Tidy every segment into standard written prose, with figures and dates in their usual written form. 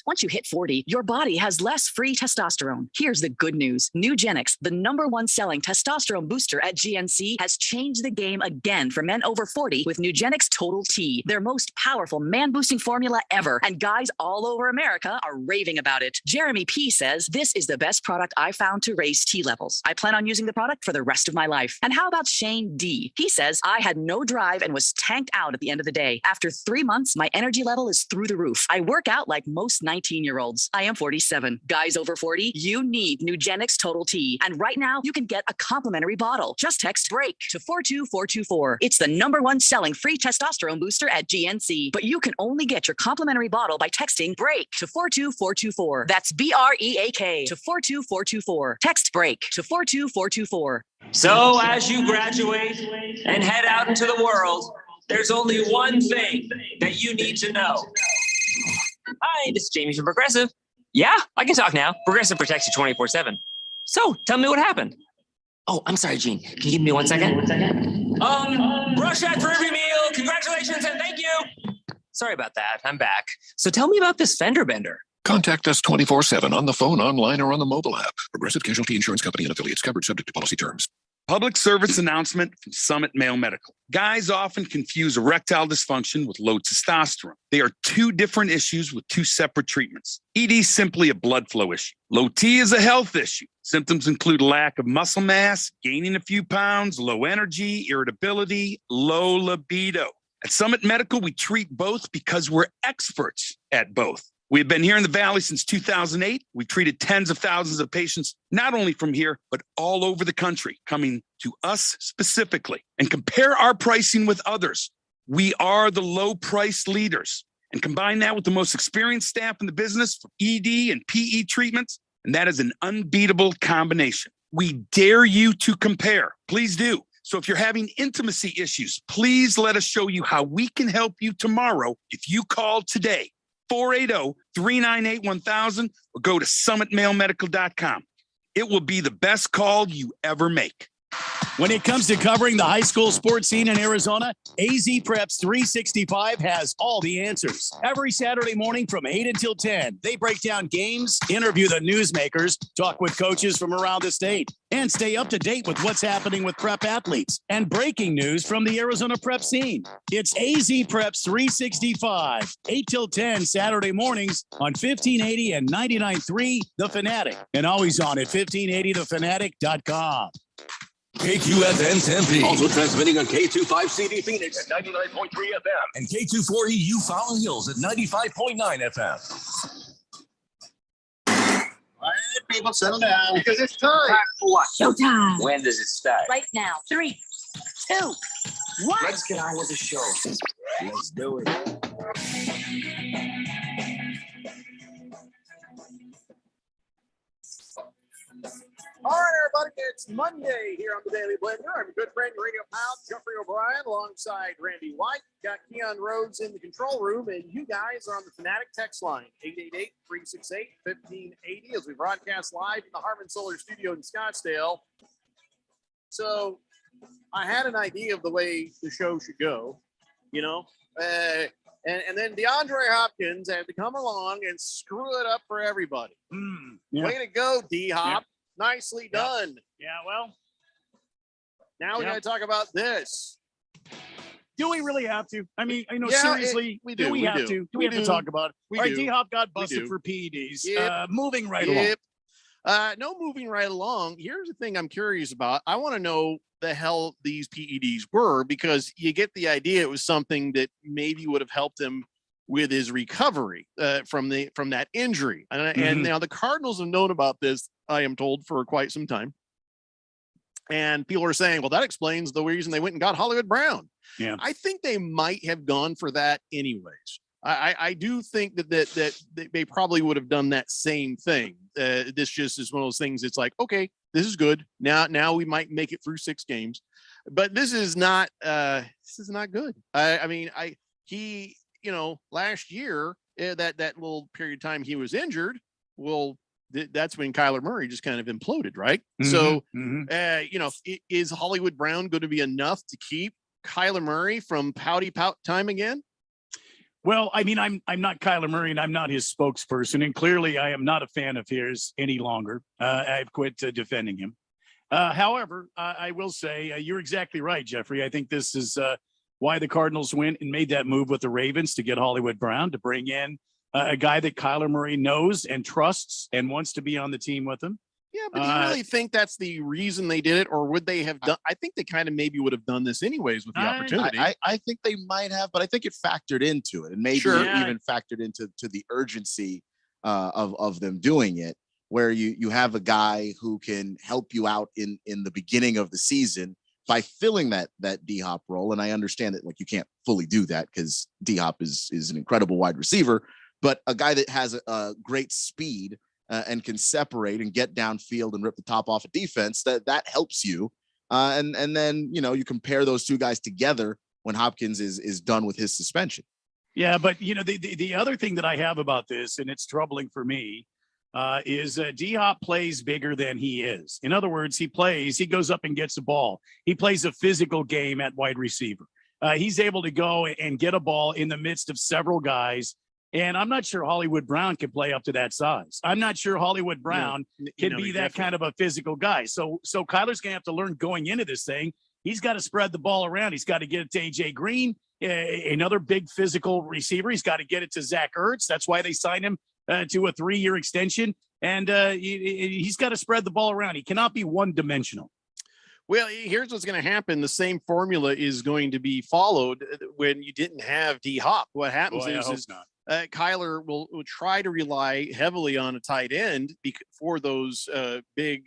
Once you hit 40, your body has less free testosterone. Here's the good news. Nugenix, the #1 selling testosterone booster at GNC, has changed the game again for men over 40 with Nugenix Total T, their most powerful man-boosting formula ever. And guys all over America are raving about it. Jeremy P. says, this is the best product I found to raise T levels. I plan on using the product for the rest of my life. And how about Shane D? He says, I had no drive and was tanked out at the end of the day. After 3 months, my energy level is through the roof. I work out like most 19-year-olds. I am 47. Guys over 40, you need Nugenix Total T. And right now, you can get a complimentary bottle. Just text BREAK to 42424. It's the #1 selling free testosterone booster at GNC. But you can only get your complimentary bottle by texting BREAK to 42424. That's BREAK to 42424. Text BREAK to 42424. So as you graduate and head out into the world, there's only one thing that you need to know. Hi, this is Jamie from Progressive. Yeah, I can talk now. Progressive protects you 24/7. So, tell me what happened. Oh, I'm sorry, Gene. Can you give me 1 second? Brush that for every meal. Congratulations and thank you. Sorry about that. I'm back. So tell me about this fender bender. Contact us 24/7 on the phone, online, or on the mobile app. Progressive Casualty Insurance Company and affiliates, covered subject to policy terms. Public service announcement from Summit Male Medical. Guys often confuse erectile dysfunction with low testosterone. They are two different issues with two separate treatments. ED is simply a blood flow issue. Low T is a health issue. Symptoms include lack of muscle mass, gaining a few pounds, low energy, irritability, low libido. At Summit Medical, we treat both because we're experts at both. We've been here in the Valley since 2008. We've treated tens of thousands of patients, not only from here, but all over the country, coming to us specifically. And compare our pricing with others. We are the low price leaders. And combine that with the most experienced staff in the business for ED and PE treatments, and that is an unbeatable combination. We dare you to compare. Please do. So if you're having intimacy issues, please let us show you how we can help you tomorrow if you call today. 480-398-1000 or go to summitmalemedical.com. It will be the best call you ever make. When it comes to covering the high school sports scene in Arizona, AZ Preps 365 has all the answers. Every Saturday morning from 8 until 10, they break down games, interview the newsmakers, talk with coaches from around the state, and stay up to date with what's happening with prep athletes and breaking news from the Arizona prep scene. It's AZ Preps 365, 8 till 10 Saturday mornings on 1580 and 99.3 The Fanatic, and always on at 1580thefanatic.com. KQFN Tempe. Also transmitting on K25CD Phoenix at 99.3 FM and K240U Fallon Hills at 95.9 FM. All right, people, settle down because it's time. Time for what? Showtime. When does it start? Right now. 3, 2, 1. Let's get on with the show. Let's do it. All right, everybody, it's Monday here on the Daily Blender. I'm your good friend, radio pal, Jeffrey O'Brien, alongside Randy White. Got Keon Rhodes in the control room, and you guys are on the Fanatic text line, 888-368-1580, as we broadcast live in the Harman Solar Studio in Scottsdale. So I had an idea of the way the show should go, you know, and then DeAndre Hopkins had to come along and screw it up for everybody. Yeah. Way to go, D-Hop. Yeah. Nicely done. Yeah, well. Now we got to talk about this. Do we really have to? I mean, I know, Yeah, seriously, we do do, we we have do. to? Do We we have to do. talk about it? We All right, do. D-Hop got We busted do. for PEDs. Yep. Moving right along. Yep. No moving right along. Here's the thing I'm curious about. I want to know the hell these PEDs were, because you get the idea it was something that maybe would have helped him with his recovery from that injury. And now the Cardinals have known about this, I am told, for quite some time. And people are saying, well, that explains the reason they went and got Hollywood Brown. Yeah. I think they might have gone for that anyways. I do think that they probably would have done that same thing. This just is one of those things. It's like, okay, this is good. Now we might make it through 6 games, but this is not good. He, you know, last year, that little period of time he was injured, well, that's when Kyler Murray just kind of imploded, right? So, you know, is Hollywood Brown going to be enough to keep Kyler Murray from pouty pout time again? Well, I mean, I'm not Kyler Murray, and I'm not his spokesperson, and clearly I am not a fan of his any longer. I've quit defending him. However, I will say you're exactly right, Jeffrey. I think this is why the Cardinals went and made that move with the Ravens to get Hollywood Brown, to bring in a guy that Kyler Murray knows and trusts and wants to be on the team with him. Yeah, but do you really think that's the reason they did it, or would they have done? I think they kind of maybe would have done this anyways with the opportunity. I think they might have, but I think it factored into it, and maybe even factored into the urgency of them doing it, where you have a guy who can help you out in the beginning of the season by filling that D-Hop role. And I understand that, like, you can't fully do that because D-Hop is an incredible wide receiver, but a guy that has a great speed and can separate and get downfield and rip the top off a defense, that helps you. And then, you compare those two guys together when Hopkins is done with his suspension. Yeah, but the other thing that I have about this, and it's troubling for me, is D-Hop plays bigger than he is. In other words, he goes up and gets the ball. He plays a physical game at wide receiver. He's able to go and get a ball in the midst of several guys. And I'm not sure Hollywood Brown can play up to that size. I'm not sure Hollywood Brown can be that kind of a physical guy. So Kyler's going to have to learn going into this thing. He's got to spread the ball around. He's got to get it to AJ Green, another big physical receiver. He's got to get it to Zach Ertz. That's why they signed him to a 3-year extension. And he's got to spread the ball around. He cannot be one-dimensional. Well, here's what's going to happen. The same formula is going to be followed when you didn't have D-Hop. What happens is Kyler will try to rely heavily on a tight end for those big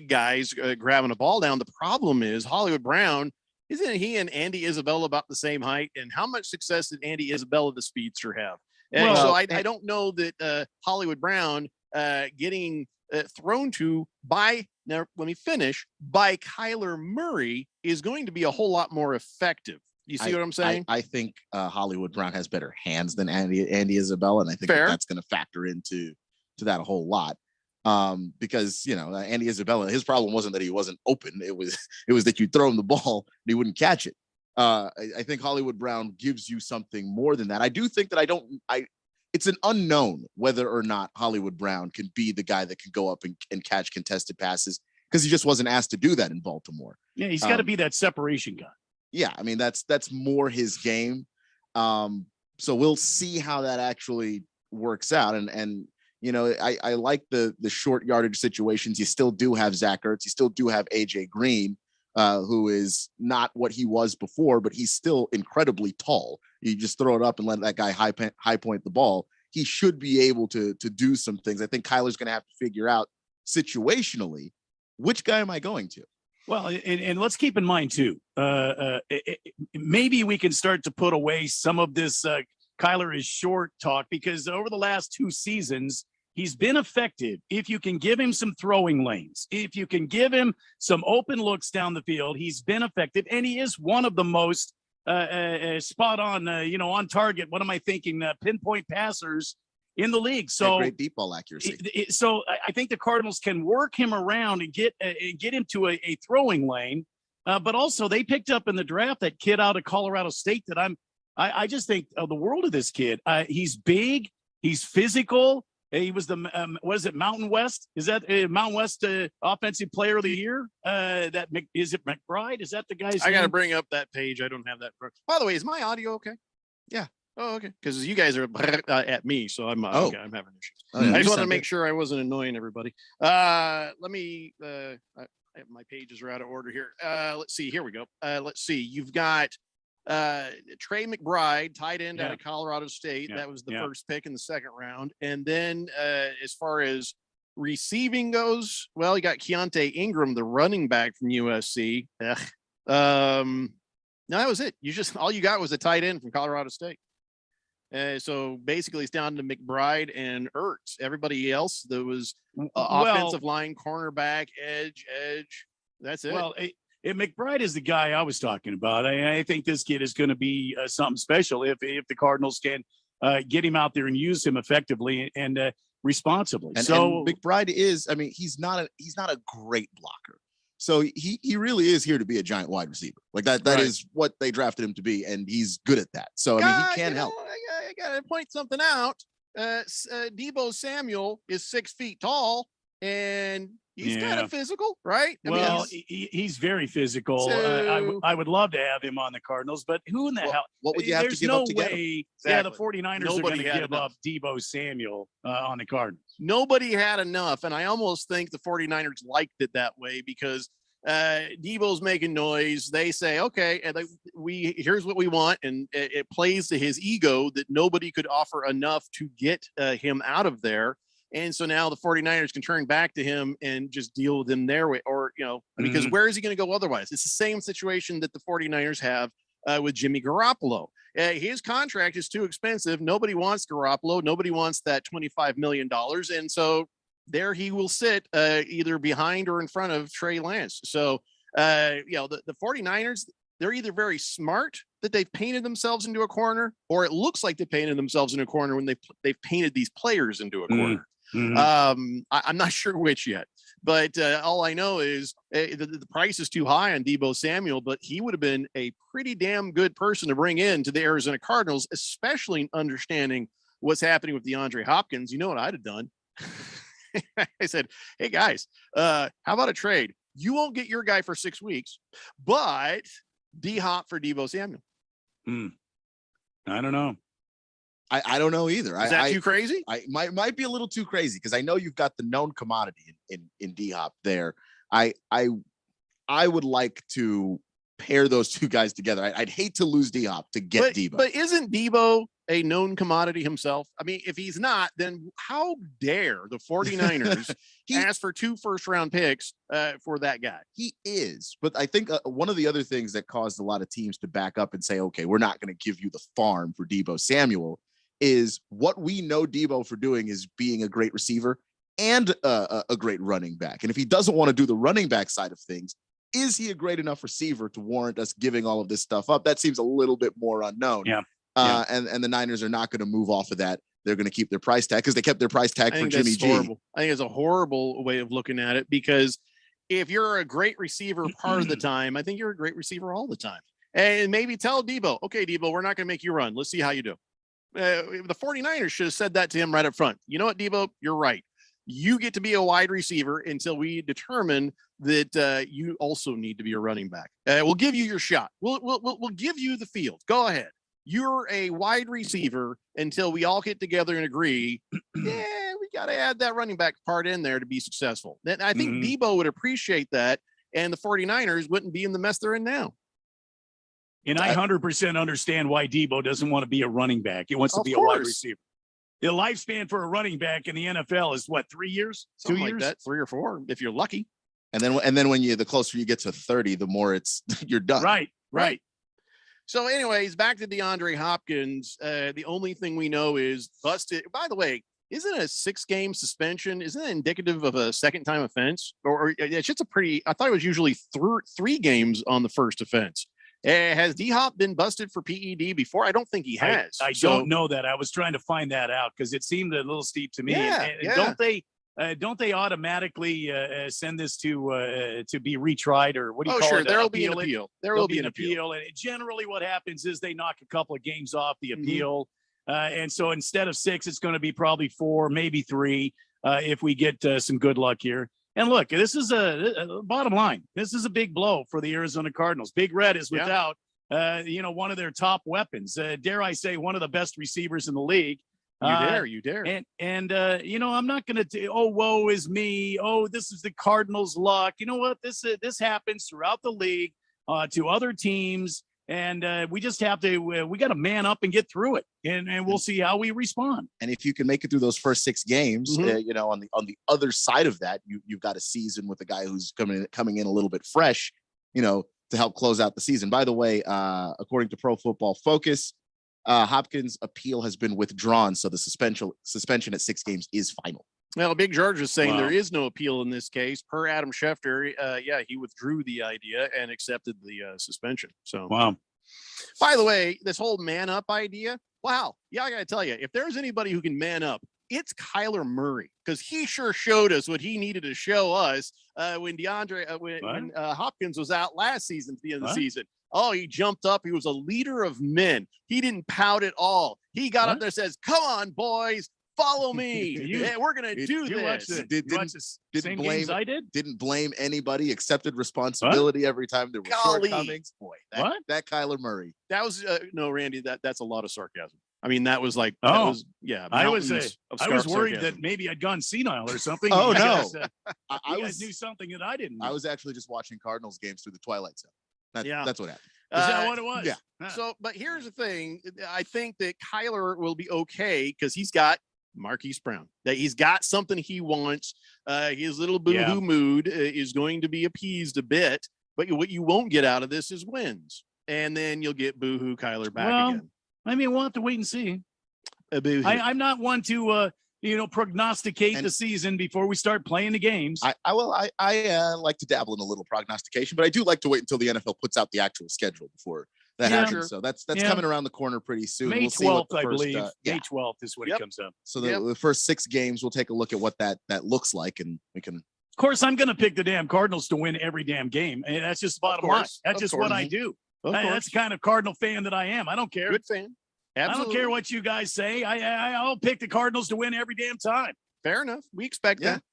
guys grabbing a ball down. The problem is Hollywood Brown, isn't he and Andy Isabella about the same height? And how much success did Andy Isabella, the speedster, have? And so I don't know that Hollywood Brown getting thrown to by Kyler Murray is going to be a whole lot more effective. You see what I'm saying? I think Hollywood Brown has better hands than Andy Isabella, and I think that's going to factor into that a whole lot. Because Andy Isabella, his problem wasn't that he wasn't open; it was that you throw him the ball and he wouldn't catch it. I think Hollywood Brown gives you something more than that. I do think that it's an unknown whether or not Hollywood Brown can be the guy that can go up and catch contested passes, because he just wasn't asked to do that in Baltimore. Yeah, he's got to be that separation guy. Yeah, I mean, that's more his game. So we'll see how that actually works out. And I like the short yardage situations. You still do have Zach Ertz. You still do have AJ Green, who is not what he was before, but he's still incredibly tall. You just throw it up and let that guy high point the ball. He should be able to do some things. I think Kyler's going to have to figure out situationally, which guy am I going to? Well, and let's keep in mind, too, maybe we can start to put away some of this Kyler is short talk, because over the last 2 seasons, he's been effective. If you can give him some throwing lanes, if you can give him some open looks down the field, he's been effective. And he is one of the most spot on, on target. What am I thinking? Pinpoint passers in the league. So great deep ball accuracy. So I think the Cardinals can work him around and get him to a throwing lane. But also they picked up in the draft that kid out of Colorado State that I just think of the world of this kid. He's big. He's physical. He was Mountain West? Is that Mountain West Offensive Player of the Year? Is it McBride? Is that the guy's I got to name? bring up that page. I don't have that. By the way, is my audio okay? Yeah. Oh, okay. Because you guys are at me, so I'm okay. I'm having issues. Oh, yeah, I just wanted to make sure I wasn't annoying everybody. Let me. My pages are out of order here. Let's see. Here we go. Let's see. You've got Trey McBride, tight end out of Colorado State. That was the first pick in the second round. And then as far as receiving goes, well, you got Keontae Ingram, the running back from USC. No, that was it. All you got was a tight end from Colorado State. So basically it's down to McBride and Ertz. Everybody else, there was offensive line, cornerback, edge. That's it. Well, McBride is the guy I was talking about. I think this kid is going to be something special if the Cardinals can get him out there and use him effectively and responsibly. And McBride is, he's not a great blocker. So he really is here to be a giant wide receiver. Like that right. is what they drafted him to be, and he's good at that. So he can help. gotta point something out. Deebo Samuel is 6 feet tall, and he's kind of physical, right? He's very physical. So- I would love to have him on the Cardinals, but who in the hell? What would you have to There's give no up to get him? way. Exactly. Yeah, the 49ers are Nobody going to had give enough. up Deebo Samuel on the Cardinals. Nobody had enough, and I almost think the 49ers liked it that way because Deebo's making noise. They say, okay, and here's what we want, and it plays to his ego that nobody could offer enough to get him out of there. And so now the 49ers can turn back to him and just deal with him their way, or, because where is he going to go otherwise? It's the same situation that the 49ers have with Jimmy Garoppolo. His contract is too expensive. Nobody wants Garoppolo. Nobody wants that $25 million. And so there he will sit either behind or in front of Trey Lance. So, the 49ers, they're either very smart that they've painted themselves into a corner, or it looks like they painted themselves in a corner when they've painted these players into a corner. I'm not sure which yet, but all I know is the price is too high on Deebo Samuel, but he would have been a pretty damn good person to bring in to the Arizona Cardinals, especially understanding what's happening with DeAndre Hopkins. You know what I'd have done? I said, hey guys, how about a trade? You won't get your guy for 6 weeks, but D-Hop for Deebo Samuel. I don't know. I don't know either. Is that too crazy? I might be a little too crazy because I know you've got the known commodity in D-Hop there. I would like to pair those two guys together. I'd hate to lose D-Hop to get Deebo. But isn't Deebo a known commodity himself? I mean, if he's not, then how dare the 49ers ask for 2 first-round picks for that guy? He is. But I think one of the other things that caused a lot of teams to back up and say, okay, we're not going to give you the farm for Deebo Samuel is what we know Deebo for doing is being a great receiver and a great running back. And if he doesn't want to do the running back side of things, is he a great enough receiver to warrant us giving all of this stuff up? That seems a little bit more unknown. And the Niners are not going to move off of that. They're going to keep their price tag because they kept their price tag for Jimmy G. Horrible. I think it's a horrible way of looking at it because if you're a great receiver part of the time, I think you're a great receiver all the time. And maybe tell Deebo, okay, Deebo, we're not going to make you run. Let's see how you do. The 49ers should have said that to him right up front. You know what, Deebo? You're right. You get to be a wide receiver until we determine that you also need to be a running back. We'll give you your shot. We'll give you the field. Go ahead. You're a wide receiver until we all get together and agree, yeah, we got to add that running back part in there to be successful. Then I think Deebo would appreciate that, and the 49ers wouldn't be in the mess they're in now. And I 100% understand why Deebo doesn't want to be a running back. He wants to be a wide receiver. The lifespan for a running back in the NFL is what, 3 years? Something 2 years? Like that, 3 or 4, if you're lucky. And then when the closer you get to 30, the more you're done. Right. So anyways, back to DeAndre Hopkins. The only thing we know is busted. By the way, isn't a 6-game suspension, isn't it indicative of a second-time offense? Or it's just I thought it was usually 3 games on the first offense. Has D-Hop been busted for PED before? I don't think he has. I don't know that. I was trying to find that out because it seemed a little steep to me. Don't they automatically send this to be retried, or what do you call it? There will be an appeal. There will be an appeal. And generally what happens is they knock a couple of games off the appeal. And so instead of 6, it's going to be probably 4, maybe 3 if we get some good luck here. And look, this is a bottom line. This is a big blow for the Arizona Cardinals. Big Red is without, one of their top weapons. Dare I say, one of the best receivers in the league. You dare. And I'm not going to, woe is me. Oh, this is the Cardinals' luck. You know what? This happens throughout the league to other teams. And we just have to, we got to man up and get through it. And we'll see how we respond. And if you can make it through those first 6 games, on the other side of that, you've got a season with a guy who's coming in a little bit fresh, to help close out the season. By the way, according to Pro Football Focus, Hopkins' appeal has been withdrawn. So the suspension at 6 games is final. Well, Big George is saying there is no appeal in this case. Per Adam Schefter, he withdrew the idea and accepted the suspension. So, wow. By the way, this whole man up idea, wow. Yeah, I got to tell you, if there's anybody who can man up, it's Kyler Murray, because he sure showed us what he needed to show us when Hopkins was out last season at the end of the season. Oh, he jumped up. He was a leader of men. He didn't pout at all. He got up there and says, come on, boys, follow me. We're going to do this. Didn't blame I did. Didn't blame anybody, accepted responsibility every time there were shortcomings. Boy, that Kyler Murray. That was no, Randy, that's a lot of sarcasm. I mean, that was like, I was worried that maybe I'd gone senile or something. Oh, no. You guys knew something that I didn't know. I was actually just watching Cardinals games through the twilight zone. That's what happened. Is that what it was? Yeah. So, but here's the thing. I think that Kyler will be okay because he's got Marquise Brown. That he's got something he wants. His little boo-hoo mood is going to be appeased a bit. But what you won't get out of this is wins. And then you'll get boo-hoo Kyler back again. I mean, we'll have to wait and see. I'm not one to prognosticate the season before we start playing the games. I like to dabble in a little prognostication, but I do like to wait until the NFL puts out the actual schedule before that happens. Sure. So that's coming around the corner pretty soon. May 12th, I believe. May 12th is when it comes up. So the first 6 games, we'll take a look at what that looks like, and we can. Of course, I'm going to pick the damn Cardinals to win every damn game. And that's just the bottom line. That's just what I do. That's the kind of Cardinal fan that I am. I don't care. Good fan. Absolutely. I don't care what you guys say. I'll pick the Cardinals to win every damn time. Fair enough. We expect that.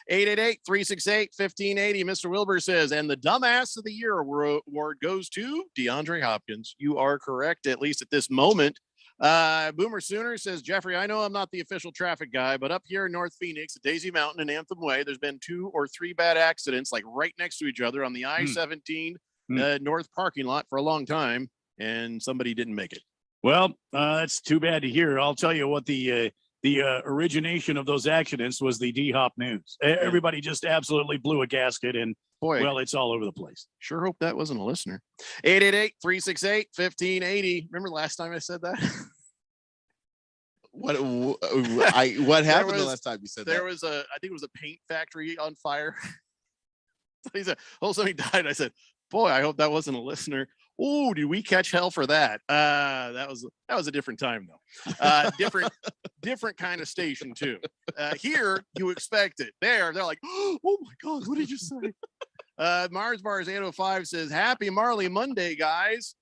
888-368-1580. Mr. Wilbur says, and the dumbass of the year award goes to DeAndre Hopkins. You are correct, at least at this moment. Boomer Sooner says, Jeffrey, I know I'm not the official traffic guy, but up here in North Phoenix, at Daisy Mountain and Anthem Way, there's been 2 or 3 bad accidents, like right next to each other on the I-17 North parking lot for a long time, and somebody didn't make it. Well, that's too bad to hear. I'll tell you what the origination of those accidents was the D-Hop news. Everybody just absolutely blew a gasket, and well, it's all over the place. Sure hope that wasn't a listener. 888-368-1580. Remember last time I said that? What happened the last time you said that? There was I think it was a paint factory on fire. He said, somebody died. I said, boy, I hope that wasn't a listener. Oh, did we catch hell for that? That was a different time though. Different kind of station too. Here you expect it. They're like, oh my God, what did you say? Mars Bars 805 says, happy Marley Monday, guys.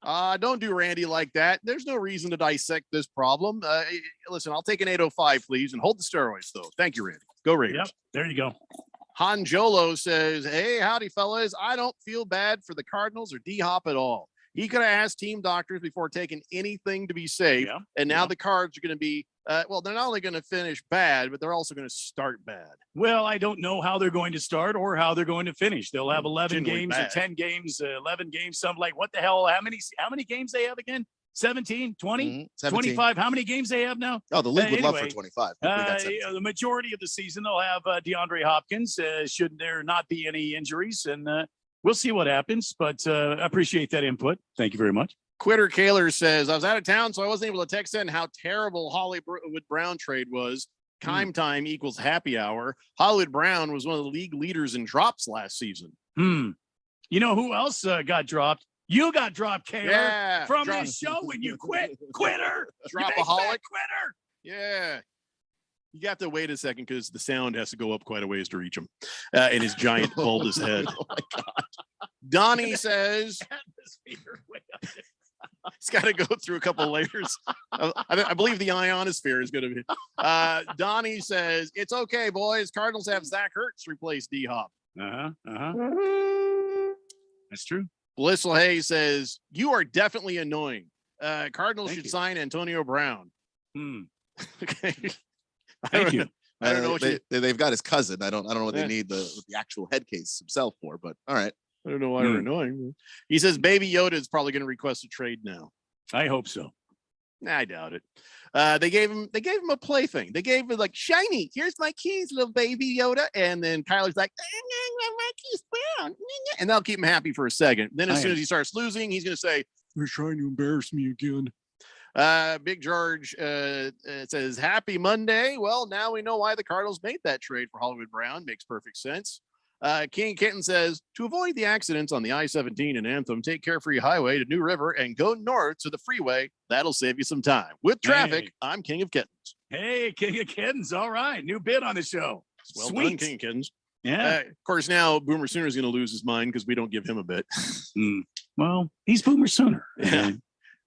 Don't do Randy like that. There's no reason to dissect this problem. Listen, I'll take an 805, please, and hold the steroids though. Thank you, Randy. Go Raiders. Yep, there you go. Han Jolo says, hey, howdy, fellas. I don't feel bad for the Cardinals or D-Hop at all. He could have asked team doctors before taking anything to be safe. Yeah. And now the Cards are going to be, they're not only going to finish bad, but they're also going to start bad. Well, I don't know how they're going to start or how they're going to finish. They'll have 11 games or 10 games, 11 games, something like what the hell? How many games they have again? 17, 20, 25. How many games they have now? Oh, the league would love for 25. The majority of the season, they'll have DeAndre Hopkins, should there not be any injuries. And we'll see what happens. But I appreciate that input. Thank you very much. Quitter Kaler says, I was out of town, so I wasn't able to text in how terrible Hollywood Brown trade was. Time equals happy hour. Hollywood Brown was one of the league leaders in drops last season. You know who else got dropped? You got dropped, Kaler, from this show when you quit. Quitter. Dropaholic. Quitter. Yeah. You got to wait a second because the sound has to go up quite a ways to reach him in his giant bulbous head. Oh, my God. Donnie says he's got to go through a couple layers. I believe the ionosphere is going to be. Donnie says, it's okay, boys. Cardinals have Zach Ertz replace D-Hop. That's true. Blissful Hayes says, you are definitely annoying. Cardinals should sign Antonio Brown. Okay. Thank you. I don't know what they've got his cousin. I don't know what they need the actual head case himself for, but all right. I don't know why they're annoying. He says Baby Yoda is probably going to request a trade now. I hope so. I doubt it. They gave him a plaything. They gave him like, shiny, here's my keys, little Baby Yoda. And then Kyler's like, my keys brown. And that'll keep him happy for a second. Then as soon as he starts losing, he's going to say, they're trying to embarrass me again. Big George says, happy Monday. Well, now we know why the Cardinals made that trade for Hollywood Brown. Makes perfect sense. King Kitten says, to avoid the accidents on the I-17 and Anthem, take Carefree Highway to New River and go north to the freeway. That'll save you some time. With traffic, I'm King of Kittens. Hey, King of Kittens. All right. New bit on the show. Well done, King of Kittens. Yeah. Of course, now Boomer Sooner is going to lose his mind because we don't give him a bit. Well, he's Boomer Sooner. Yeah.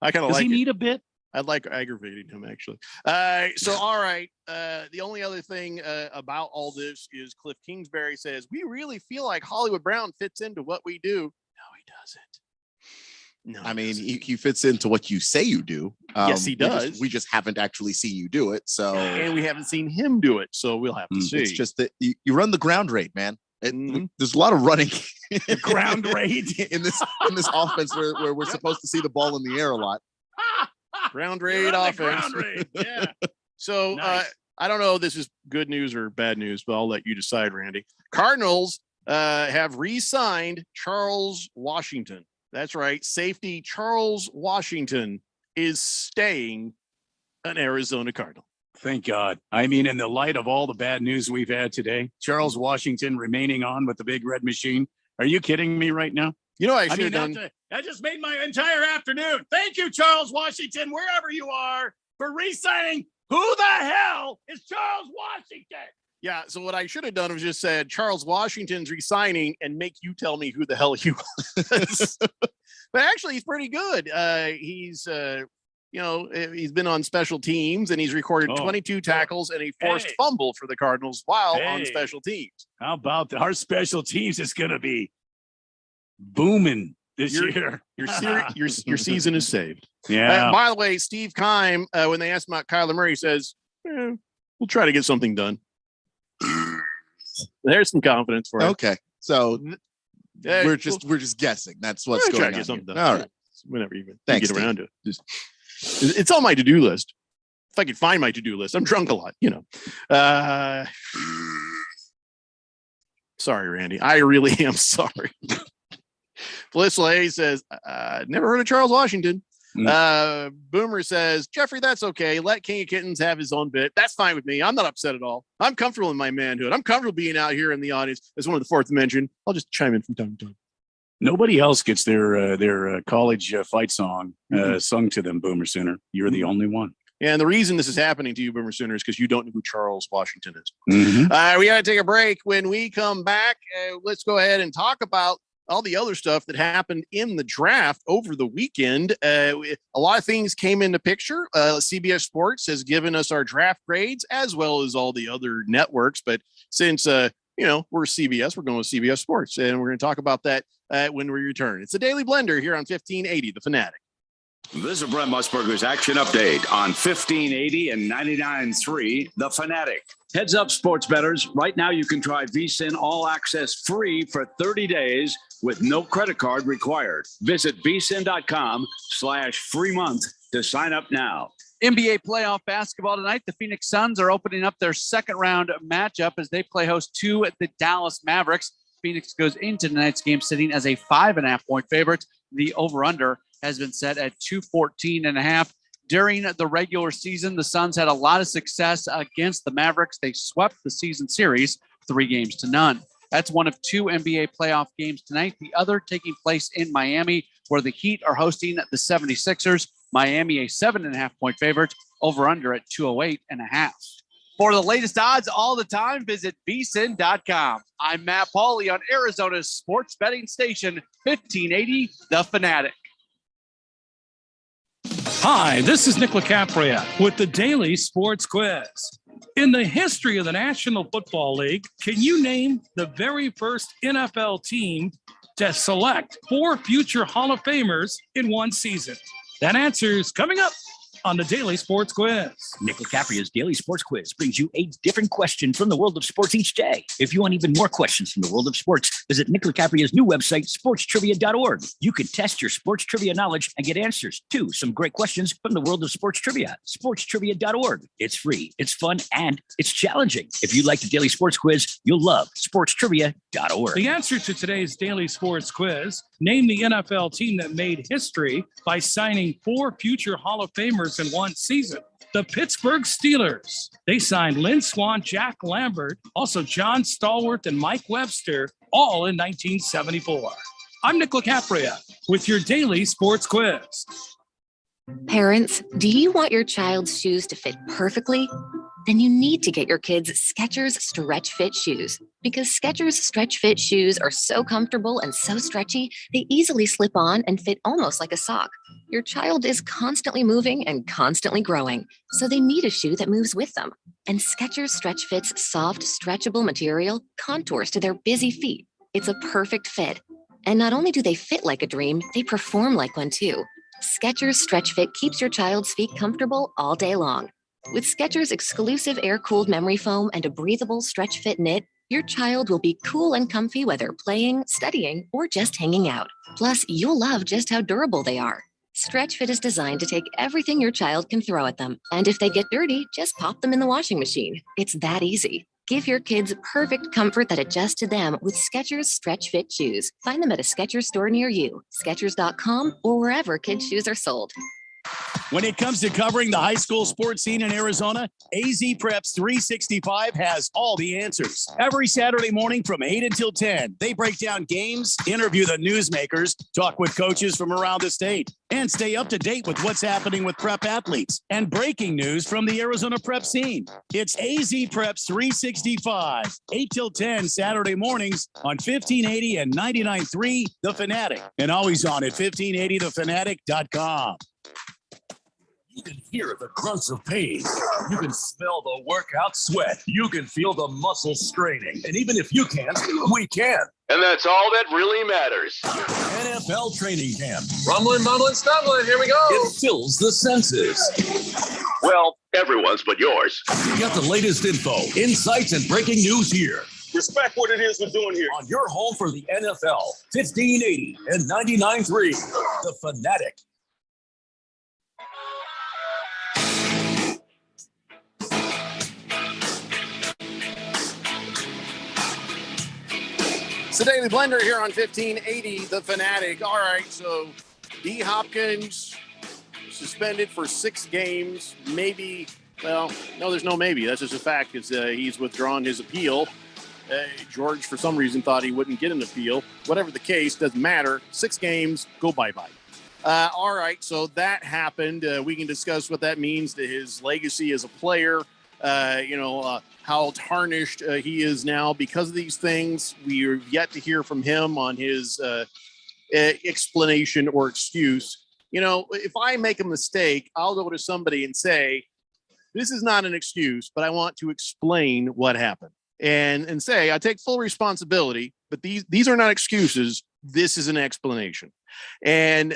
I kind of like Does he it. need a bit? I'd like aggravating him, actually. So, all right. The only other thing about all this is Cliff Kingsbury says, we really feel like Hollywood Brown fits into what we do. No, he doesn't. No, I mean, he fits into what you say you do. Yes, he does. We just haven't actually seen you do it. So, and we haven't seen him do it. So we'll have to see. It's just that you run the ground rate, man. There's a lot of running ground rate in this offense where we're supposed to see the ball in the air a lot. Ground rate offense. Ground rate. Yeah. So Nice. I don't know if this is good news or bad news, but I'll let you decide, Randy. Cardinals have re-signed Charles Washington. That's right. Safety Charles Washington is staying an Arizona Cardinal. Thank God. I mean, in the light of all the bad news we've had today, Charles Washington remaining on with the big red machine. Are you kidding me right now? You know, I should have done. That just made my entire afternoon. Thank you, Charles Washington, wherever you are, for re-signing. Who the hell is Charles Washington? Yeah. So what I should have done was just said Charles Washington's resigning and make you tell me who the hell he was. But actually, he's pretty good. He's been on special teams and he's recorded 22 tackles and a forced fumble for the Cardinals while on special teams. How about our special teams is going to be booming this year. Your season is saved. Yeah. By the way, Steve Keim, when they asked about Kyler Murray, says, we'll try to get something done. There's some confidence for it. Okay. So we're just guessing. That's what's going on. Get something done. All right. Whenever you Thanks, get around to it. It's on my to-do list. If I could find my to-do list. I'm drunk a lot, Sorry, Randy. I really am sorry. Felicity A says, never heard of Charles Washington. Boomer says, Jeffrey, that's okay. Let King of Kittens have his own bit. That's fine with me. I'm not upset at all. I'm comfortable in my manhood. I'm comfortable being out here in the audience as one of the fourth dimension. I'll just chime in from time to time. Nobody else gets their college fight song sung to them, Boomer Sooner. You're the only one. And the reason this is happening to you, Boomer Sooner, is because you don't know who Charles Washington is. Mm-hmm. We got to take a break. When we come back, let's go ahead and talk about all the other stuff that happened in the draft over the weekend. A lot of things came into picture. CBS Sports has given us our draft grades as well as all the other networks. But since, we're CBS, we're going with CBS Sports. And we're going to talk about that when we return. It's a Daily Blender here on 1580, The Fanatic. This is Brent Musburger's Action Update on 1580 and 99.3 The Fanatic. Heads up, sports bettors. Right now, you can try VSiN All Access free for 30 days with no credit card required. Visit vsin.com/free month to sign up now. NBA playoff basketball tonight. The Phoenix Suns are opening up their second round matchup as they play host to the Dallas Mavericks. Phoenix goes into tonight's game sitting as a 5.5 point favorite. The over-under has been set at 214.5. During the regular season, the Suns had a lot of success against the Mavericks. They swept the season series 3-0. That's one of 2 NBA playoff games tonight. The other taking place in Miami, where the Heat are hosting the 76ers. Miami, a 7.5 point favorite, over under at 208.5. For the latest odds all the time, visit vsin.com. I'm Matt Pauley on Arizona's sports betting station, 1580 The Fanatic. Hi, this is Nick LaCapria with the Daily Sports Quiz. In the history of the National Football League, can you name the very first NFL team to select 4 future Hall of Famers in one season? That answer is coming up on the Daily Sports Quiz. Nick LaCapria's Daily Sports Quiz brings you 8 different questions from the world of sports each day. If you want even more questions from the world of sports, visit Nick LaCapria's new website, sportstrivia.org. You can test your sports trivia knowledge and get answers to some great questions from the world of sports trivia. Sportstrivia.org. It's free, it's fun, and it's challenging. If you like the Daily Sports Quiz, you'll love sportstrivia.org. The answer to today's Daily Sports Quiz: name the NFL team that made history by signing 4 future Hall of Famers in one season. The Pittsburgh Steelers. They signed Lynn Swann, Jack Lambert, also John Stallworth and Mike Webster, all in 1974. I'm Nick LaCapria with your Daily Sports Quiz. Parents, do you want your child's shoes to fit perfectly? then you need to get your kids Skechers Stretchfit shoes, because Skechers Stretchfit shoes are so comfortable and so stretchy, they easily slip on and fit almost like a sock. Your child is constantly moving and constantly growing, so they need a shoe that moves with them. And Skechers Stretchfit's soft, stretchable material contours to their busy feet. It's a perfect fit. And not only do they fit like a dream, they perform like one too. Skechers Stretchfit keeps your child's feet comfortable all day long. With Skechers' exclusive air-cooled memory foam and a breathable stretch fit knit, your child will be cool and comfy whether playing, studying, or just hanging out. Plus, you'll love just how durable they are. Stretch Fit is designed to take everything your child can throw at them. And if they get dirty, just pop them in the washing machine. It's that easy. Give your kids perfect comfort that adjusts to them with Skechers Stretch Fit shoes. Find them at a Skechers store near you, Skechers.com, or wherever kids' shoes are sold. When it comes to covering the high school sports scene in Arizona, AZ Preps 365 has all the answers. Every Saturday morning from 8 until 10, they break down games, interview the newsmakers, talk with coaches from around the state, and stay up to date with what's happening with prep athletes and breaking news from the Arizona prep scene. It's AZ Preps 365, 8 till 10 Saturday mornings on 1580 and 99.3 The Fanatic, and always on at 1580thefanatic.com. You can hear the grunts of pain. You can smell the workout sweat. You can feel the muscles straining. And even if you can't, we can. And that's all that really matters. NFL training camp. Rumbling, bumbling, stumbling. Here we go. It fills the senses. Well, everyone's but yours. You got the latest info, insights, and breaking news here. Respect what it is we're doing here. On your home for the NFL, 1580 and 99.3, The Fanatic. It's the Daily Blender here on 1580 The Fanatic. All right, so D. Hopkins suspended for 6 games. Maybe, well, no, there's no maybe. That's just a fact because he's withdrawn his appeal. George, for some reason, thought he wouldn't get an appeal. Whatever the case, doesn't matter. 6 games, go bye-bye. All right, so that happened. We can discuss what that means to his legacy as a player. How tarnished he is now because of these things. We are yet to hear from him on his explanation or excuse. You know, if I make a mistake, I'll go to somebody and say, this is not an excuse, but I want to explain what happened. And say, I take full responsibility, but these are not excuses. This is an explanation. And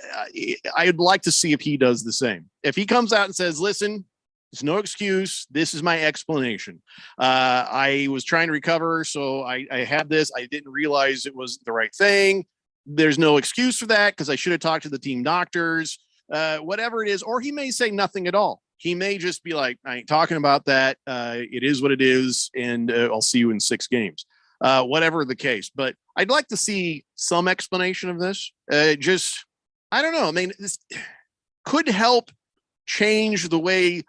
I'd like to see if he does the same. If he comes out and says, listen, there's no excuse. This is my explanation. I was trying to recover, so I had this. I didn't realize it was the right thing. There's no excuse for that because I should have talked to the team doctors, whatever it is. Or he may say nothing at all. He may just be like, I ain't talking about that. It is what it is, and I'll see you in 6 games. Whatever the case. But I'd like to see some explanation of this. I don't know. I mean, this could help change the way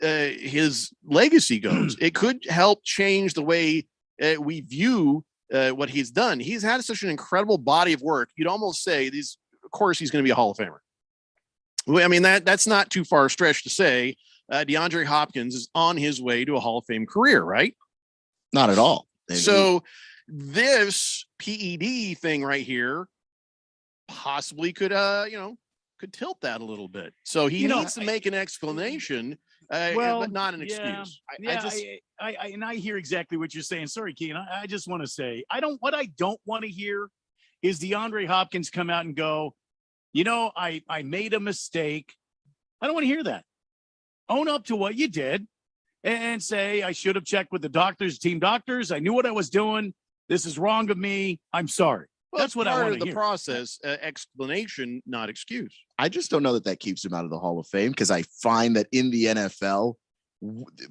his legacy goes. It could help change the way we view what he's done. He's had such an incredible body of work. You'd almost say of course, he's going to be a Hall of Famer. I mean, that's not too far a stretch to say. DeAndre Hopkins is on his way to a Hall of Fame career, right? Not at all. So this PED thing right here possibly could tilt that a little bit. So he needs to make an explanation, but not an excuse. I hear exactly what you're saying. Sorry, Keegan. I just want to say, what I don't want to hear is DeAndre Hopkins come out and go, I made a mistake. I don't want to hear that. Own up to what you did and say, I should have checked with the doctors, team doctors. I knew what I was doing. This is wrong of me. I'm sorry. Well, that's what I want to hear. The process, explanation, not excuse. I just don't know that keeps him out of the Hall of Fame because I find that in the NFL,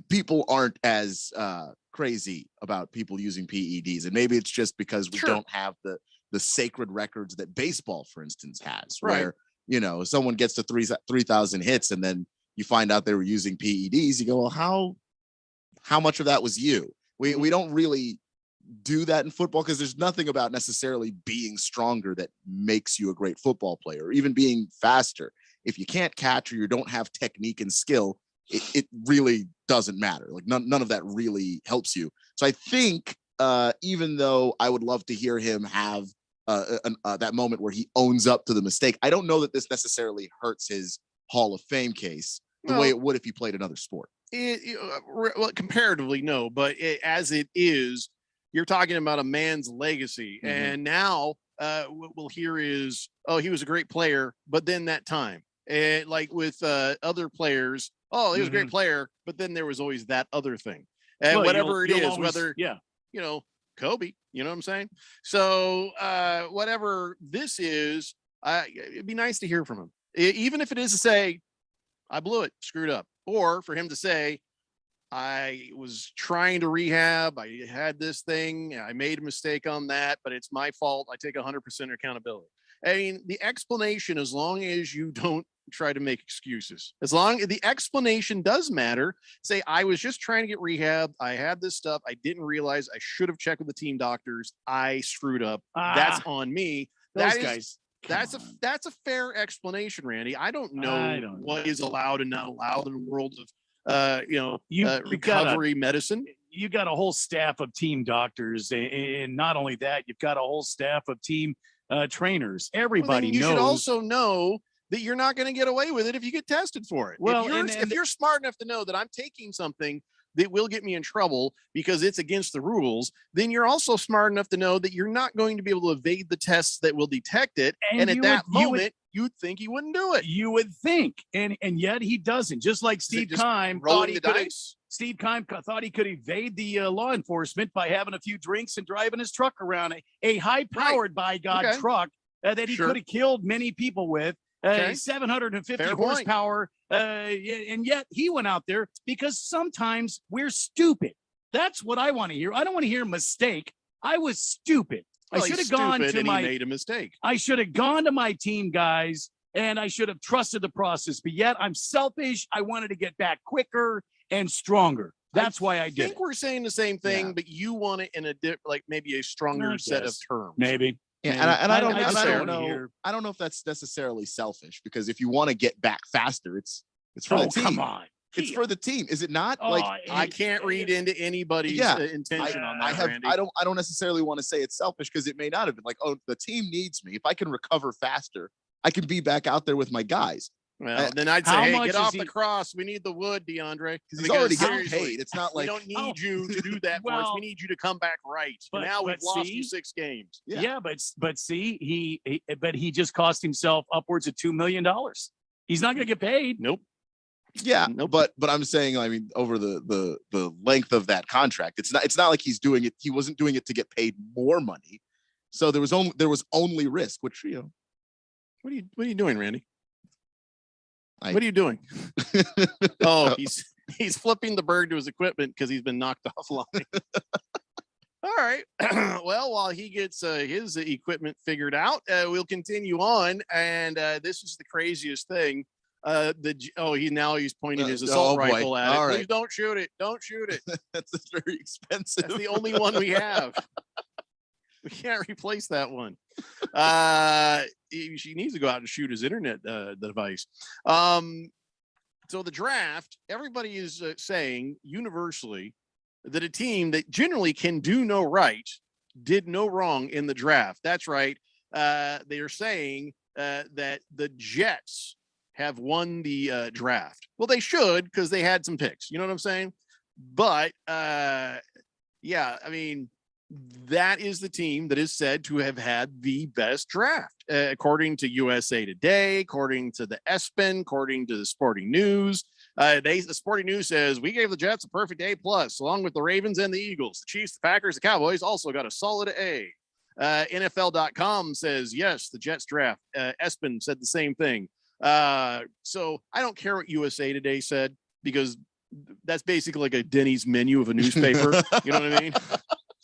people aren't as crazy about people using PEDs. And maybe it's just because we don't have the sacred records that baseball, for instance, has, where, someone gets to 3,000 hits and then you find out they were using PEDs. You go, well, how much of that was you? We don't really do that in football because there's nothing about necessarily being stronger that makes you a great football player, or even being faster. If you can't catch or you don't have technique and skill, it really doesn't matter. Like none of that really helps you. So I think even though I would love to hear him have that moment where he owns up to the mistake, I don't know that this necessarily hurts his Hall of Fame case the way it would if he played another sport. Well, comparatively, no, but as it is, you're talking about a man's legacy. Mm-hmm. And now what we'll hear is, oh, he was a great player, but then that time. And like with other players, oh, he was a great player, but then there was always that other thing. And whatever it is, always, whether, you know, Kobe, you know what I'm saying? So whatever this is, it'd be nice to hear from him. Even if it is to say, I blew it, screwed up. Or for him to say, I was trying to rehab. I had this thing. I made a mistake on that, but it's my fault. I take 100% accountability. I mean, the explanation, as long as you don't try to make excuses, as long as the explanation does matter, say, I was just trying to get rehab. I had this stuff. I didn't realize I should have checked with the team doctors. I screwed up. That's on me. That's a fair explanation, Randy. I don't know what is allowed and not allowed in the world of recovery medicine. You got a whole staff of team doctors, and not only that, you've got a whole staff of team trainers. Everybody knows. You should also know that you're not going to get away with it if you get tested for it. Well, if you're smart enough to know that I'm taking something that will get me in trouble because it's against the rules, then you're also smart enough to know that you're not going to be able to evade the tests that will detect it. And at that moment, you'd think he wouldn't do it. You would think, and yet he doesn't. Just like Steve Keim thought he could. Steve Keim thought he could evade the law enforcement by having a few drinks and driving his truck around a high-powered, by God, truck that he could have killed many people with. 750 horsepower, and yet he went out there because sometimes we're stupid. That's what I want to hear. I don't want to hear mistake. I was stupid. Well, I should have gone to he made a mistake. I should have gone to my team guys, and I should have trusted the process. But yet I'm selfish. I wanted to get back quicker and stronger. That's why I did. I think we're saying the same thing, but you want it in a maybe a stronger set of terms. Maybe. Yeah, and I don't know. I don't know if that's necessarily selfish, because if you want to get back faster, it's for the team. Come on. It's for the team, is it not? I can't read into anybody's intention on that. Randy. I don't necessarily want to say it's selfish, because it may not have been like, oh, the team needs me. If I can recover faster, I can be back out there with my guys. Well, then I'd say, hey, get off the cross. We need the wood, DeAndre. Because he's already getting paid. It's not like we don't need you to do that for us. We need you to come back right. But now we've lost you 6 games. Yeah, but see, he just cost himself upwards of $2 million. He's not going to get paid. Nope. Yeah, but I'm saying, I mean, over the length of that contract, it's not like he's doing it. He wasn't doing it to get paid more money. So there was only risk, which, you know. What are you doing, Randy? What are you doing? Oh, he's flipping the bird to his equipment because he's been knocked offline. All right. Well, while he gets his equipment figured out, we'll continue on. And this is the craziest thing. He's pointing his assault rifle at it. Right. Please don't shoot it. Don't shoot it. That's very expensive. That's the only one we have. We can't replace that one. She needs to go out and shoot his internet device. So the draft, everybody is saying universally that a team that generally can do no right did no wrong in the draft. That's right. They are saying that the Jets have won the draft. Well, they should, because they had some picks. You know what I'm saying? But yeah, I mean, that is the team that is said to have had the best draft, according to USA Today, according to the ESPN, according to the Sporting News. The Sporting News says, we gave the Jets a perfect A+, along with the Ravens and the Eagles. The Chiefs, the Packers, the Cowboys also got a solid A. NFL.com says, yes, the Jets draft. ESPN said the same thing. So I don't care what USA Today said, because that's basically like a Denny's menu of a newspaper. You know what I mean?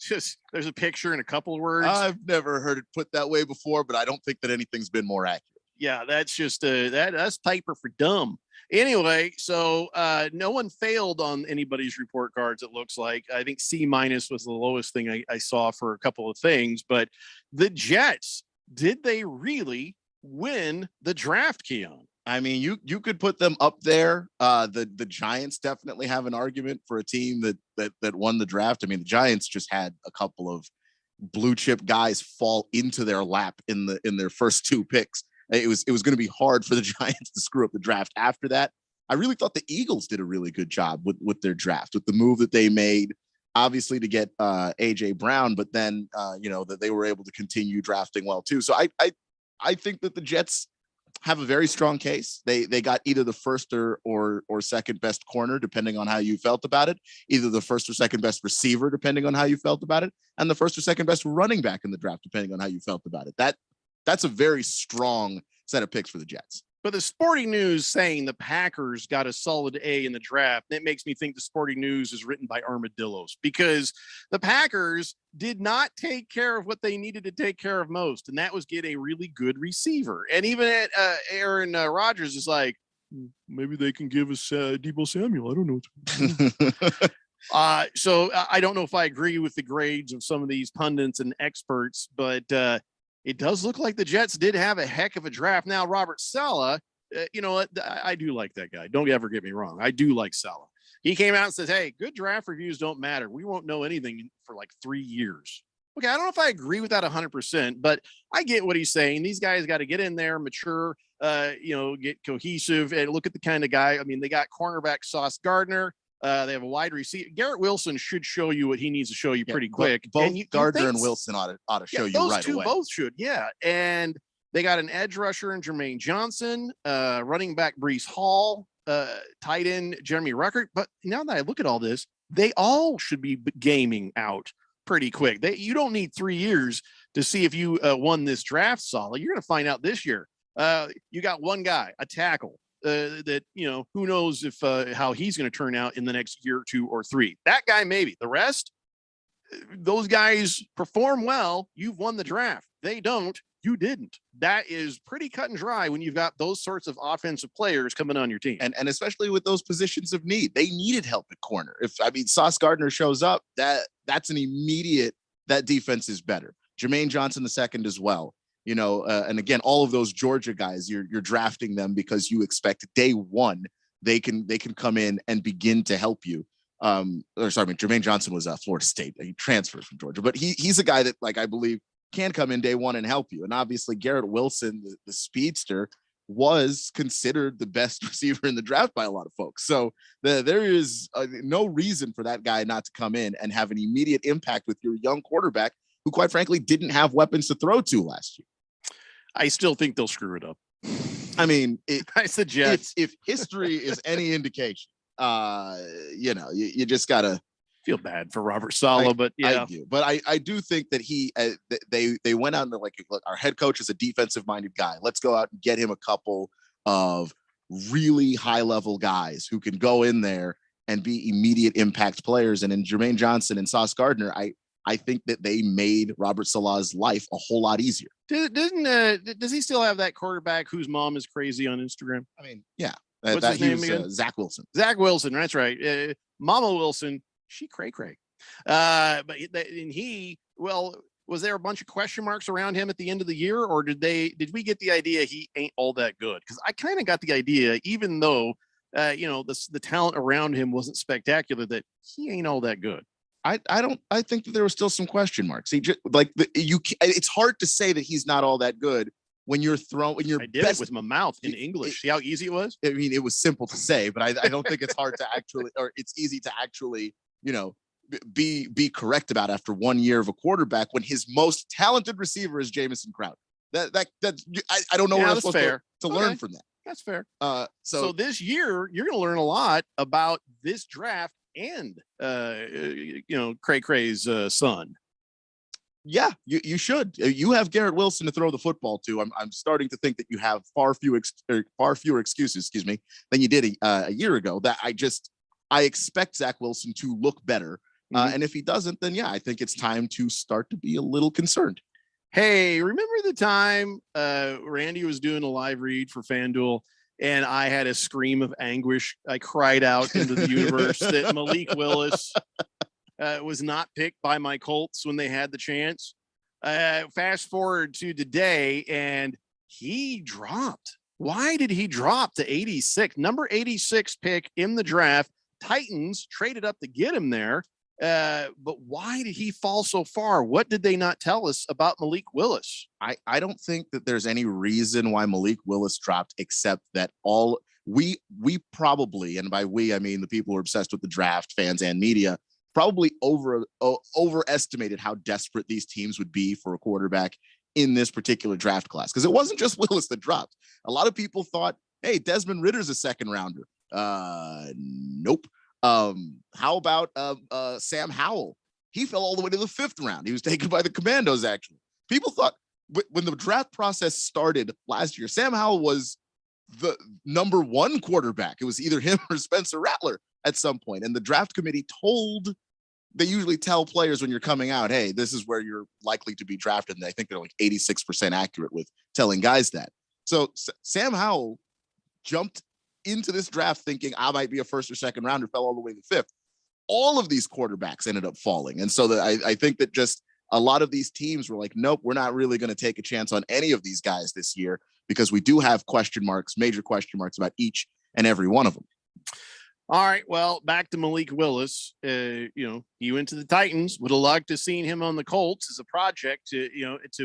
Just there's a picture and a couple of words. I've never heard it put that way before, but I don't think that anything's been more accurate. Yeah, that's just that's paper for dumb. Anyway, so no one failed on anybody's report cards, it looks like. I think C- was the lowest thing I saw for a couple of things. But the Jets, did they really win the draft, Keon? I mean, you could put them up there. The Giants definitely have an argument for a team that won the draft. I mean, the Giants just had a couple of blue chip guys fall into their lap in their first 2 picks. It was going to be hard for the Giants to screw up the draft after that. I really thought the Eagles did a really good job with their draft, with the move that they made, obviously to get AJ Brown, but then that they were able to continue drafting well too. So I think that the Jets have a very strong case. They got either the first or second best corner, depending on how you felt about it, either the first or second best receiver, depending on how you felt about it, and the first or second best running back in the draft, depending on how you felt about it. That's a very strong set of picks for the Jets. But the Sporting News saying the Packers got a solid A in the draft, that makes me think the Sporting News is written by armadillos, because the Packers did not take care of what they needed to take care of most, and that was get a really good receiver. And even Aaron Rodgers is like, maybe they can give us Deebo Samuel. I don't know. So I don't know if I agree with the grades of some of these pundits and experts, but it does look like the Jets did have a heck of a draft. Now, Robert Saleh, I do like that guy. Don't ever get me wrong. I do like Saleh. He came out and says, hey, good draft reviews don't matter. We won't know anything for like 3 years. Okay, I don't know if I agree with that 100%, but I get what he's saying. These guys got to get in there, mature, get cohesive, and look at the kind of guy. I mean, they got cornerback Sauce Gardner. They have a wide receiver. Garrett Wilson should show you what he needs to show you pretty quick. Both Gardner and Wilson ought to show you right away. Those two both should, yeah. And they got an edge rusher in Jermaine Johnson, running back Breece Hall, tight end Jeremy Ruckert. But now that I look at all this, they all should be gaming out pretty quick. You don't need 3 years to see if you won this draft solid. You're going to find out this year. You got one guy, a tackle. That who knows if how he's going to turn out in the next year, 2 or 3. That guy maybe. The rest, those guys perform well. You've won the draft. They don't. You didn't. That is pretty cut and dry when you've got those sorts of offensive players coming on your team, and especially with those positions of need. They needed help at corner. Sauce Gardner shows up, that's an immediate. That defense is better. Jermaine Johnson II as well. And again, all of those Georgia guys, you're drafting them because you expect day one they can come in and begin to help you. Jermaine Johnson was Florida State. He transferred from Georgia, but he's a guy that, like, I believe can come in day one and help you. And obviously Garrett Wilson, the speedster, was considered the best receiver in the draft by a lot of folks. So there is no reason for that guy not to come in and have an immediate impact with your young quarterback, who quite frankly didn't have weapons to throw to last year. I still think they'll screw it up. I mean, I suggest if history is any indication, you just gotta feel bad for Robert Saleh, but yeah, I do. But I do think that they went out and they're like, look, our head coach is a defensive minded guy. Let's go out and get him a couple of really high level guys who can go in there and be immediate impact players. And in Jermaine Johnson and Sauce Gardner, I think that they made Robert Saleh's life a whole lot easier. Does he still have that quarterback whose mom is crazy on Instagram? I mean, yeah. What's his name again? Zach Wilson. Zach Wilson. That's right. Mama Wilson. She cray. Was there a bunch of question marks around him at the end of the year, or did we get the idea he ain't all that good? Because I kind of got the idea, even though the talent around him wasn't spectacular, that he ain't all that good. I think that there were still some question marks. He just it's hard to say that he's not all that good when you're throwing your I did it with my mouth in English. See how easy it was? I mean, it was simple to say, but I don't think it's hard to actually, or it's easy to actually, be correct about after 1 year of a quarterback when his most talented receiver is Jamison Crowder. I don't know where I'm supposed to learn from that. That's fair. So this year you're going to learn a lot about this draft and Cray Cray's son. Yeah, you should. You have Garrett Wilson to throw the football to. I'm starting to think that you have far fewer excuses, than you did a year ago. That I expect Zach Wilson to look better, and if he doesn't, then yeah, I think it's time to start to be a little concerned. Hey, remember the time Randy was doing a live read for FanDuel? And I had a scream of anguish. I cried out into the universe that Malik Willis was not picked by my Colts when they had the chance. Fast forward to today, and he dropped. Why did he drop to 86? Number 86 pick in the draft. Titans traded up to get him there. But why did he fall so far? What did they not tell us about Malik Willis? I don't think that there's any reason why Malik Willis dropped, except that we probably, and by we, I mean the people who are obsessed with the draft, fans and media, probably overestimated how desperate these teams would be for a quarterback in this particular draft class. Because it wasn't just Willis that dropped. A lot of people thought, hey, Desmond Ritter's a second rounder. Nope. How about Sam Howell? He fell all the way to the 5th round. He was taken by the Commandos, actually. People thought when the draft process started last year, Sam Howell was the number 1 quarterback. It was either him or Spencer Rattler at some point. And the draft committee they usually tell players when you're coming out, hey, this is where you're likely to be drafted. And I think they're like 86% accurate with telling guys that. So Sam Howell jumped into this draft thinking I might be a 1st or 2nd rounder, fell all the way to 5th. All of these quarterbacks ended up falling. And so I think that just a lot of these teams were like, nope, we're not really going to take a chance on any of these guys this year because we do have major question marks about each and every one of them. All right. Well, back to Malik Willis. He went to the Titans. Would have liked to seen him on the Colts as a project to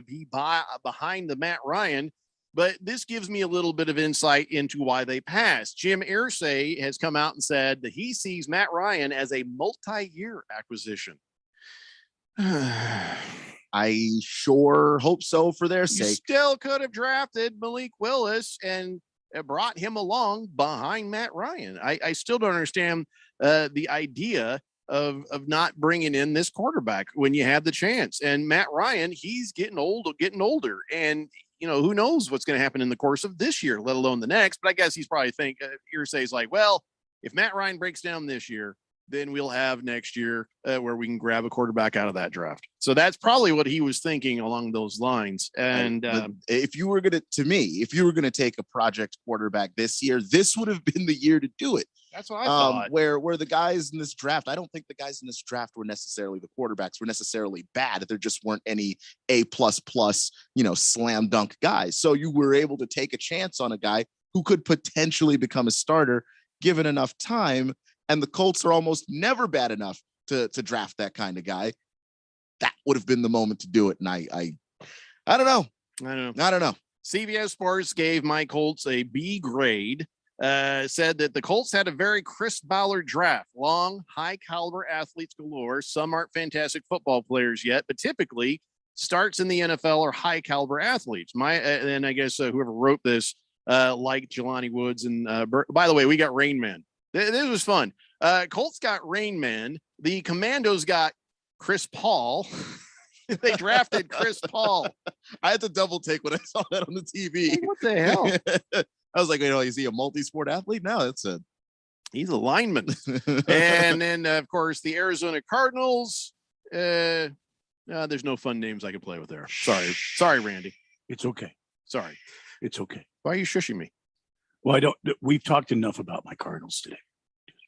be behind the Matt Ryan. But this gives me a little bit of insight into why they passed. Jim Irsay has come out and said that he sees Matt Ryan as a multi-year acquisition. I sure hope so for their sake. You still could have drafted Malik Willis and brought him along behind Matt Ryan. I still don't understand the idea of not bringing in this quarterback when you have the chance. And Matt Ryan, he's getting older. And, who knows what's going to happen in the course of this year, let alone the next. But I guess he's probably Irsay's like, well, if Matt Ryan breaks down this year, then we'll have next year where we can grab a quarterback out of that draft. So that's probably what he was thinking along those lines. And if you were going to take a project quarterback this year, this would have been the year to do it. That's what I thought. Where the guys in this draft, I don't think the guys in this draft were necessarily the quarterbacks were necessarily bad. There just weren't any A++, slam dunk guys. So you were able to take a chance on a guy who could potentially become a starter given enough time. And the Colts are almost never bad enough to draft that kind of guy. That would have been the moment to do it. And I don't know. I don't know. CBS Sports gave my Colts a B grade. Said that the Colts had a very Chris Ballard draft. Long, high caliber athletes galore. Some aren't fantastic football players yet, but typically starts in the NFL are high caliber athletes. And I guess whoever wrote this liked Jelani Woods. And by the way, we got Rain Man. This was fun. Colts got Rain Man. The Commandos got Chris Paul. They drafted Chris Paul. I had to double take when I saw that on the TV. Hey, what the hell? I was like, is he a multi-sport athlete? No, he's a lineman. And then, of course, the Arizona Cardinals. There's no fun names I can play with there. Sorry, Randy. It's okay. Sorry. It's okay. Why are you shushing me? Well, we've talked enough about my Cardinals today.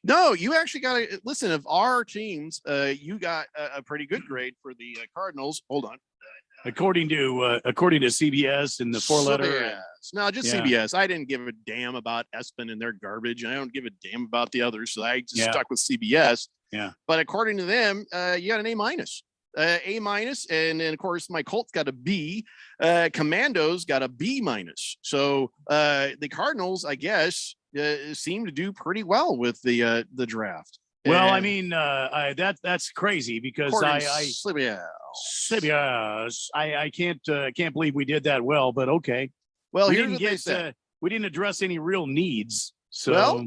No, you actually got to listen. Of our teams, you got a pretty good grade for the Cardinals. Hold on. According to CBS and the 4-letter. No, just CBS. I didn't give a damn about ESPN and their garbage. And I don't give a damn about the others. So I just stuck with CBS. Yeah. But according to them, you got an A-. A-. And then, of course, my Colts got a B. Commandos got a B-. So the Cardinals, I guess, seem to do pretty well with the draft. Well, I mean, that's crazy because I can't believe we did that well, but okay. Well, here's what they said. We didn't address any real needs. So,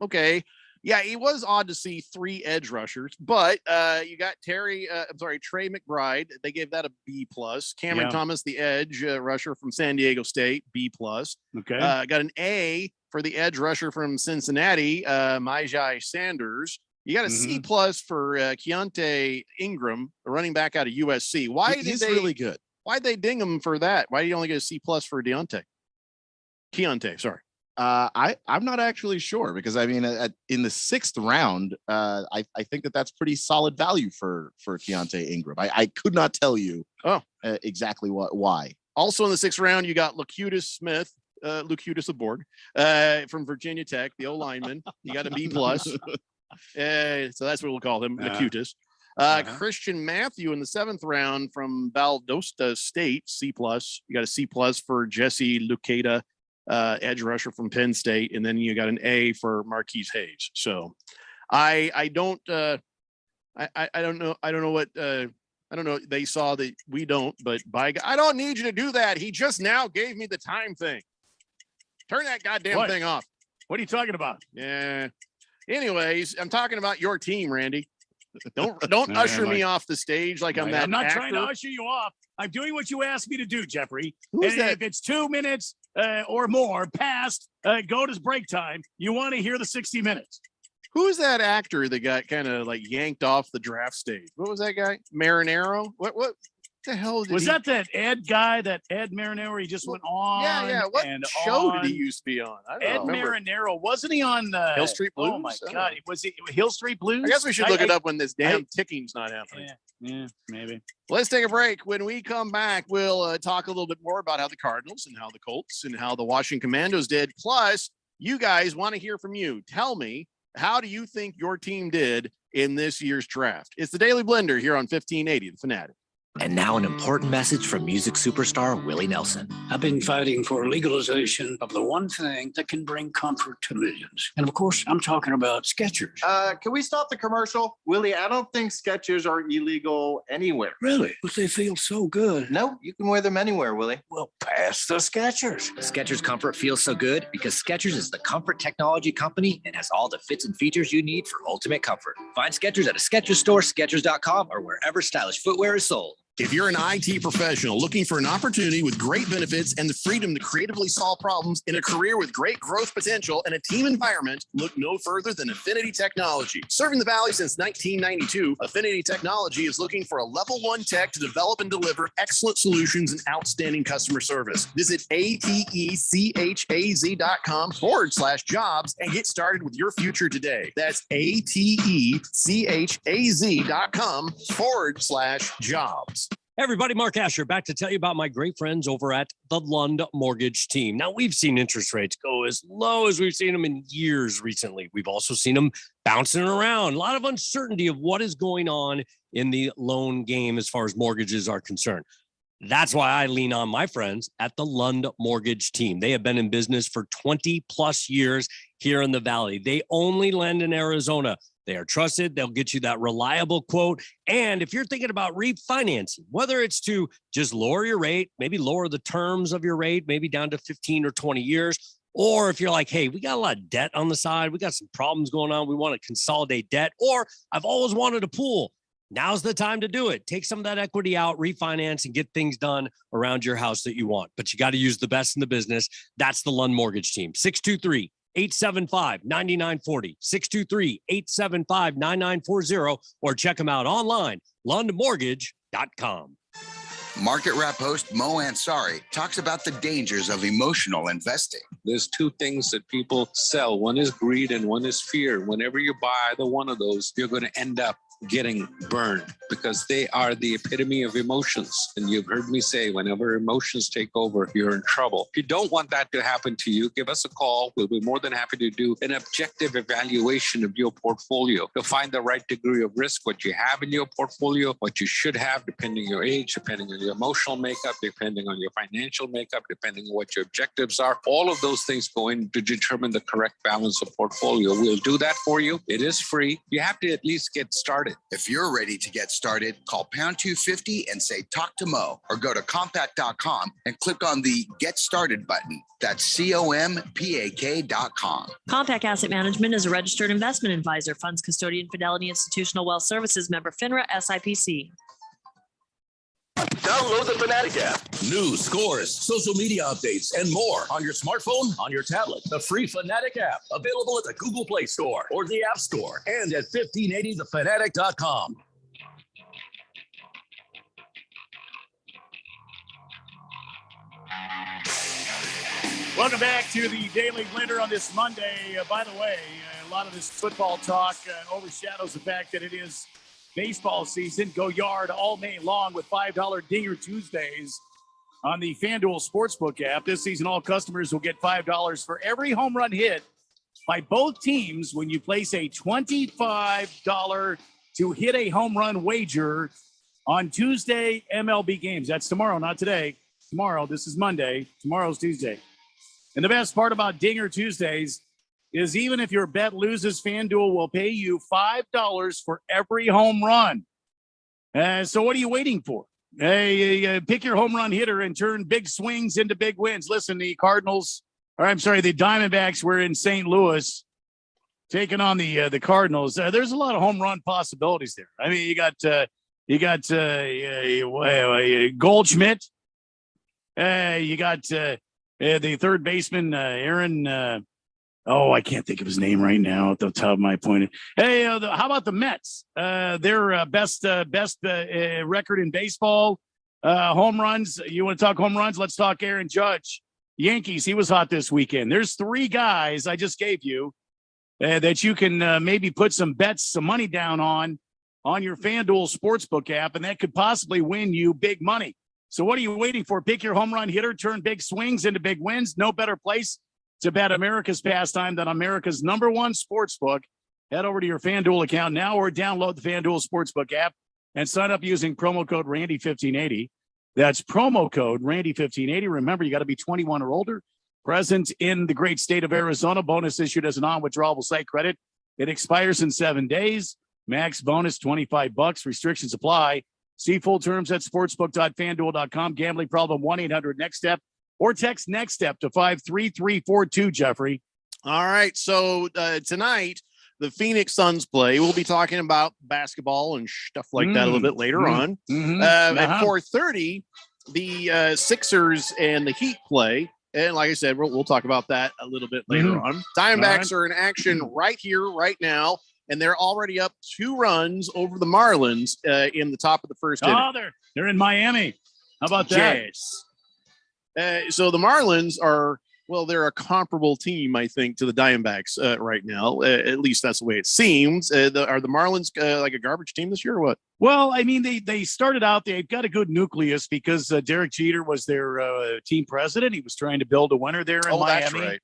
okay. Yeah, it was odd to see 3 edge rushers, but you got Trey McBride. They gave that a B+. Cameron Thomas, the edge rusher from San Diego State, B+. Okay. Got an A for the edge rusher from Cincinnati, Myjai Sanders. You got a C+ for Keontae Ingram, a running back out of USC. He's really good. Why'd they ding him for that? Why do you only get a C+ for Keontae, sorry. I'm not actually sure because I mean, in the 6th round, I think that's pretty solid value for Keontae Ingram. I could not tell you exactly why. Also in the 6th round, you got Lakutis Smith, Lucutus aboard from Virginia Tech, the O-lineman. He got a B+. So that's what we'll call him, Lucutus. Christian Matthew in the 7th round from Valdosta State, C+. You got a C+ for Jesse Lucada, edge rusher from Penn State, and then you got an A for Marquise Hayes. So I don't know what I don't know. They saw that we don't, but I don't need you to do that. He just now gave me the time thing. Turn that goddamn thing off. What are you talking about? Yeah. Anyways, I'm talking about your team, Randy. Don't usher me off the stage like I'm that. I'm not actor. trying to usher you off. I'm doing what you asked me to do, Jeffrey. Who's that? If it's 2 minutes or more past, go to break time. You want to hear the 60 minutes. Who's that actor that got kind of like yanked off the draft stage? What was that guy? Marinero? What the hell was that Ed guy, that Ed Marinero? He just went on. Yeah. What show did he used to be on? I don't remember. Marinero, wasn't he on Hill Street Blues? Oh my God, was he Hill Street Blues? I guess we should look it up when this damn ticking's not happening. Yeah, maybe. Let's take a break. When we come back, we'll talk a little bit more about how the Cardinals and how the Colts and how the Washington Commandos did. Plus, you guys want to hear from you. Tell me, how do you think your team did in this year's draft? It's the Daily Blender here on 1580, The Fanatic. And now an important message from music superstar Willie Nelson. I've been fighting for legalization of the one thing that can bring comfort to millions. And of course, I'm talking about Skechers. Can we stop the commercial? Willie, I don't think Skechers are illegal anywhere. Really? But they feel so good. No, you can wear them anywhere, Willie. Well, pass the Skechers. Skechers comfort feels so good because Skechers is the comfort technology company and has all the fits and features you need for ultimate comfort. Find Skechers at a Skechers store, Skechers.com, or wherever stylish footwear is sold. If you're an IT professional looking for an opportunity with great benefits and the freedom to creatively solve problems in a career with great growth potential and a team environment, look no further than Affinity Technology. Serving the Valley since 1992, Affinity Technology is looking for a level 1 tech to develop and deliver excellent solutions and outstanding customer service. Visit atechaz.com/jobs and get started with your future today. That's atechaz.com/jobs. Hey everybody, Mark Asher back to tell you about my great friends over at the Lund Mortgage Team. Now, we've seen interest rates go as low as we've seen them in years recently. We've also seen them bouncing around. A lot of uncertainty of what is going on in the loan game as far as mortgages are concerned. That's why I lean on my friends at the Lund Mortgage Team. They have been in business for 20 plus years here in the Valley. They only lend in Arizona. They are trusted. They'll get you that reliable quote. And if you're thinking about refinancing, whether it's to just lower your rate, maybe lower the terms of your rate, maybe down to 15 or 20 years, or if you're like, hey, we got a lot of debt on the side, we got some problems going on, we want to consolidate debt, or I've always wanted a pool. Now's the time to do it. Take some of that equity out, refinance, and get things done around your house that you want. But you got to use the best in the business. That's the Lund Mortgage Team. 623-875-9940, 623-875-9940, or check them out online, lundmortgage.com. Market Wrap host Mo Ansari talks about the dangers of emotional investing. There's two things that people sell. One is greed and one is fear. Whenever you buy either one of those, you're going to end up getting burned because they are the epitome of emotions. And you've heard me say, whenever emotions take over, you're in trouble. If you don't want that to happen to you, give us a call. We'll be more than happy to do an objective evaluation of your portfolio to find the right degree of risk, what you have in your portfolio, what you should have, depending on your age, depending on your emotional makeup, depending on your financial makeup, depending on what your objectives are. All of those things go in to determine the correct balance of portfolio. We'll do that for you. It is free. You have to at least get started. If you're ready to get started, call pound 250 and say, talk to Mo, or go to compact.com and click on the Get Started button. That's COMPAK.com. Compact Asset Management is a registered investment advisor, funds custodian, Fidelity Institutional Wealth Services, member FINRA, SIPC. Download the Fanatic app. News, scores, social media updates, and more on your smartphone, on your tablet. The free Fanatic app, available at the Google Play Store or the App Store, and at 1580thefanatic.com. Welcome back to the Daily Blender on this Monday. By the way, a lot of this football talk overshadows the fact that it is baseball season. Go yard all May long with $5 Dinger Tuesdays on the FanDuel Sportsbook app. This season, all customers will get $5 for every home run hit by both teams when you place a $25 to hit a home run wager on Tuesday MLB games. That's tomorrow, not today. Tomorrow. This is Monday. Tomorrow's Tuesday. And the best part about Dinger Tuesdays is even if your bet loses, FanDuel will pay you $5 for every home run. So what are you waiting for? Pick your home run hitter and turn big swings into big wins. Listen, the Diamondbacks were in St. Louis taking on the Cardinals. There's a lot of home run possibilities there. I mean, you got Goldschmidt. You got the third baseman, Aaron. I can't think of his name right now at the top of my point. Hey, how about the Mets? Their best record in baseball. Home runs. You want to talk home runs? Let's talk Aaron Judge. Yankees, he was hot this weekend. There's 3 guys I just gave you that you can maybe put some money down on your FanDuel Sportsbook app, and that could possibly win you big money. So what are you waiting for? Pick your home run hitter, turn big swings into big wins. No better place to bet America's pastime than America's #1 sportsbook. Head over to your FanDuel account now or download the FanDuel Sportsbook app and sign up using promo code Randy1580. That's promo code Randy1580. Remember, you got to be 21 or older, present in the great state of Arizona. Bonus issued as a non-withdrawable site credit. It expires in 7 days. Max bonus $25. Restrictions apply. See full terms at sportsbook.fanduel.com. Gambling problem 1-800-NEXT-STEP or text NEXT STEP to 53342, Jeffrey. All right. So tonight, the Phoenix Suns play. We'll be talking about basketball and stuff like that a little bit later on. At 4:30, the Sixers and the Heat play. And like I said, we'll talk about that a little bit later on. Diamondbacks are in action right here, right now. And they're already up 2 runs over the Marlins in the top of the first inning. Oh, they're in Miami. How about that? Yes. So the Marlins are, they're a comparable team, I think, to the Diamondbacks right now. At least that's the way it seems. Are the Marlins like a garbage team this year or what? Well, I mean, they started out, they've got a good nucleus because Derek Jeter was their team president. He was trying to build a winner there in Miami. That's right.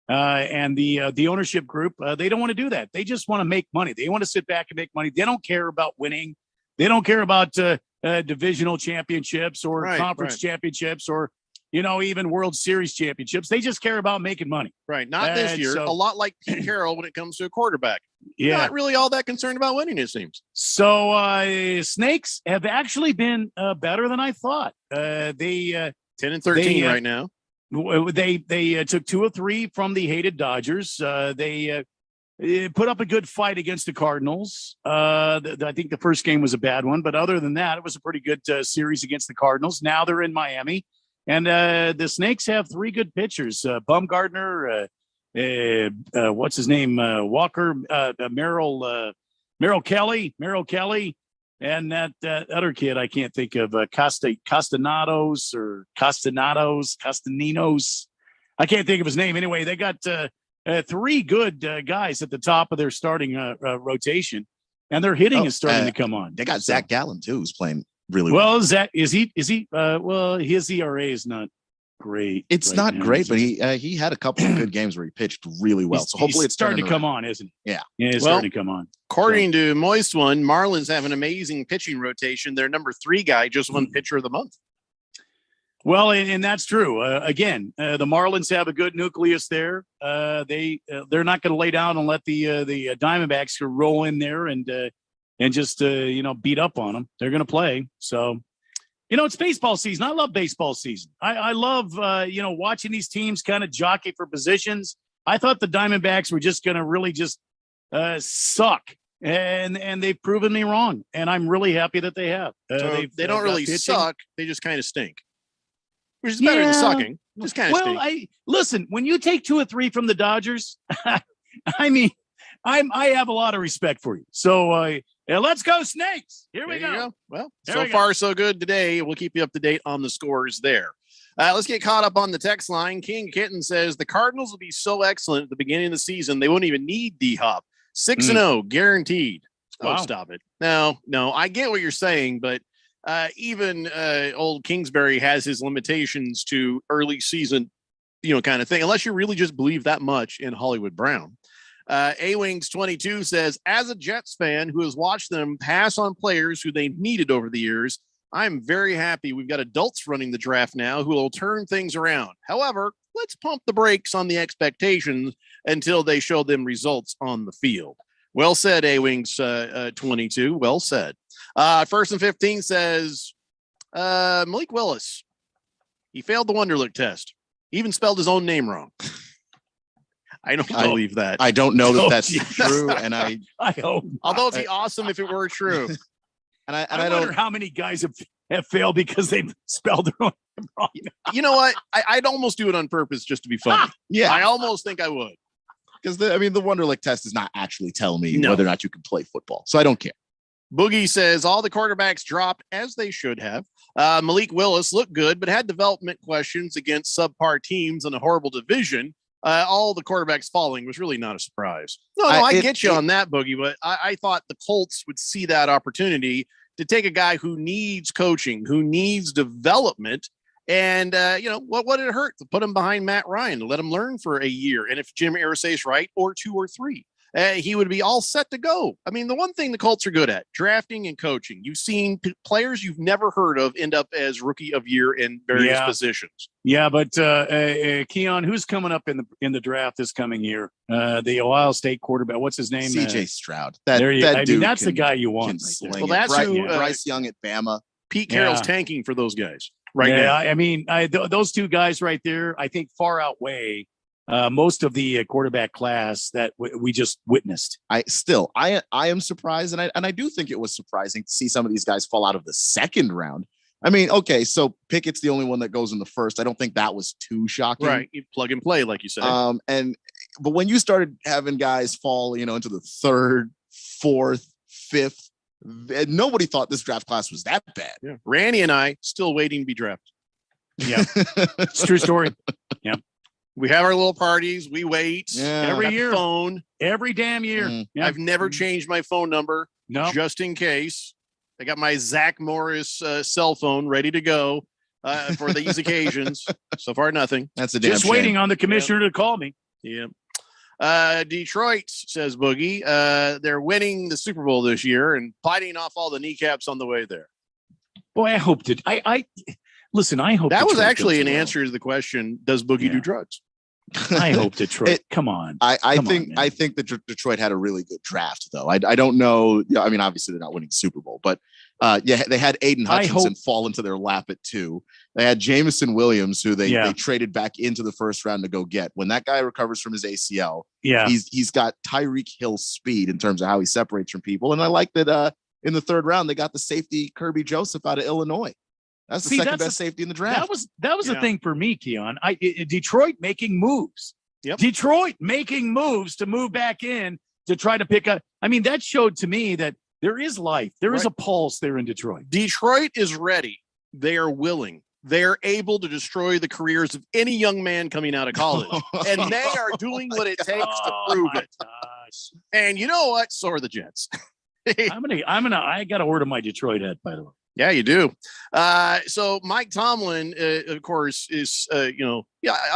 And the ownership group, they don't want to do that. They just want to make money. They want to sit back and make money. They don't care about winning. They don't care about divisional championships or conference championships or, even World Series championships. They just care about making money. Right. Not this year. A lot like Pete Carroll when it comes to a quarterback. Yeah. Not really all that concerned about winning, it seems. So Snakes have actually been better than I thought. They 10-13 right now. They took 2 of 3 from the hated Dodgers. They put up a good fight against the Cardinals. I think the first game was a bad one, but other than that, it was a pretty good series against the Cardinals. Now they're in Miami, and the Snakes have 3 good pitchers: Bumgarner, what's his name, Walker, Merrill Kelly. And that other kid, I can't think of, Castellanos. I can't think of his name. Anyway, they got 3 good guys at the top of their starting rotation, and their hitting is starting to come on. They got Zach Gallen too, who's playing really well. Well, Zach, is he? His ERA is not great. It's not great, but he had a couple of good games where he pitched really well. So hopefully it's starting to come on, isn't it? Yeah. It's starting to come on. According to Moist One, Marlins have an amazing pitching rotation. Their number 3 guy just won pitcher of the month. Well, and that's true. Again, the Marlins have a good nucleus there. They're not going to lay down and let the Diamondbacks roll in there and just beat up on them. They're going to play. So, it's baseball season. I love baseball season. I love watching these teams kind of jockey for positions. I thought the Diamondbacks were just going to really just suck. And they've proven me wrong, and I'm really happy that they have. They don't really suck; they just kind of stink, which is better than sucking. Just kind of stink. Listen. When you take 2 or 3 from the Dodgers, I mean, I have a lot of respect for you. So let's go Snakes. Here we go. Well, so far so good today. We'll keep you up to date on the scores there. Let's get caught up on the text line. King Kitten says the Cardinals will be so excellent at the beginning of the season they won't even need D-Hop. 6-0 guaranteed. Wow. Oh, stop it. No, I get what you're saying, but even old Kingsbury has his limitations to early season, kind of thing, unless you really just believe that much in Hollywood Brown. A-Wings 22 says, as a Jets fan who has watched them pass on players who they needed over the years, I'm very happy we've got adults running the draft now who will turn things around. However, let's pump the brakes on the expectations until they show them results on the field. Well said, A-Wings 22. Well said. First and 15 says, Malik Willis. He failed the Wonderlic test. He even spelled his own name wrong. I don't believe that. I don't know that that's true, and I hope. Although it'd be awesome if it were true. And I I don't wonder how many guys have failed because they spelled their own name wrong. You know what? I'd almost do it on purpose just to be funny. Yeah. I almost think I would. Because the Wonderlic test is not actually telling me whether or not you can play football, so I don't care. Boogie says all the quarterbacks dropped as they should have. Malik Willis looked good, but had development questions against subpar teams in a horrible division. All the quarterbacks falling was really not a surprise. I get you on that, Boogie, but I thought the Colts would see that opportunity to take a guy who needs coaching, who needs development. And, what did it hurt to put him behind Matt Ryan, to let him learn for a year? And if Jim Irsay's right, or 2 or 3, he would be all set to go. I mean, the one thing the Colts are good at, drafting and coaching. You've seen players you've never heard of end up as rookie of year in various positions. Yeah, but Keon, who's coming up in the draft this coming year? The Ohio State quarterback. What's his name? C.J. Stroud. That's the guy you want. Well, that's who Bryce Young at Bama. Pete Carroll's tanking for those guys now. I mean, those two guys right there, I think far outweigh most of the quarterback class that we just witnessed. I am surprised, and I do think it was surprising to see some of these guys fall out of the second round. I mean, okay, so Pickett's the only one that goes in the first. I don't think that was too shocking. Right, you plug and play, like you said. But when you started having guys fall, into the third, fourth, fifth, nobody thought this draft class was that bad. Yeah. Randy and I still waiting to be drafted. Yeah, it's a true story. Yeah. We have our little parties. We wait every year. Phone every damn year. Yeah. I've never changed my phone number. No, just in case. I got my Zach Morris cell phone ready to go for these occasions. So far, nothing. That's a damn just shame. waiting on the commissioner to call me. Yeah. Detroit, says Boogie. They're winning the Super Bowl this year and biting off all the kneecaps on the way there. Boy, I hope that listen. I hope that was Detroit actually an well. answer to the question: does Boogie do drugs? I hope Detroit. Come on. I think that Detroit had a really good draft, though. I don't know. I mean, obviously they're not winning the Super Bowl, but they had Aiden Hutchinson fall into their lap at 2. They had Jamison Williams, who they traded back into the first round to go get. When that guy recovers from his ACL, he's got Tyreek Hill speed in terms of how he separates from people. And I like that in the third round they got the safety Kirby Joseph out of Illinois. That's the second best safety in the draft. That was the thing for me, Keon. Detroit making moves. Yep. Detroit making moves to move back in to try to pick up. I mean, that showed to me that there is life. There is a pulse there in Detroit. Detroit is ready. They are willing. They're able to destroy the careers of any young man coming out of college. And they are doing what it takes to prove it. Gosh. And you know what? So are the Jets. I got to order my Detroit hat, by the way. Yeah, you do. So Mike Tomlin, of course, is, I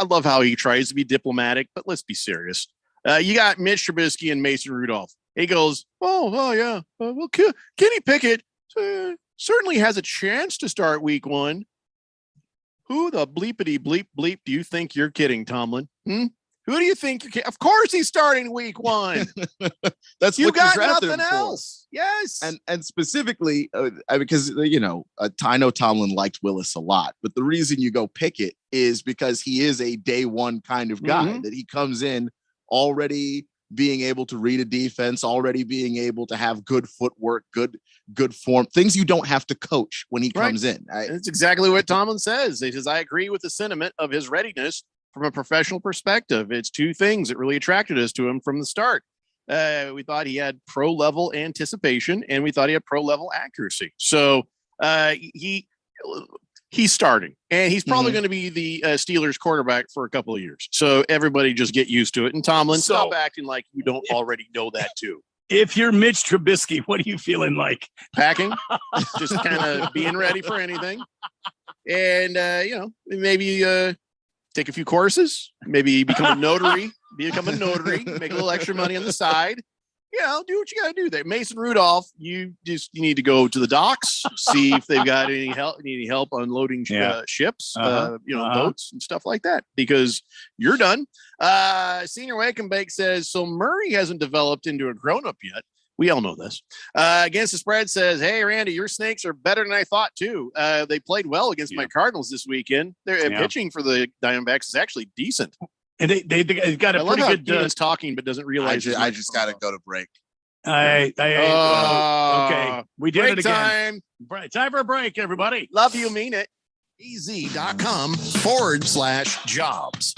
love how he tries to be diplomatic, but let's be serious. You got Mitch Trubisky and Mason Rudolph. He goes, yeah. Well, Kenny Pickett certainly has a chance to start week 1. Who the bleepity bleep bleep do you think you're kidding, Tomlin? Who do you think you're kidding? Of course he's starting week 1. That's you what got drafted nothing him for. else. Yes. And specifically, because, I know Tomlin liked Willis a lot, but the reason you go Pickett is because he is a day one kind of guy, that he comes in already being able to read a defense, already being able to have good footwork, good form, things you don't have to coach when he comes in. That's exactly what Tomlin says. He says, I agree with the sentiment of his readiness from a professional perspective. It's 2 things that really attracted us to him from the start. We thought he had pro-level anticipation, and we thought he had pro-level accuracy. So he's starting, and he's probably going to be the Steelers quarterback for a couple of years. So everybody just get used to it. And Tomlin, stop acting like you don't already know that too. If you're Mitch Trubisky, what are you feeling like? Packing, just kind of being ready for anything. And, maybe take a few courses, maybe become a notary, make a little extra money on the side. Do what you got to do there. Mason Rudolph, you need to go to the docks, see if they've got any help unloading ships, boats and stuff like that, because you're done. Senior Wake and Bake says, so Murray hasn't developed into a grown-up yet. We all know this. Against the Spread says, hey, Randy, your Snakes are better than I thought, too. They played well against my Cardinals this weekend. Their pitching for the Diamondbacks is actually decent. And they got a pretty good. He's talking, but doesn't realize. I just got to go to break. Okay, we did it again. Time for a break, everybody. Love you, mean it. EZ.com/jobs.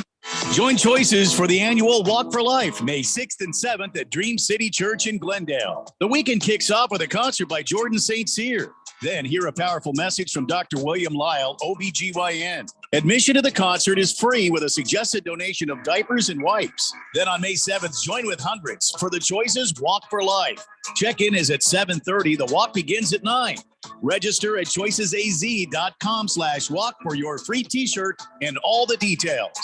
Join Choices for the annual Walk for Life, May 6th and 7th at Dream City Church in Glendale. The weekend kicks off with a concert by Jordan St. Cyr. Then hear a powerful message from Dr. William Lyle, OBGYN. Admission to the concert is free with a suggested donation of diapers and wipes. Then on May 7th, join with hundreds for the Choices Walk for Life. Check-in is at 7:30. The walk begins at 9. Register at choicesaz.com/walk for your free t-shirt and all the details.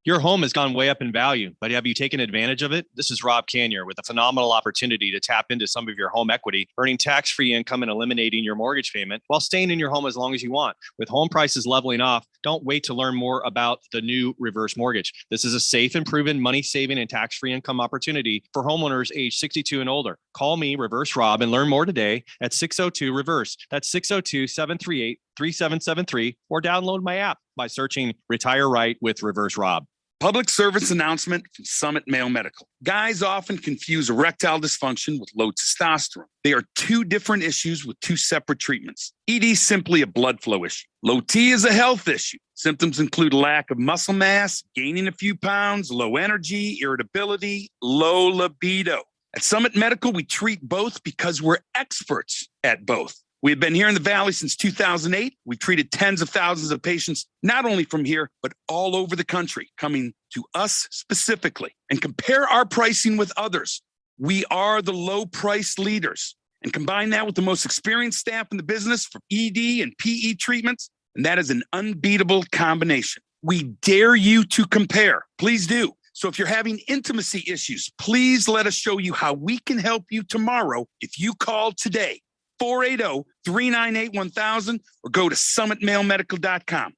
Your home has gone way up in value, but have you taken advantage of it? This is Rob Canyer with a phenomenal opportunity to tap into some of your home equity, earning tax-free income and eliminating your mortgage payment while staying in your home as long as you want. With home prices leveling off, don't wait to learn more about the new reverse mortgage. This is a safe and proven money-saving and tax-free income opportunity for homeowners age 62 and older. Call me, Reverse Rob, and learn more today at 602-REVERSE. That's 602-738-3773, or download my app by searching Retire Right with Reverse Rob. Public service announcement from Summit Male Medical. Guys often confuse erectile dysfunction with low testosterone. They are two different issues with two separate treatments. ED is simply a blood flow issue. Low T is a health issue. Symptoms include lack of muscle mass, gaining a few pounds, low energy, irritability, low libido. At Summit Medical, we treat both because we're experts at both. We have been here in the Valley since 2008. We've treated tens of thousands of patients, not only from here, but all over the country, coming to us specifically. And compare our pricing with others. We are the low price leaders. And combine that with the most experienced staff in the business for ED and PE treatments, and that is an unbeatable combination. We dare you to compare. Please do. So if you're having intimacy issues, please let us show you how we can help you tomorrow if you call today. 480-398-1000 or go to summitmalemedical.com.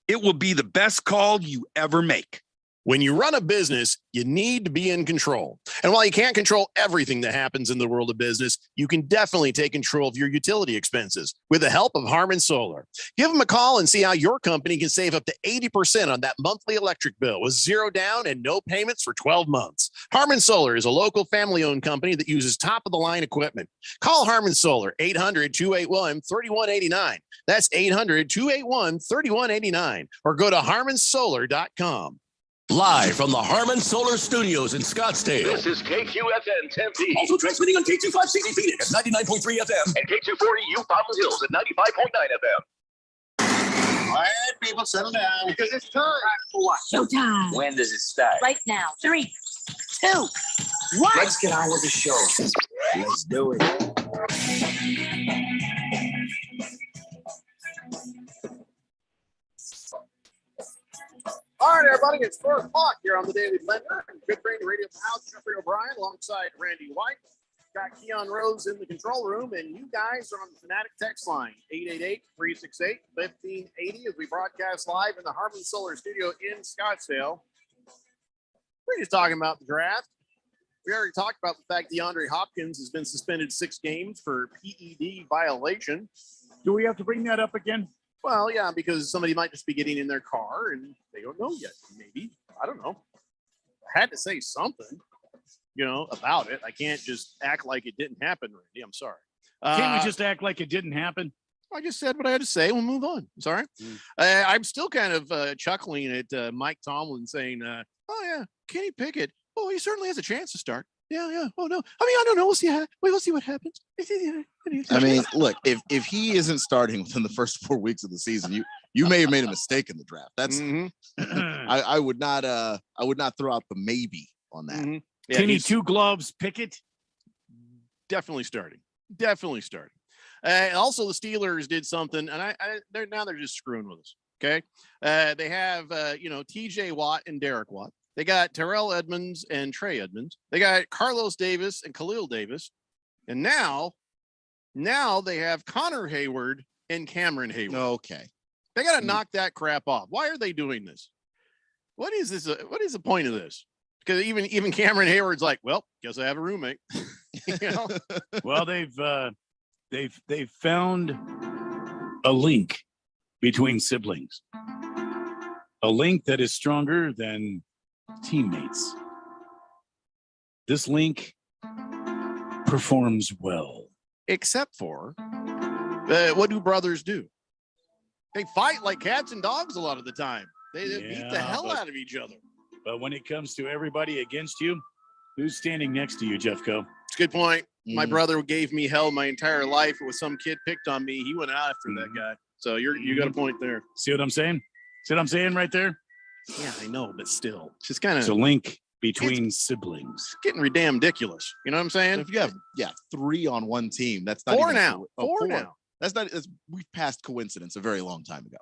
It will be the best call you ever make. When you run a business, you need to be in control. And while you can't control everything that happens in the world of business, you can definitely take control of your utility expenses with the help of Harmon Solar. Give them a call and see how your company can save up to 80% on that monthly electric bill with zero down and no payments for 12 months. Harmon Solar is a local family-owned company that uses top-of-the-line equipment. Call Harmon Solar, 800-281-3189. That's 800-281-3189. Or go to harmonsolar.com. Live from the Harmon Solar Studios in Scottsdale. This is KQFN Tempe. Also transmitting on K250 Phoenix at 99.3 FM. And K240U Fountain Hills at 95.9 FM. All right, people, settle down because it's time. Showtime. When does it start? Right now. 3, 2, 1. Let's get on with the show. Let's do it. All right, everybody, it's 4 o'clock here on the Daily Blender. Good Brain Radio House, Jeffrey O'Brien, alongside Randy White. Got Keon Rose in the control room, and you guys are on the Fanatic text line, 888-368-1580, as we broadcast live in the Harmon Solar Studio in Scottsdale. We're just talking about the draft. We already talked about the fact DeAndre Hopkins has been suspended 6 games for PED violation. Do we have to bring that up again? Well, yeah, because somebody might just be getting in their car and they don't know yet. Maybe. I don't know. I had to say something, about it. I can't just act like it didn't happen, Randy. I'm sorry. Can't we just act like it didn't happen? I just said what I had to say. We'll move on. Sorry. I'm still kind of chuckling at Mike Tomlin saying, oh, yeah, Kenny Pickett. Oh, he certainly has a chance to start. Yeah. Oh, no. I mean, I don't know. We'll see what happens. I mean, look, if he isn't starting within the first 4 weeks of the season, you may have made a mistake in the draft. That's I would not throw out the maybe on that. Yeah, Kenny 2 gloves Pickett. Definitely starting. Also, the Steelers did something, and they're just screwing with us. Okay, they have T.J. Watt and Derek Watt. They got Terrell Edmonds and Trey Edmonds. They got Carlos Davis and Khalil Davis, and now they have Connor Hayward and Cameron Hayward. Okay, they got to knock that crap off. Why are they doing this? What is this? What is the point of this? Because even Cameron Hayward's like, well, guess I have a roommate. Well, they've found a link between siblings, a link that is stronger than teammates. This link performs well, except for what do brothers do? They fight like cats and dogs a lot of the time. They beat the hell out of each other. But when it comes to everybody against you, who's standing next to you, Jeffco? It's a good point. My brother gave me hell my entire life. It was some kid picked on me. He went after that guy. So you got a point there. See what I'm saying? See what I'm saying right there? Yeah, I know, but still, it's just kind of it's a link between siblings. Getting ridiculous. You know what I'm saying? So if you have 3 on one team, that's not four even now. Four now. We've passed coincidence a very long time ago.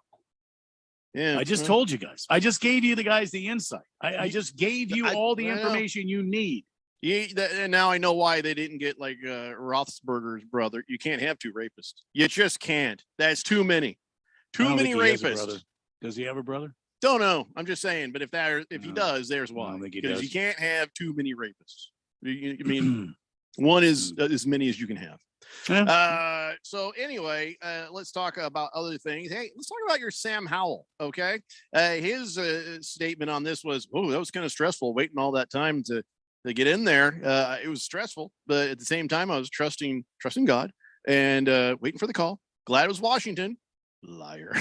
Yeah, I just told you guys. I just gave you the guys the insight. I just gave you all the information you need. And now I know why they didn't get like Roethlisberger's brother. You can't have 2 rapists. You just can't. That's too many. Too many rapists. Does he have a brother? Don't know. I'm just saying. But if he does, there's why. Because you can't have too many rapists. I mean, one is as many as you can have. Yeah. So anyway, let's talk about other things. Hey, let's talk about your Sam Howell. Okay. His statement on this was, that was kind of stressful waiting all that time to get in there. It was stressful, but at the same time, I was trusting God and waiting for the call. Glad it was Washington. Liar.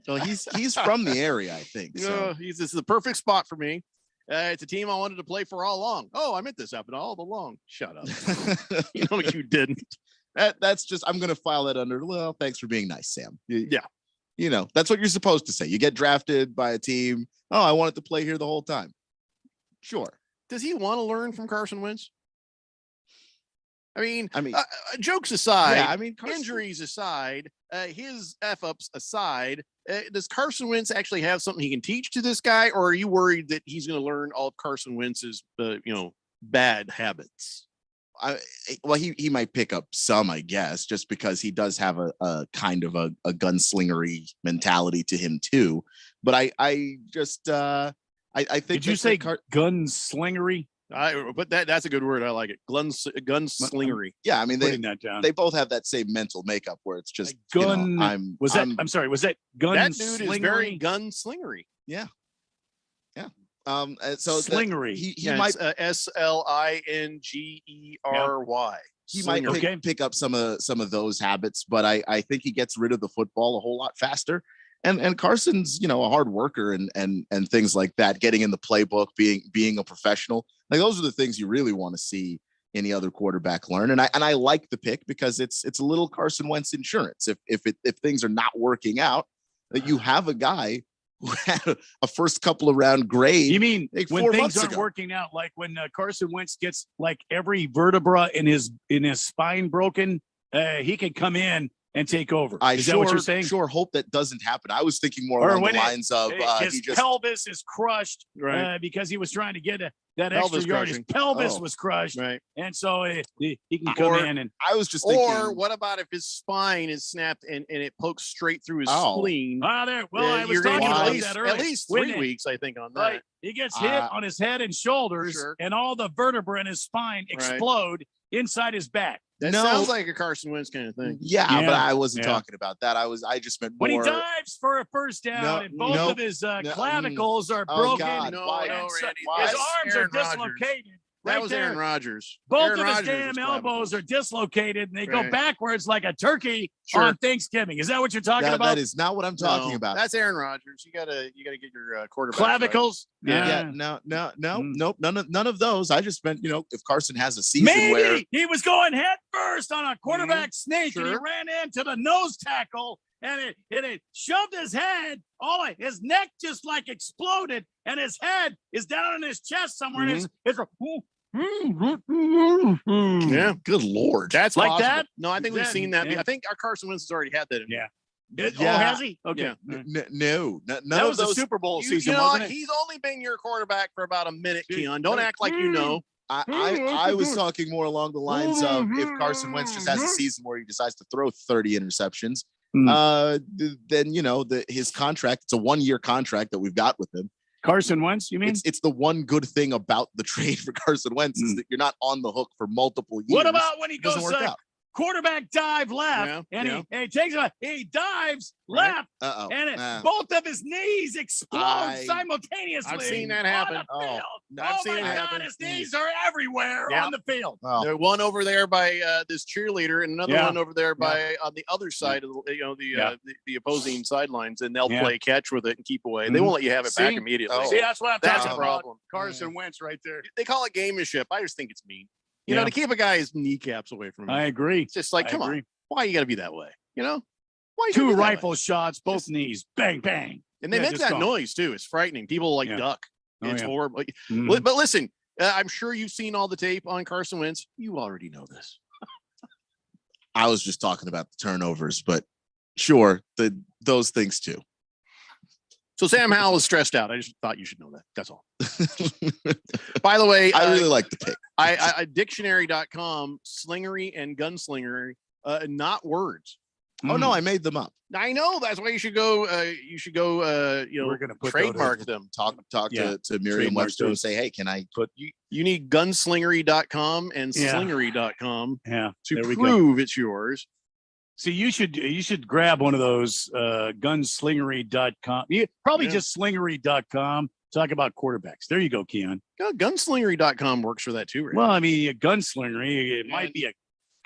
So he's from the area, I think. So. This is the perfect spot for me. It's a team I wanted to play for all along. Oh, I meant this happened all along. Shut up. You didn't. That's just, I'm going to file that under, well, thanks for being nice, Sam. Yeah. That's what you're supposed to say. You get drafted by a team. Oh, I wanted to play here the whole time. Sure. Does he want to learn from Carson Wentz? I mean, jokes aside, injuries aside, his F-ups aside, does Carson Wentz actually have something he can teach to this guy, or are you worried that he's going to learn all of Carson Wentz's, bad habits? He might pick up some, I guess, just because he does have a kind of a gunslingery mentality to him too. But I think. Did you say gunslingery? But that's a good word. I like it. Gunslingery. Yeah, I mean they both have that same mental makeup where it's just gun. Was that gun? That dude is very gunslingery. Yeah. So slingery. He might SLINGERY. He might pick up some of those habits, but I think he gets rid of the football a whole lot faster. And Carson's, a hard worker and things like that, getting in the playbook, being a professional. Like those are the things you really want to see any other quarterback learn. And I like the pick because it's a little Carson Wentz insurance. If things are not working out, that you have a guy who had a first couple of round grade. You mean when things aren't working out, like when Carson Wentz gets like every vertebra in his spine broken, he can come in and take over. Is that what you're saying? Sure hope that doesn't happen. I was thinking more along the lines of his pelvis is crushed because he was trying to get that extra yard. His pelvis was crushed, right? And so he can come in. And I was just thinking, or what about if his spine is snapped and it pokes straight through his spleen? I was talking about that earlier. At least 3 weeks, I think, on that. Right. He gets hit on his head and shoulders, and all the vertebrae in his spine explode inside his back. That sounds like a Carson Wentz kind of thing. Yeah, but I wasn't talking about that. I just meant more. When he dives for a first down and both of his clavicles are broken. Randy. His arms are dislocated. That was Aaron Rodgers. Both of his damn elbows are dislocated, and they go backwards like a turkey on Thanksgiving. Is that what you're talking about? That is not what I'm talking about. That's Aaron Rodgers. You gotta get your quarterback clavicles. Right. Nope. None of those. I just meant if Carson has a season where he was going head first on a quarterback sneak, and he ran into the nose tackle. And it shoved his head, his neck just like exploded, and his head is down in his chest somewhere. And Yeah, good Lord. That's like possible. that. No, I think we've seen that. Yeah. I think our Carson Wentz has already had that. Yeah. Yeah. Oh, has he? Okay. Yeah. No, none That of was the those. Super Bowl You season, know wasn't what? it? He's only been your quarterback for about a minute, Keon. Don't act like you know. I was talking more along the lines of if Carson Wentz just has a season where he decides to throw 30 interceptions, then his contract, it's a 1-year contract that we've got with him. Carson Wentz, you mean? It's the one good thing about the trade for Carson Wentz is that you're not on the hook for multiple years. What about when he goes Doesn't work out. quarterback dive left, he takes he dives left, and both of his knees explode simultaneously. I've seen that happen. I've seen it happen. His knees are everywhere on the field. There's one over there by this cheerleader, and another one over there by on the other side of the opposing sidelines, and they'll play catch with it and keep away. They won't let you have it back immediately. See, that's what I'm That's talking a problem. about. Carson Wentz right there. They call it gamemanship. I just think it's mean. To keep a guy's kneecaps away from him. I agree. It's just like, come on, why you got to be that way? Why you gotta Two be that rifle way? shots, both knees, bang, bang. And they make that noise too. It's frightening. People duck. It's horrible. But listen, I'm sure you've seen all the tape on Carson Wentz. You already know this. I was just talking about the turnovers, but sure, those things too. So Sam Howell is stressed out. I just thought you should know that. That's all. By the way, I really like the pick. Dictionary.com, slingery and gunslingery, not words. Oh no, I made them up. I know. That's why you should go. We're gonna put trademark them. Talk to Merriam-Webster and say, hey, can I put you need gunslingery.com and slingery.com to go. prove it's yours. See, you should grab one of those gunslingery.com. Probably just slingery.com. Talk about quarterbacks. There you go, Keon. Gunslingery.com works for that too, right? Well, I mean, gunslingery, it might be a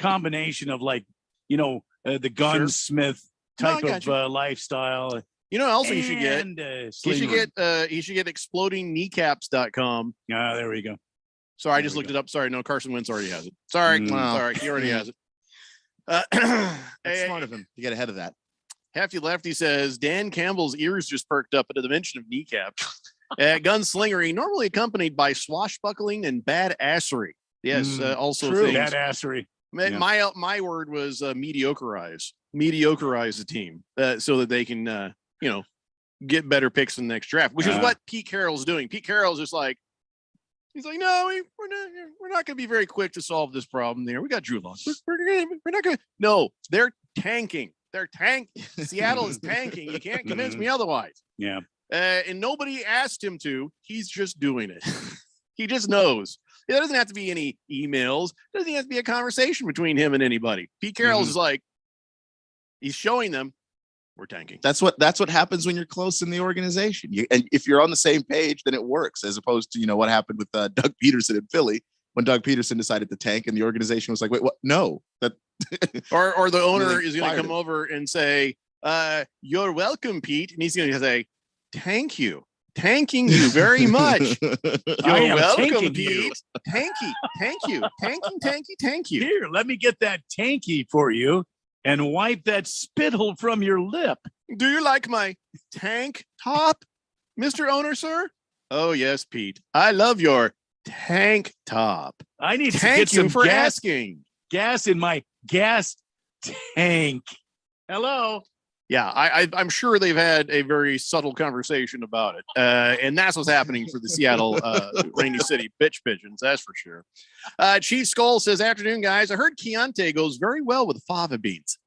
combination of the gunsmith type of lifestyle. You know what else you should get? He should get explodingkneecaps.com. There we go. Sorry, I just looked it up. Sorry, no, Carson Wentz already has it. Sorry, sorry, he already has it. That's smart of him to get ahead of that. Hefty Lefty says Dan Campbell's ears just perked up at the mention of kneecaps. Gunslingery, normally accompanied by swashbuckling and badassery. Yes, also true. things. Badassery. My word was mediocreize the team so that they can get better picks in the next draft, which is what Pete Carroll's doing. Pete Carroll's just like, he's like, no, we're not going to be very quick to solve this problem there. We got Drew Lock. We're not going to. No, they're tanking. Seattle is tanking. You can't convince me otherwise. Yeah. And nobody asked him to. He's just doing it. He just knows. There doesn't have to be any emails. There doesn't have to be a conversation between him and anybody. Pete Carroll's is like, he's showing them we're tanking. That's what happens when you're close in the organization. And if you're on the same page, then it works, as opposed to what happened with Doug Peterson in Philly when Doug Peterson decided to tank and the organization was like, wait, what? No, that or the owner is going to come over and say, you're welcome, Pete, and he's going to say, thanking you very much. You're welcome, Pete. Thank you. Here, let me get that tanky for you and wipe that spittle from your lip. Do you like my tank top, Mr. Owner, sir? Oh, yes, Pete. I love your tank top. I need to Thank get you some for gas, asking. gas in my gas tank. Hello. Yeah, I'm sure they've had a very subtle conversation about it. And that's what's happening for the Seattle Rainy City bitch pigeons, that's for sure. Chief Skull says, afternoon, guys. I heard Chianti goes very well with fava beans.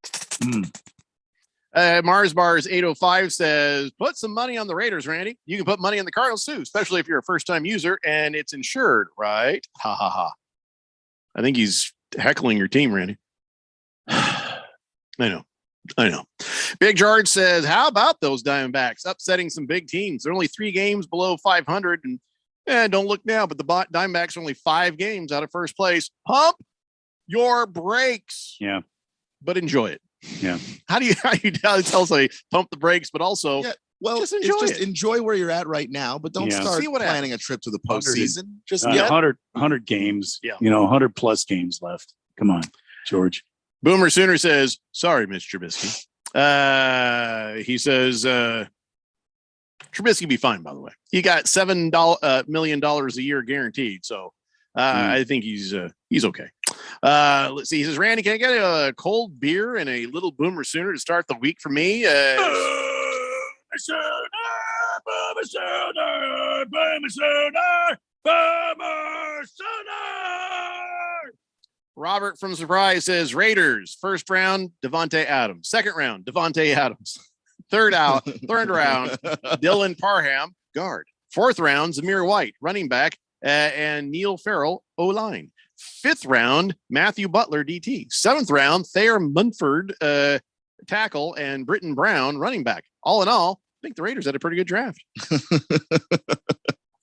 Mars Bars 805 says, put some money on the Raiders, Randy. You can put money on the Cardinals too, especially if you're a first-time user and it's insured, right? Ha ha ha. I think he's heckling your team, Randy. I know. Big George says, how about those Diamondbacks upsetting some big teams? They're only 3 games below 500 and don't look now, but the Diamondbacks are only 5 games out of first place. Pump your brakes. Yeah. But enjoy it. Yeah. How do you tell somebody pump the brakes, but also just enjoy where you're at right now, but don't start planning a trip to the postseason. Just 100 games, 100 plus games left. Come on, George. Boomer Sooner says, sorry, Mitch Trubisky. He says, Trubisky be fine, by the way. He got $7 million a year guaranteed. So I think he's okay. Let's see. He says, Randy, can I get a cold beer and a little Boomer Sooner to start the week for me? Robert from Surprise says Raiders, first round, Devontae Adams. Second round, Devontae Adams. Third round, Dylan Parham, guard. Fourth round, Zamir White, running back, and Neil Farrell, O-line. Fifth round, Matthew Butler, DT. Seventh round, Thayer Munford, tackle, and Britton Brown, running back. All in all, I think the Raiders had a pretty good draft. I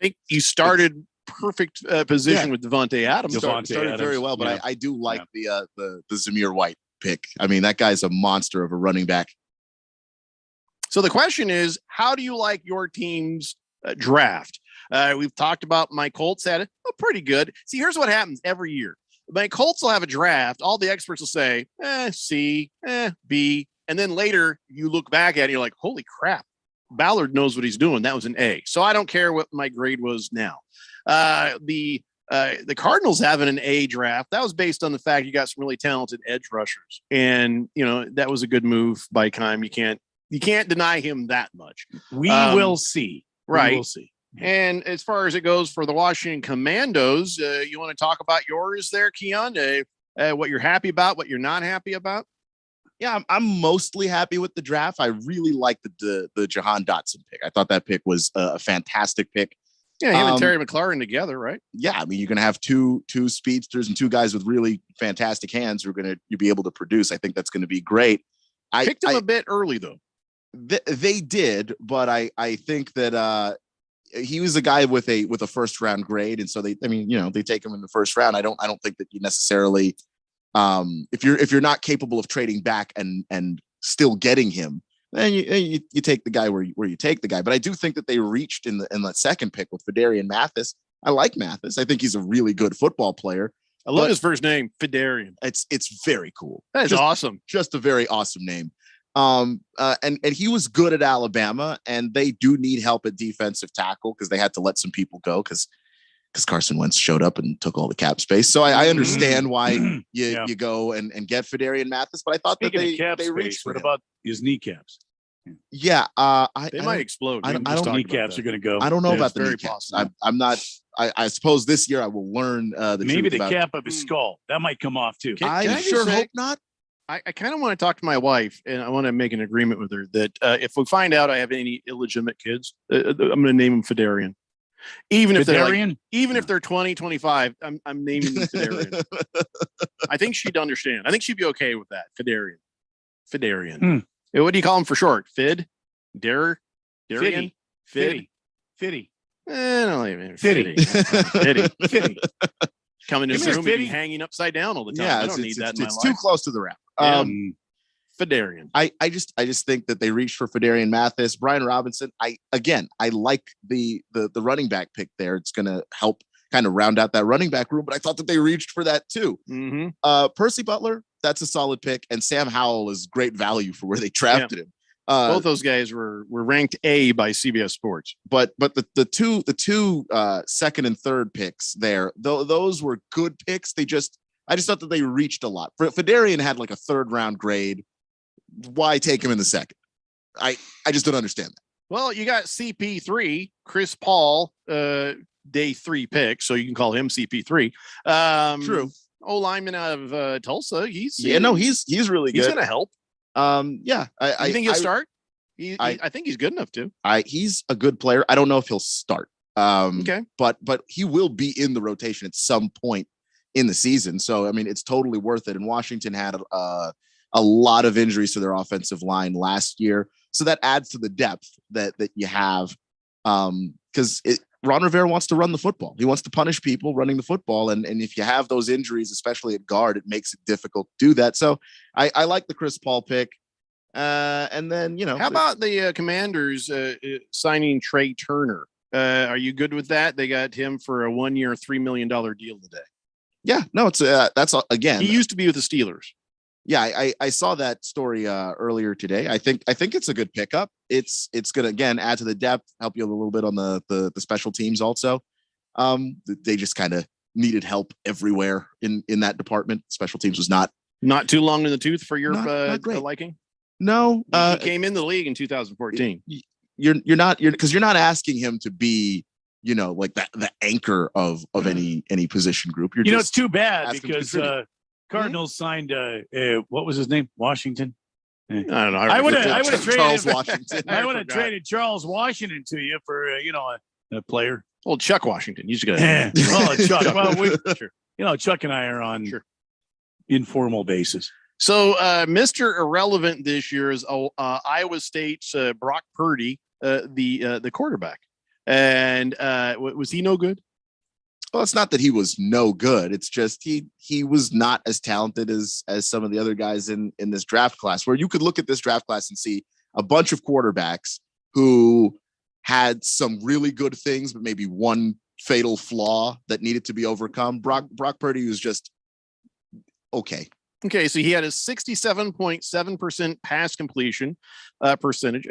think you started perfect position with Devontae Adams. Started very well, but I do like the Zamir White pick. I mean, that guy's a monster of a running back. So the question is, how do you like your team's draft? We've talked about my Colts had it pretty good. See, here's what happens every year. My Colts will have a draft. All the experts will say, C, B. And then later you look back at it, you're like, holy crap, Ballard knows what he's doing. That was an A. So I don't care what my grade was now. The Cardinals having an A draft, that was based on the fact you got some really talented edge rushers. And, that was a good move by Keim. You can't deny him that much. We will see. Right. We will see. And as far as it goes for the Washington Commandos, you want to talk about yours there, Keon? What you're happy about, what you're not happy about? Yeah, I'm mostly happy with the draft. I really like the Jahan Dotson pick. I thought that pick was a fantastic pick. Yeah, him and Terry McLaurin together, right? Yeah, I mean, you're going to have two speedsters and two guys with really fantastic hands who are going to be able to produce. I think that's going to be great. I picked him a bit early, though. They did, but I think that he was a guy with a first round grade, and so they take him in the first round. I don't think that you necessarily, if you're not capable of trading back and still getting him, then you take the guy where you take the guy. But I do think that they reached in that second pick with Fidarian Mathis. I like Mathis. I think he's a really good football player. I love his first name, Fidarian. It's very cool. That's awesome. Just a very awesome name. And he was good at Alabama, and they do need help at defensive tackle because they had to let some people go because Carson Wentz showed up and took all the cap space. So I understand why you go and get Fidarian Mathis, but I thought Speaking that they of reached. what about his kneecaps? Yeah, they might explode. I don't kneecaps are going to go. I don't know about the very kneecaps. possible. I'm not. I suppose this year I will learn maybe the truth cap of his skull that might come off too. I sure hope not. I kind of want to talk to my wife, and I want to make an agreement with her that if we find out I have any illegitimate kids, I'm going to name them Fidarian. Even if they're 20, 25, I'm naming them Fidarian. I think she'd understand. I think she'd be okay with that. Fidarian. What do you call him for short? Fid? Darian? Fiddy. No, even Fiddy. Fiddy. Coming in the room and be hanging upside down all the time. Yeah, I don't need that in my it's life. too close to the wrap. Fidarian. I just think that they reached for Fidarian Mathis, Brian Robinson. I like the running back pick there. It's going to help kind of round out that running back room, but I thought that they reached for that too. Percy Butler, that's a solid pick, and Sam Howell is great value for where they drafted him. Both those guys were ranked A by CBS Sports. But the two second and third picks there, those were good picks. I just thought that they reached a lot. Fidarian had like a third round grade. Why take him in the second? I just don't understand that. Well, you got CP3, Chris Paul, day 3 pick, so you can call him CP3. True. Lineman out of Tulsa. He's really good. He's going to help. Yeah. You think he'll start? I think he's good enough to. He's a good player. I don't know if he'll start. Okay. But he will be in the rotation at some point in the season. So I mean, it's totally worth it. And Washington had a lot of injuries to their offensive line last year, so that adds to the depth that you have. Because Ron Rivera wants to run the football. He wants to punish people running the football. And if you have those injuries, especially at guard, it makes it difficult to do that. So I like the Chris Paul pick. And then, how about the Commanders signing Trey Turner? Are you good with that? They got him for a 1-year, $3 million deal today. Yeah, no, it's that's again. He used to be with the Steelers. Yeah, I saw that story earlier today. I think it's a good pickup. It's going to again add to the depth, help you a little bit on the special teams also. They just kind of needed help everywhere in that department. Special teams was not too long in the tooth for your not great. liking. No, he came in the league in 2014. You're not asking him to be, like the anchor of any position group. You're it's too bad because Cardinals signed what was his name? Washington. I don't know. I would have traded Charles Washington. I would have traded Charles Washington to you for a player. Well, Chuck Washington. You just got Chuck. Well, Chuck and I are on informal basis. So, Mr. Irrelevant this year is Iowa State's Brock Purdy, the quarterback. And was he no good? Well, it's not that he was no good. It's just he was not as talented as some of the other guys in this draft class, where you could look at this draft class and see a bunch of quarterbacks who had some really good things, but maybe one fatal flaw that needed to be overcome. Brock Purdy was just okay. Okay, so he had a 67.7% pass completion percentage,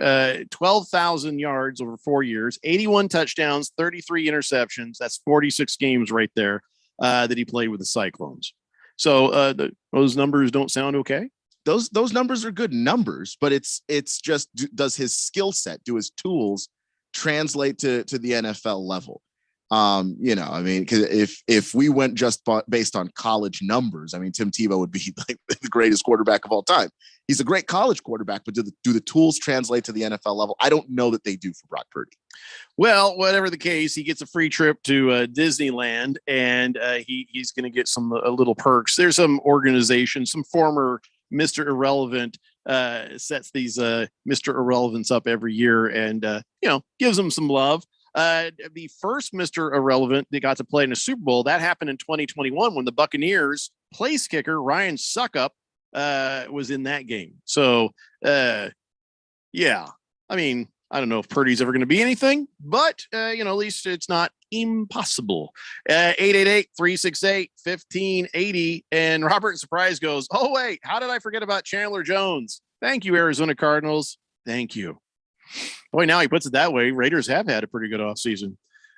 12,000 yards over 4 years, 81 touchdowns, 33 interceptions. That's 46 games right there that he played with the Cyclones. So those numbers don't sound okay. Those numbers are good numbers, but it's just, does his skill set, do his tools translate to the NFL level? Because if we went just based on college numbers, Tim Tebow would be like the greatest quarterback of all time. He's a great college quarterback, but do the tools translate to the NFL level? I don't know that they do for Brock Purdy. Well, whatever the case, he gets a free trip to Disneyland, and he's going to get some little perks. There's some organization, some former Mr. Irrelevant sets these Mr. Irrelevants up every year and, gives them some love. The first Mr. Irrelevant that got to play in a Super Bowl, that happened in 2021 when the Buccaneers place kicker Ryan Suckup was in that game. So, I don't know if Purdy's ever going to be anything, but, at least it's not impossible. 888-368-1580. And Robert Surprise goes, oh, wait, how did I forget about Chandler Jones? Thank you, Arizona Cardinals. Thank you. Boy, now he puts it that way. Raiders have had a pretty good offseason.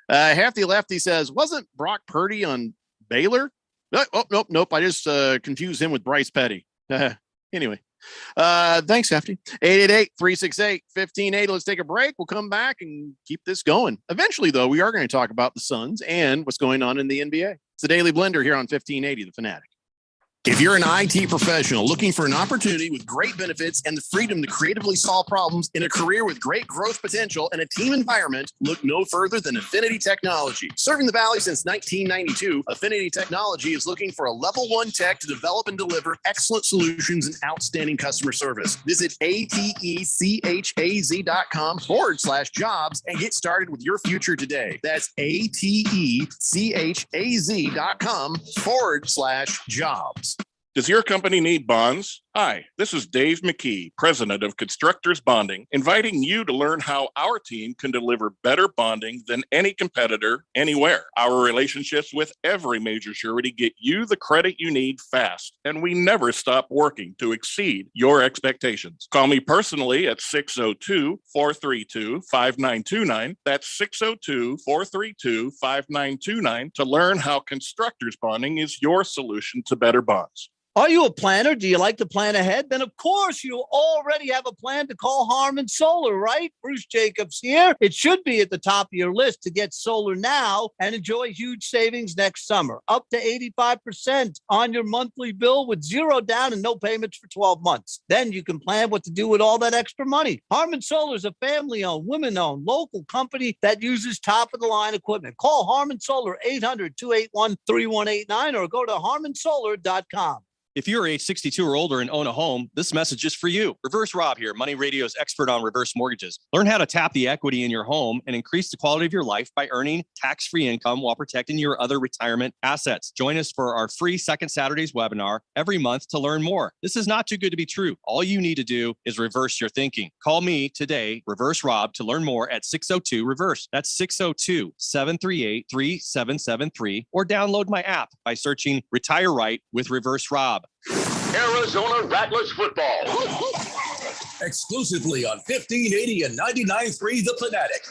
Hefty Lefty says, wasn't Brock Purdy on Baylor? Nope. I just confused him with Bryce Petty. Anyway, thanks, Hefty. 888-368-1580. Let's take a break. We'll come back and keep this going. Eventually, though, we are going to talk about the Suns and what's going on in the NBA. It's the Daily Blender here on 1580, The Fanatic. If you're an IT professional looking for an opportunity with great benefits and the freedom to creatively solve problems in a career with great growth potential and a team environment, look no further than Affinity Technology. Serving the Valley since 1992, Affinity Technology is looking for a level 1 tech to develop and deliver excellent solutions and outstanding customer service. Visit atechaz.com/jobs and get started with your future today. That's atechaz.com/jobs. Does your company need bonds? Hi, this is Dave McKee, president of Constructors Bonding, inviting you to learn how our team can deliver better bonding than any competitor anywhere. Our relationships with every major surety get you the credit you need fast, and we never stop working to exceed your expectations. Call me personally at 602-432-5929. That's 602-432-5929 to learn how Constructors Bonding is your solution to better bonds. Are you a planner? Do you like to plan ahead? Then, of course, you already have a plan to call Harmon Solar, right? Bruce Jacobs here. It should be at the top of your list to get solar now and enjoy huge savings next summer. Up to 85% on your monthly bill with zero down and no payments for 12 months. Then you can plan what to do with all that extra money. Harmon Solar is a family-owned, women-owned, local company that uses top-of-the-line equipment. Call Harmon Solar 800-281-3189 or go to harmonsolar.com. If you're age 62 or older and own a home, this message is for you. Reverse Rob here, Money Radio's expert on reverse mortgages. Learn how to tap the equity in your home and increase the quality of your life by earning tax-free income while protecting your other retirement assets. Join us for our free Second Saturdays webinar every month to learn more. This is not too good to be true. All you need to do is reverse your thinking. Call me today, Reverse Rob, to learn more at 602-REVERSE. That's 602-738-3773, or download my app by searching Retire Right with Reverse Rob. Arizona Rattlers football. Exclusively on 1580 and 99.3 The Fanatic.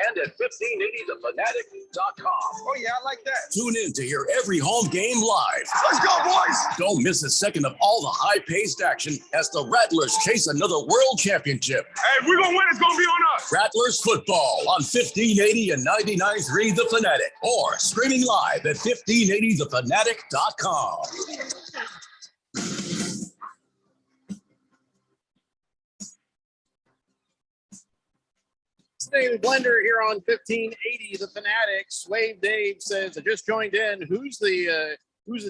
And at 1580thefanatic.com. Oh, yeah, I like that. Tune in to hear every home game live. Let's go, boys! Don't miss a second of all the high-paced action as the Rattlers chase another world championship. Hey, if we're going to win, it's going to be on us. Rattlers football on 1580 and 99.3 The Fanatic, or streaming live at 1580thefanatic.com. David Blender here on 1580 The Fanatics. Wave Dave says, I just joined in. Who's the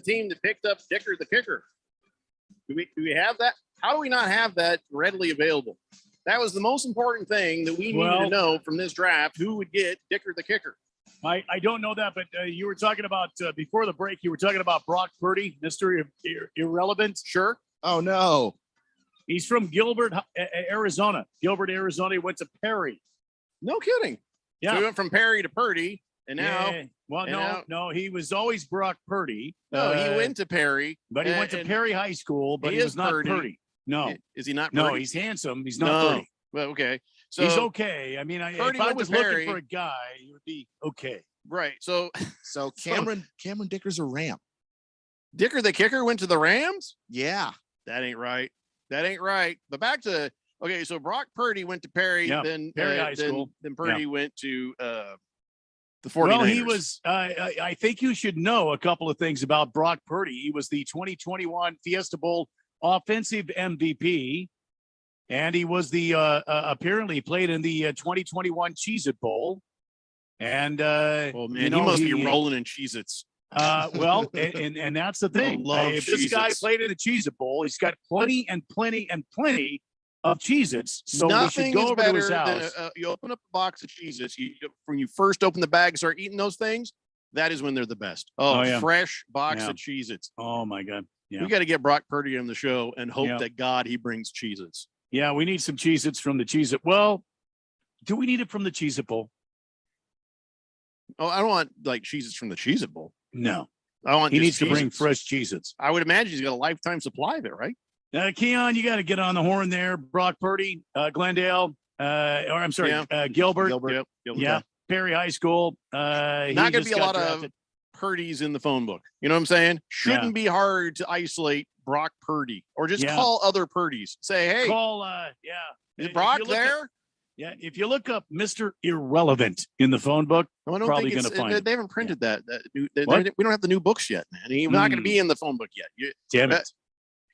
team that picked up Dicker the Kicker? Do we have that? How do we not have that readily available? That was the most important thing that we needed to know from this draft. Who would get Dicker the Kicker? I don't know that, but you were talking about before the break. You were talking about Brock Purdy, Mr. Irrelevant. Sure. Oh no, he's from Gilbert, Arizona. Gilbert, Arizona. He went to Perry. No kidding. Yeah. So he went from Perry to Purdy, and now. Yeah. Well, no, he was always Brock Purdy. No, he went to Perry, but he went to Perry High School. But he was not Purdy. No, is he not Purdy? No, he's handsome. He's not Purdy. Well, okay. So he's okay. I mean, if I was looking for a guy, he would be okay. Right. So Cameron Dicker's a Ram. Dicker the Kicker went to the Rams? Yeah. That ain't right. But back to so Brock Purdy went to Perry, then Perry High School. Then Purdy went to the 49ers. Well, he was I think you should know a couple of things about Brock Purdy. He was the 2021 Fiesta Bowl offensive MVP. And he was the apparently played in the 2021 Cheez-It Bowl. And oh man, he must be rolling in Cheez-Its. Well, and that's the thing. If this guy played in the Cheez-It Bowl, he's got plenty of Cheez-Its. So nothing we should go is over better to his house. than you open up a box of Cheez-Its. When you first open the bag and start eating those things, that is when they're the best. Fresh box of Cheez-Its. Oh my God. Yeah. We got to get Brock Purdy on the show and hope that God he brings Cheez-Its. Yeah, we need some Cheez-Its from the Cheez-It. Well, do we need it from the Cheez-It Bowl? Oh, I don't want like Cheez-Its from the Cheez-It Bowl. No. I want he needs to Cheez-Its. bring fresh Cheez-Its. I would imagine he's got a lifetime supply there, right? Keon, you got to get on the horn there. Brock Purdy, Glendale, Gilbert. Gilbert. Yeah, Perry High School. Not going to be a lot of Purdy's in the phone book. You know what I'm saying? Shouldn't be hard to isolate Brock Purdy or just call other Purdy's. Say, hey, is Brock there? If you look up Mr. Irrelevant in the phone book, probably going to find it. They haven't printed that. We don't have the new books yet, man. He's not going to be in the phone book yet. Damn it.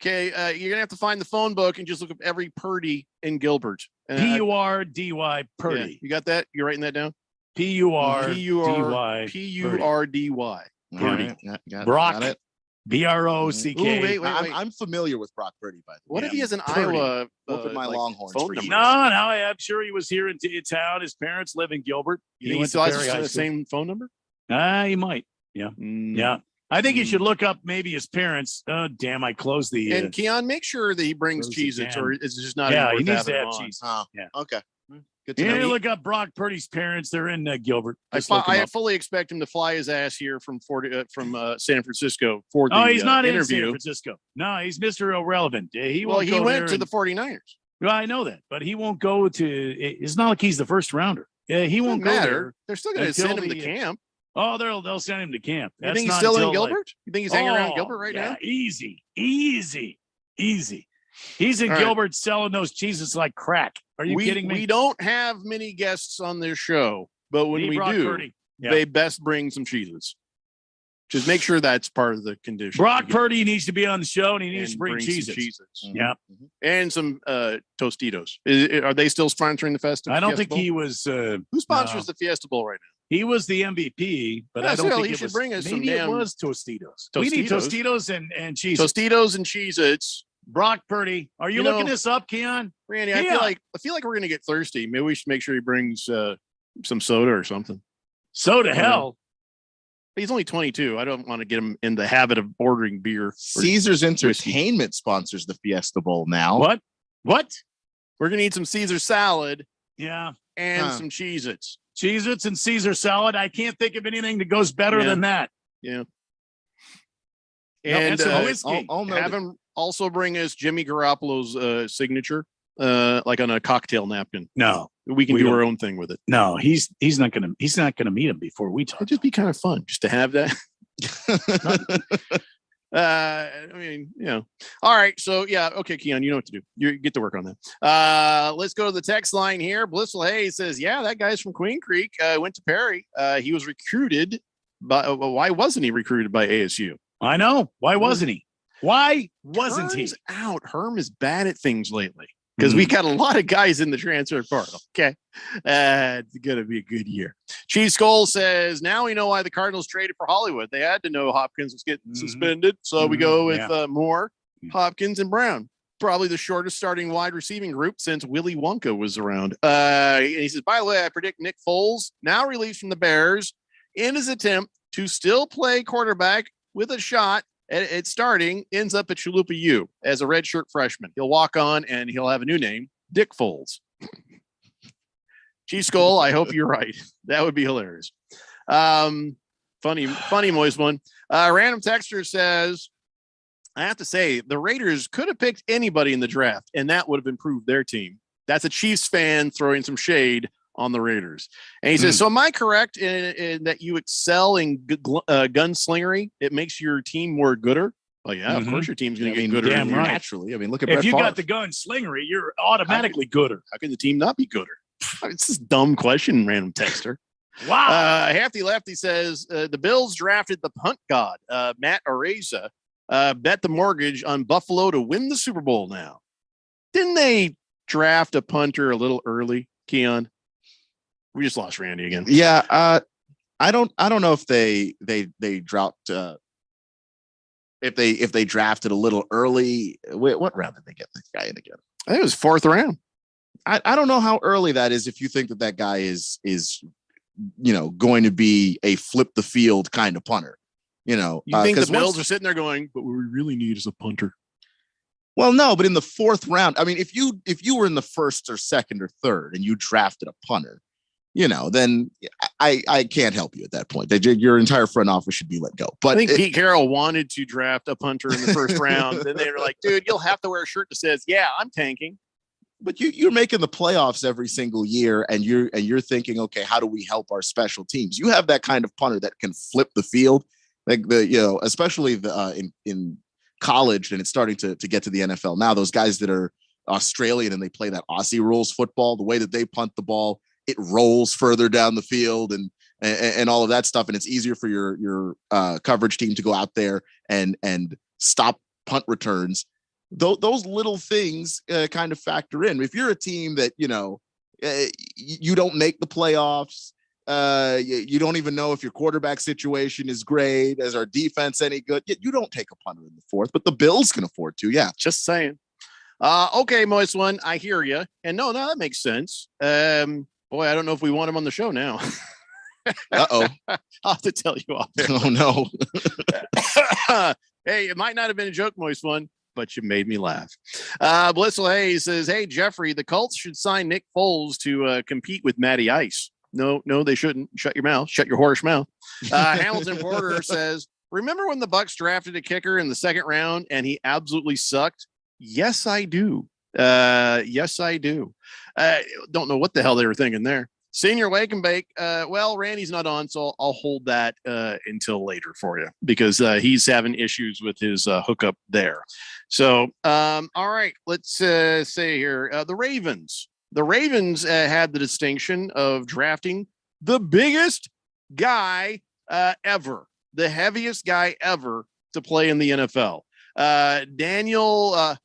Okay, you're going to have to find the phone book and just look up every Purdy in Gilbert. P-U-R-D-Y, Purdy. Yeah, you got that? You're writing that down? P-U-R-D-Y. P-U-R-D-Y. Purdy. Got Brock. it. B-R-O-C-K. Wait. I'm familiar with Brock Purdy, by the way. What if he has an Purdy. Iowa Open my Longhorns phone for number? you. No, I'm sure he was here in town. His parents live in Gilbert. You think he still has the same phone number? He might. Yeah. Yeah. I think you should look up maybe his parents. Oh, damn, I closed the... and Keon, make sure that he brings Cheez-Its, or is it just not... Yeah, he needs to have cheese. Oh, yeah. Okay. Good You to need to know. look up Brock Purdy's parents. They're in Gilbert. I fully expect him to fly his ass here from San Francisco for the he's not interview. in San Francisco. No, he's Mr. Irrelevant. He went to the 49ers. Well, I know that, but he won't go to... It's not like he's the first rounder. He won't go there. They're still going to send him to camp. Oh, they'll send him to camp. You think he's still in Gilbert? You think he's hanging around Gilbert right now? Easy. He's in Gilbert selling those cheeses like crack. Are you kidding me? We don't have many guests on this show, but when we do, they best bring some cheeses. Just make sure that's part of the condition. Brock Purdy needs to be on the show, and he needs to bring cheeses. Mm-hmm. Yeah, and some Tostitos. Are they still sponsoring the festival? I don't think he was. Who sponsors the Fiesta Bowl right now? He was the MVP, but I don't think he should bring us some. Maybe it was Tostitos. We need Tostitos and cheese. Tostitos and Cheez-Its. Brock Purdy. Are you looking this up, Keon? Randy, I feel like we're gonna get thirsty. Maybe we should make sure he brings some soda or something. Soda, hell. He's only 22. I don't want to get him in the habit of ordering beer. Caesars Entertainment sponsors the Fiesta Bowl now. What? We're gonna eat some Caesar salad. Yeah, and some Cheez-Its. Cheez-Its and Caesar salad. I can't think of anything that goes better than that. Yeah. And some whiskey. Have him also bring us Jimmy Garoppolo's signature. like on a cocktail napkin? No, we can we do don't. our own thing with it. No, he's not gonna meet him before we talk. It'd just be kind of fun just to have that. I mean, all right. So yeah, okay, Keon, you know what to do. You get to work on that. Let's go to the text line here. Blissful Hayes says, yeah, that guy's from Queen Creek, went to Perry. He was recruited by, why wasn't he recruited by ASU? I know. Why wasn't he? Why wasn't he? Turns out Herm is bad at things lately because we got a lot of guys in the transfer portal. Okay. It's going to be a good year. Chief Skull says, now we know why the Cardinals traded for Hollywood. They had to know Hopkins was getting suspended. So we go with Moore, Hopkins, and Brown. Probably the shortest starting wide receiving group since Willy Wonka was around. And he says, by the way, I predict Nick Foles, now released from the Bears, in his attempt to still play quarterback with a shot at starting, ends up at Chalupa U as a redshirt freshman. He'll walk on and he'll have a new name, Dick Foles. Chief Skull, I hope you're right. That would be hilarious. Funny, moist one. Random texter says, I have to say, the Raiders could have picked anybody in the draft, and that would have improved their team. That's a Chiefs fan throwing some shade on the Raiders. And he says, so am I correct in that you excel in gunslingery? It makes your team more gooder? Oh, yeah, of course your team's going to get gooder naturally. I mean, look at if you got the gunslingery, you're automatically gooder. How can the team not be gooder? It's this dumb question, random texter. Wow. Hefty Lefty says, the Bills drafted the punt god, Matt Araiza, bet the mortgage on Buffalo to win the Super Bowl now. Didn't they draft a punter a little early, Keon? We just lost Randy again. Yeah, I don't know if they dropped if they drafted a little early. What round did they get this guy in again? I think it was 4th round. I don't know how early that is. If you think that guy is going to be a flip the field kind of punter, you think the Bills are sitting there going, but what we really need is a punter. Well, no, but in the 4th round, I mean, if you were in the 1st or 2nd or 3rd and you drafted a punter, then I can't help you at that point. Your entire front office should be let go. But I think Pete Carroll wanted to draft a punter in the 1st round. Then they were like, dude, you'll have to wear a shirt that says, yeah, I'm tanking. But you're making the playoffs every single year, and you're thinking, okay, how do we help our special teams? You have that kind of punter that can flip the field, like especially in college, and it's starting to get to the NFL now. Those guys that are Australian and they play that Aussie rules football, the way that they punt the ball, it rolls further down the field and all of that stuff, and it's easier for your coverage team to go out there and stop punt returns. Those little things kind of factor in. If you're a team that you don't make the playoffs, you don't even know if your quarterback situation is great, is our defense any good, you don't take a punter in the 4th, but the Bills can afford to. Yeah, just saying. Okay, moist one, I hear you, and no, that makes sense. Boy, I don't know if we want him on the show now. Uh-oh. I'll have to tell you off there. Oh no. Hey, it might not have been a joke, moist one, but you made me laugh. Blissful Hayes says, hey, Jeffrey, the Colts should sign Nick Foles to compete with Matty Ice. No, they shouldn't. Shut your mouth. Shut your horse mouth. Hamilton Porter says, remember when the Bucs drafted a kicker in the 2nd round and he absolutely sucked? Yes, I do. Yes, I do. Don't know what the hell they were thinking there. Senior Wake and Bake. Well, Randy's not on, so I'll hold that until later for you because he's having issues with his hookup there. So, all right, let's say here the Ravens. The Ravens had the distinction of drafting the biggest guy ever, the heaviest guy ever to play in the NFL. Daniel, is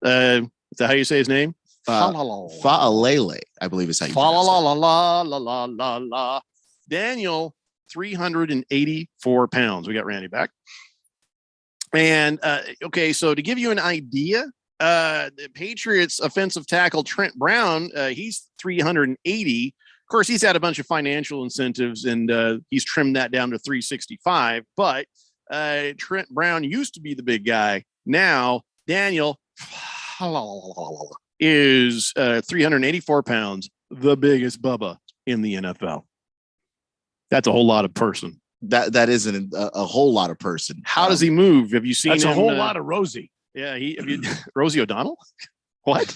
that how you say his name? Fa'alele, I believe is how you say it. Daniel, 384 pounds. We got Randy back. And okay, so to give you an idea, the Patriots offensive tackle Trent Brown, he's 380. Of course, he's had a bunch of financial incentives, and he's trimmed that down to 365. But Trent Brown used to be the big guy. Now, Daniel is 384 pounds, the biggest Bubba in the NFL. That's a whole lot of person. That isn't a whole lot of person. How does he move? Have you seen that's him? A whole lot of Rosie. Yeah, Rosie O'Donnell? What?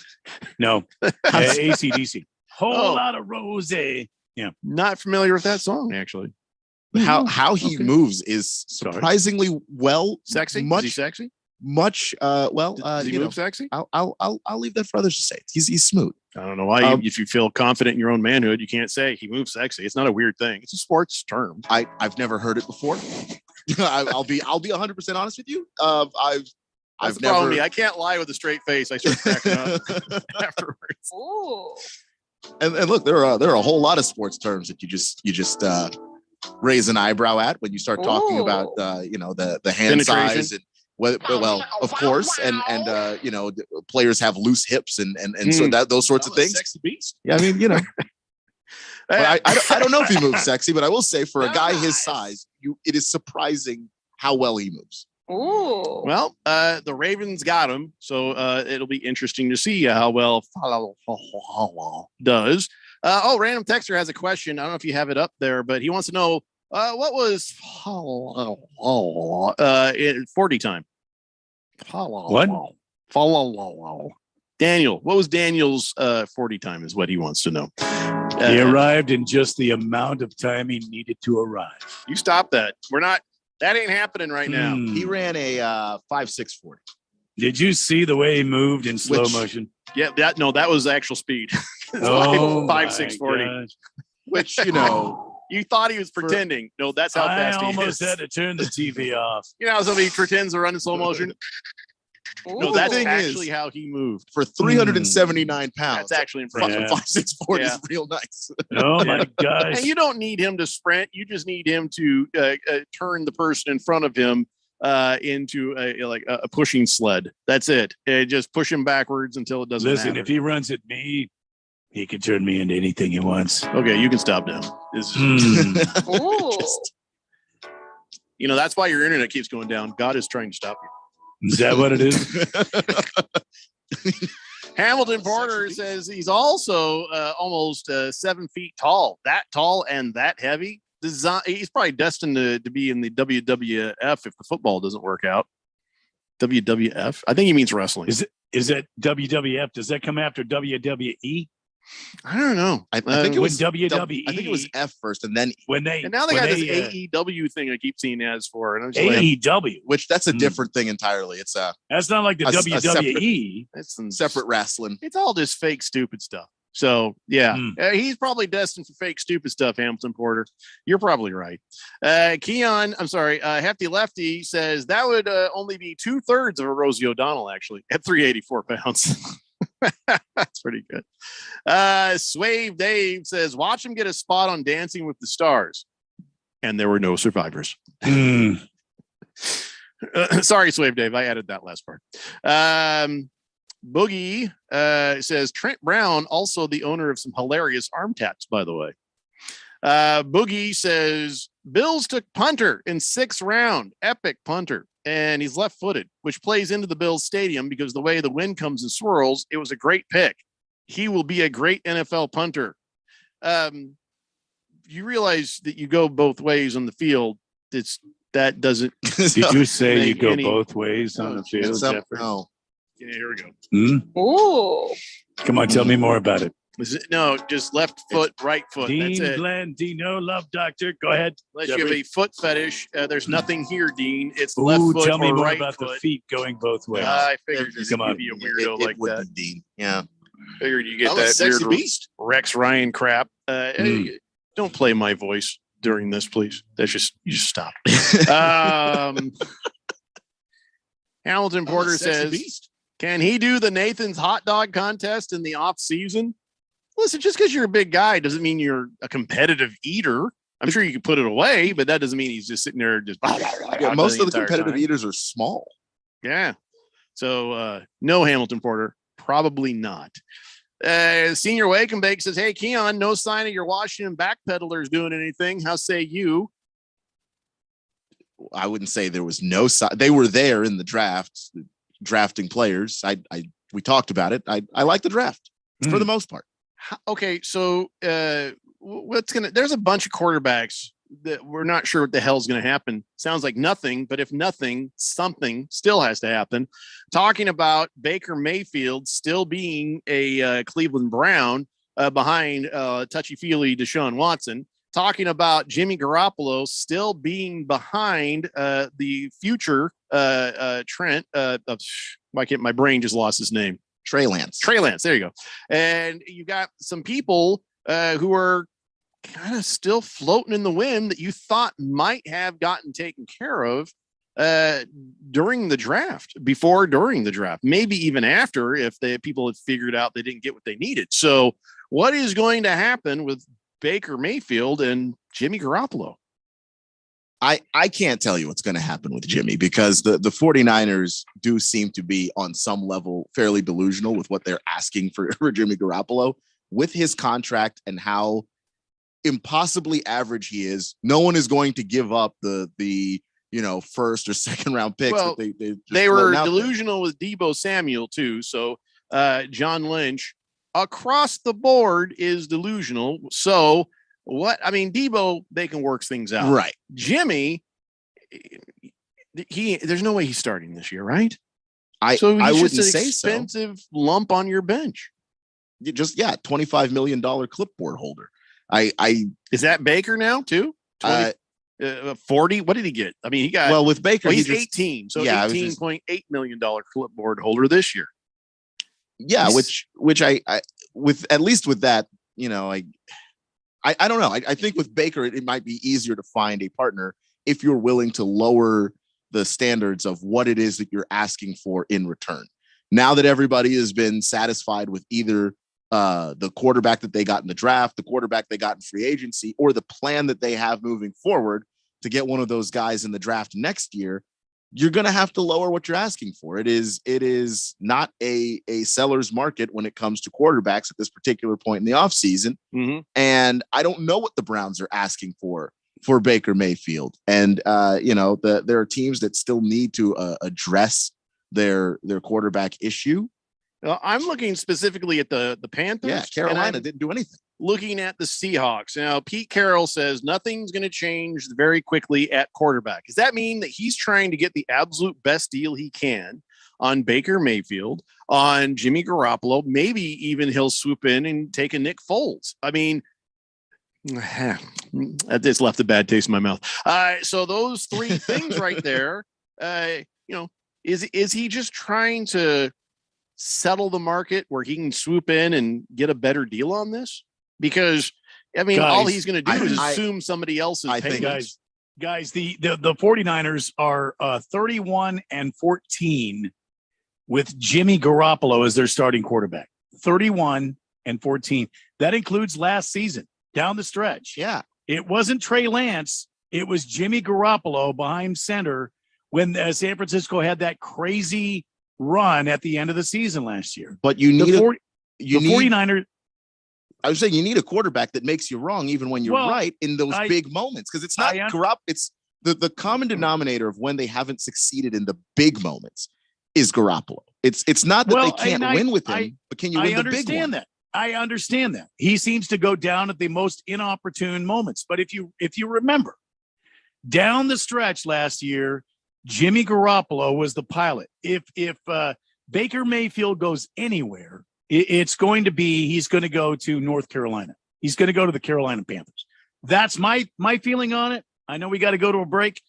No. AC/DC. Whole lot of rose. Yeah. Not familiar with that song, actually. How he moves is surprisingly sexy. Much, is he sexy? Much Does he move sexy? I'll leave that for others to say. He's smooth. I don't know why. If you feel confident in your own manhood, you can't say he moves sexy. It's not a weird thing. It's a sports term. I've never heard it before. I'll be 100% honest with you. I've never. I can't lie with a straight face. I start cracking up afterwards. Ooh. And look, there are a whole lot of sports terms that you just raise an eyebrow at when you start talking about the hand size and well, of course, and players have loose hips and so that those sorts of things. Sexy beast. Yeah, I mean, but I don't know if he moves sexy, but I will say for a guy his size, it is surprising how well he moves. Ooh. Well, the Ravens got him, so it'll be interesting to see how well does. Random Texter has a question. I don't know if you have it up there, but he wants to know what was in 40 time. What? Daniel, what was Daniel's 40 time is what he wants to know. He arrived in just the amount of time he needed to arrive. You stop that. That ain't happening right now. He ran a 5.640. Did you see the way he moved in slow motion? Yeah, that was actual speed. 5.640. Which you thought he was pretending. No, that's how fast he is. I almost had to turn the TV off. You know how somebody pretends to run in slow motion? No, that's actually how he moved. For 379 pounds. That's actually impressive. 5.640 is real nice. Oh my gosh. And you don't need him to sprint. You just need him to turn the person in front of him into a pushing sled. That's it. Just push him backwards until it doesn't matter. If he runs at me, he can turn me into anything he wants. Okay, you can stop now. That's why your internet keeps going down. God is trying to stop you. Is that what it is? Hamilton Porter says he's also almost 7 feet tall. That tall and that heavy. He's probably destined to be in the WWF if the football doesn't work out. WWF? I think he means wrestling. Is it WWF? Does that come after WWE? I don't know. I think it was WWE. I think it was F first, and then and now they got this AEW thing I keep seeing ads for, and I'm just AEW, which that's a different thing entirely. It's that's not like the WWE. It's some separate wrestling. It's all just fake, stupid stuff. So yeah, he's probably destined for fake, stupid stuff. Hamilton Porter, you're probably right. Hefty Lefty says that would only be 2/3 of a Rosie O'Donnell actually at 384 pounds. That's pretty good. Swave Dave says, watch him get a spot on Dancing with the Stars. And there were no survivors. Sorry, Swave Dave. I added that last part. Boogie says, Trent Brown, also the owner of some hilarious arm tats, by the way. Boogie says, Bills took punter in 6th round. Epic punter. And he's left-footed, which plays into the Bills stadium because the way the wind comes and swirls, it was a great pick. He will be a great NFL punter. You realize that you go both ways on the field. That doesn't. Did you say you go both ways on the field, Jeffrey? No. Yeah, here we go. Ooh. Come on, tell me more about it. No, just left foot, right foot. Dean That's it. Blandino, love doctor. Go ahead. Unless you have a foot fetish, there's nothing here, Dean. It's Ooh, left foot tell me or more right about foot. the feet going both ways. I figured you'd be a weirdo like that. Dean. Yeah. Figured you get I'm that a sexy weird beast. Rex Ryan crap. Don't play my voice during this, please. You just stop. Hamilton Porter says, can he do the Nathan's hot dog contest in the off season? Listen, just because you're a big guy doesn't mean you're a competitive eater. I'm sure you can put it away, but that doesn't mean he's just sitting there just. Yeah, most of the competitive eaters are small. Yeah. So no, Hamilton Porter, probably not. Senior Wake and Bake says, hey, Keon, no sign of your Washington backpedalers doing anything. How say you? I wouldn't say there was no sign. They were there in the draft, drafting players. We talked about it. I like the draft for the most part. Okay, so there's a bunch of quarterbacks that we're not sure what the hell's going to happen. Sounds like nothing, but if nothing, something still has to happen. Talking about Baker Mayfield still being a Cleveland Brown behind touchy-feely Deshaun Watson. Talking about Jimmy Garoppolo still being behind the future Trent. Why can't my brain just lost his name? Trey Lance. There you go. And you got some people who are kind of still floating in the wind that you thought might have gotten taken care of during the draft, during the draft, maybe even after, if people had figured out they didn't get what they needed. So what is going to happen with Baker Mayfield and Jimmy Garoppolo? I can't tell you what's going to happen with Jimmy, because the 49ers do seem to be on some level fairly delusional with what they're asking for Jimmy Garoppolo. With his contract and how impossibly average he is, no one is going to give up the first or second round picks. Well, they were delusional with Deebo Samuel too. So John Lynch across the board is delusional. So Deebo, they can work things out. Right. Jimmy, there's no way he's starting this year, right? I wouldn't say so. Expensive lump on your bench. $25 million clipboard holder. Is that Baker now too? 40. What did he get? I mean, he got with Baker. He's 18. So $18.8 million clipboard holder this year. Yeah, which I with at least with that, I don't know. I think with Baker, it might be easier to find a partner if you're willing to lower the standards of what it is that you're asking for in return. Now that everybody has been satisfied with either the quarterback that they got in the draft, the quarterback they got in free agency, or the plan that they have moving forward to get one of those guys in the draft next year, you're going to have to lower what you're asking for. It is not a seller's market when it comes to quarterbacks at this particular point in the offseason. Mm-hmm. And I don't know what the Browns are asking for Baker Mayfield. And, there are teams that still need to address their quarterback issue. I'm looking specifically at the Panthers. Yeah, Carolina didn't do anything. Looking at the Seahawks. Now, Pete Carroll says nothing's going to change very quickly at quarterback. Does that mean that he's trying to get the absolute best deal he can on Baker Mayfield, on Jimmy Garoppolo? Maybe even he'll swoop in and take a Nick Foles. I mean, it's left a bad taste in my mouth. So those three things right there, is he just trying to settle the market where he can swoop in and get a better deal on this? Because all he's going to do is assume somebody else is paying. Guys, the 49ers are 31-14 with Jimmy Garoppolo as their starting quarterback. 31-14. That includes last season down the stretch. Yeah. It wasn't Trey Lance. It was Jimmy Garoppolo behind center when San Francisco had that crazy run at the end of the season last year. But you need the 49ers. I was saying you need a quarterback that makes you wrong even when you're right in those big moments, because it's not corrupt. It's the common denominator of when they haven't succeeded in the big moments is Garoppolo. It's not that they can't win with him, but can you win the big one? I understand that. He seems to go down at the most inopportune moments. But if you remember, down the stretch last year, Jimmy Garoppolo was the pilot. If Baker Mayfield goes anywhere, he's going to go to North Carolina. He's going to go to the Carolina Panthers. That's my feeling on it. I know we got to go to a break.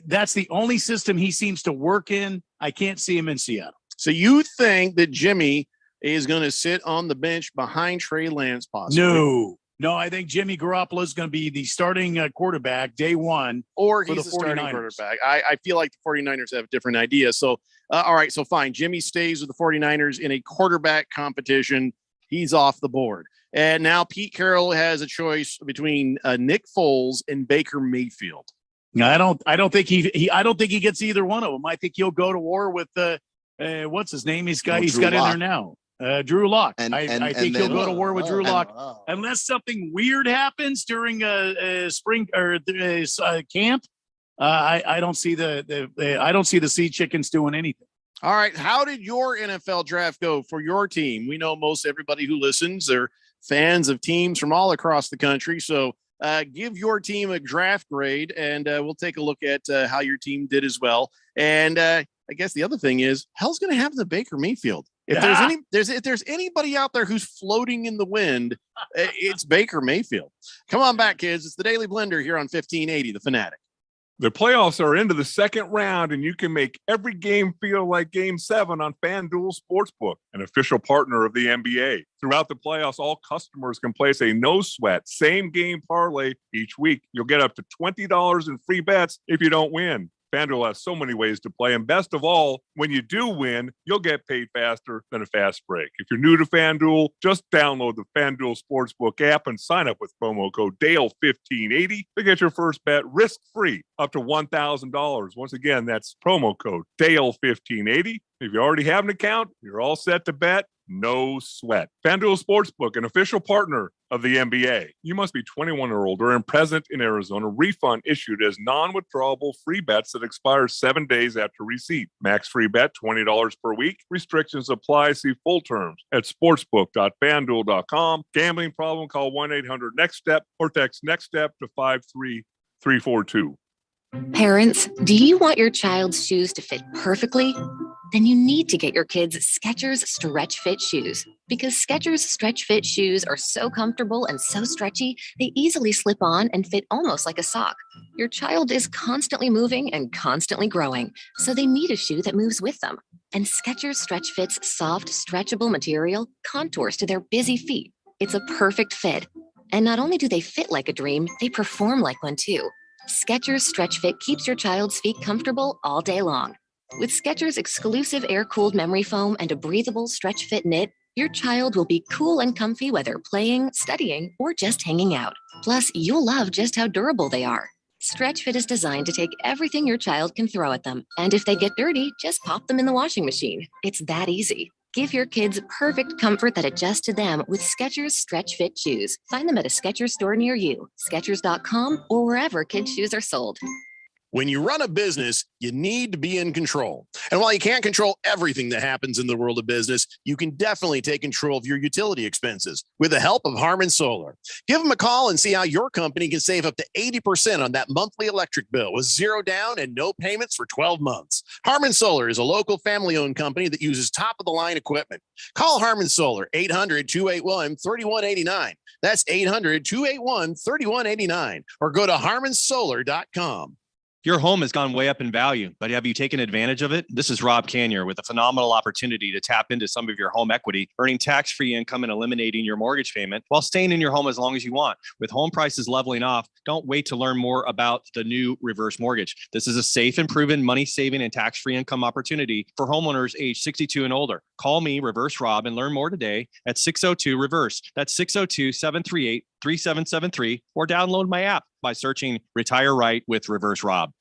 That's the only system he seems to work in. I can't see him in Seattle. So you think that Jimmy is going to sit on the bench behind Trey Lance possibly? No, I think Jimmy Garoppolo is going to be the starting quarterback day one. Or he's the starting quarterback. I feel like the 49ers have a different idea. So, all right, so fine. Jimmy stays with the 49ers in a quarterback competition. He's off the board. And now Pete Carroll has a choice between Nick Foles and Baker Mayfield. I don't think he gets either one of them. I think he'll go to war with what's his name? He's got in there now. Drew Lock. I think he'll go to war with Drew Lock unless something weird happens during spring or camp. I don't see the Sea Chickens doing anything. All right. How did your NFL draft go for your team? We know most everybody who listens are fans of teams from all across the country. So give your team a draft grade, and we'll take a look at how your team did as well. And I guess the other thing is, hell's going to happen to Baker Mayfield. If there's anybody out there who's floating in the wind, it's Baker Mayfield. Come on back, kids. It's the Daily Blender here on 1580, The Fanatic. The playoffs are into the second round, and you can make every game feel like Game 7 on FanDuel Sportsbook, an official partner of the NBA. Throughout the playoffs, all customers can place a no-sweat, same-game parlay each week. You'll get up to $20 in free bets if you don't win. FanDuel has so many ways to play, and best of all, when you do win, you'll get paid faster than a fast break. If you're new to FanDuel, just download the FanDuel Sportsbook app and sign up with promo code DALE1580 to get your first bet risk-free up to $1,000. Once again, that's promo code DALE1580. If you already have an account, you're all set to bet. No sweat. FanDuel Sportsbook, an official partner of the NBA. You must be 21 or older and present in Arizona. Refund issued as non-withdrawable free bets that expire 7 days after receipt. Max free bet, $20 per week. Restrictions apply. See full terms at sportsbook.fanduel.com. Gambling problem? Call 1-800-NEXT-STEP or text NEXT-STEP to 53342. Parents, do you want your child's shoes to fit perfectly? Then you need to get your kids Skechers Stretchfit shoes, because Skechers Stretchfit shoes are so comfortable and so stretchy, they easily slip on and fit almost like a sock. Your child is constantly moving and constantly growing, so they need a shoe that moves with them. And Skechers Stretchfit's soft, stretchable material contours to their busy feet. It's a perfect fit. And not only do they fit like a dream, they perform like one too. Skechers Stretchfit keeps your child's feet comfortable all day long. With Skechers' exclusive air-cooled memory foam and a breathable stretch fit knit, your child will be cool and comfy whether playing, studying, or just hanging out. Plus, you'll love just how durable they are. Stretch Fit is designed to take everything your child can throw at them. And if they get dirty, just pop them in the washing machine. It's that easy. Give your kids perfect comfort that adjusts to them with Skechers Stretch Fit shoes. Find them at a Skechers store near you, Skechers.com, or wherever kids' shoes are sold. When you run a business, you need to be in control. And while you can't control everything that happens in the world of business, you can definitely take control of your utility expenses with the help of Harmon Solar. Give them a call and see how your company can save up to 80% on that monthly electric bill with zero down and no payments for 12 months. Harmon Solar is a local family-owned company that uses top-of-the-line equipment. Call Harmon Solar, 800-281-3189. That's 800-281-3189. Or go to harmonsolar.com. Your home has gone way up in value, but have you taken advantage of it? This is Rob Canyer with a phenomenal opportunity to tap into some of your home equity, earning tax-free income and eliminating your mortgage payment while staying in your home as long as you want. With home prices leveling off, don't wait to learn more about the new reverse mortgage. This is a safe and proven money-saving and tax-free income opportunity for homeowners age 62 and older. Call me, Reverse Rob, and learn more today at 602-REVERSE. That's 602-738-3773, or download my app by searching Retire Right with Reverse Rob.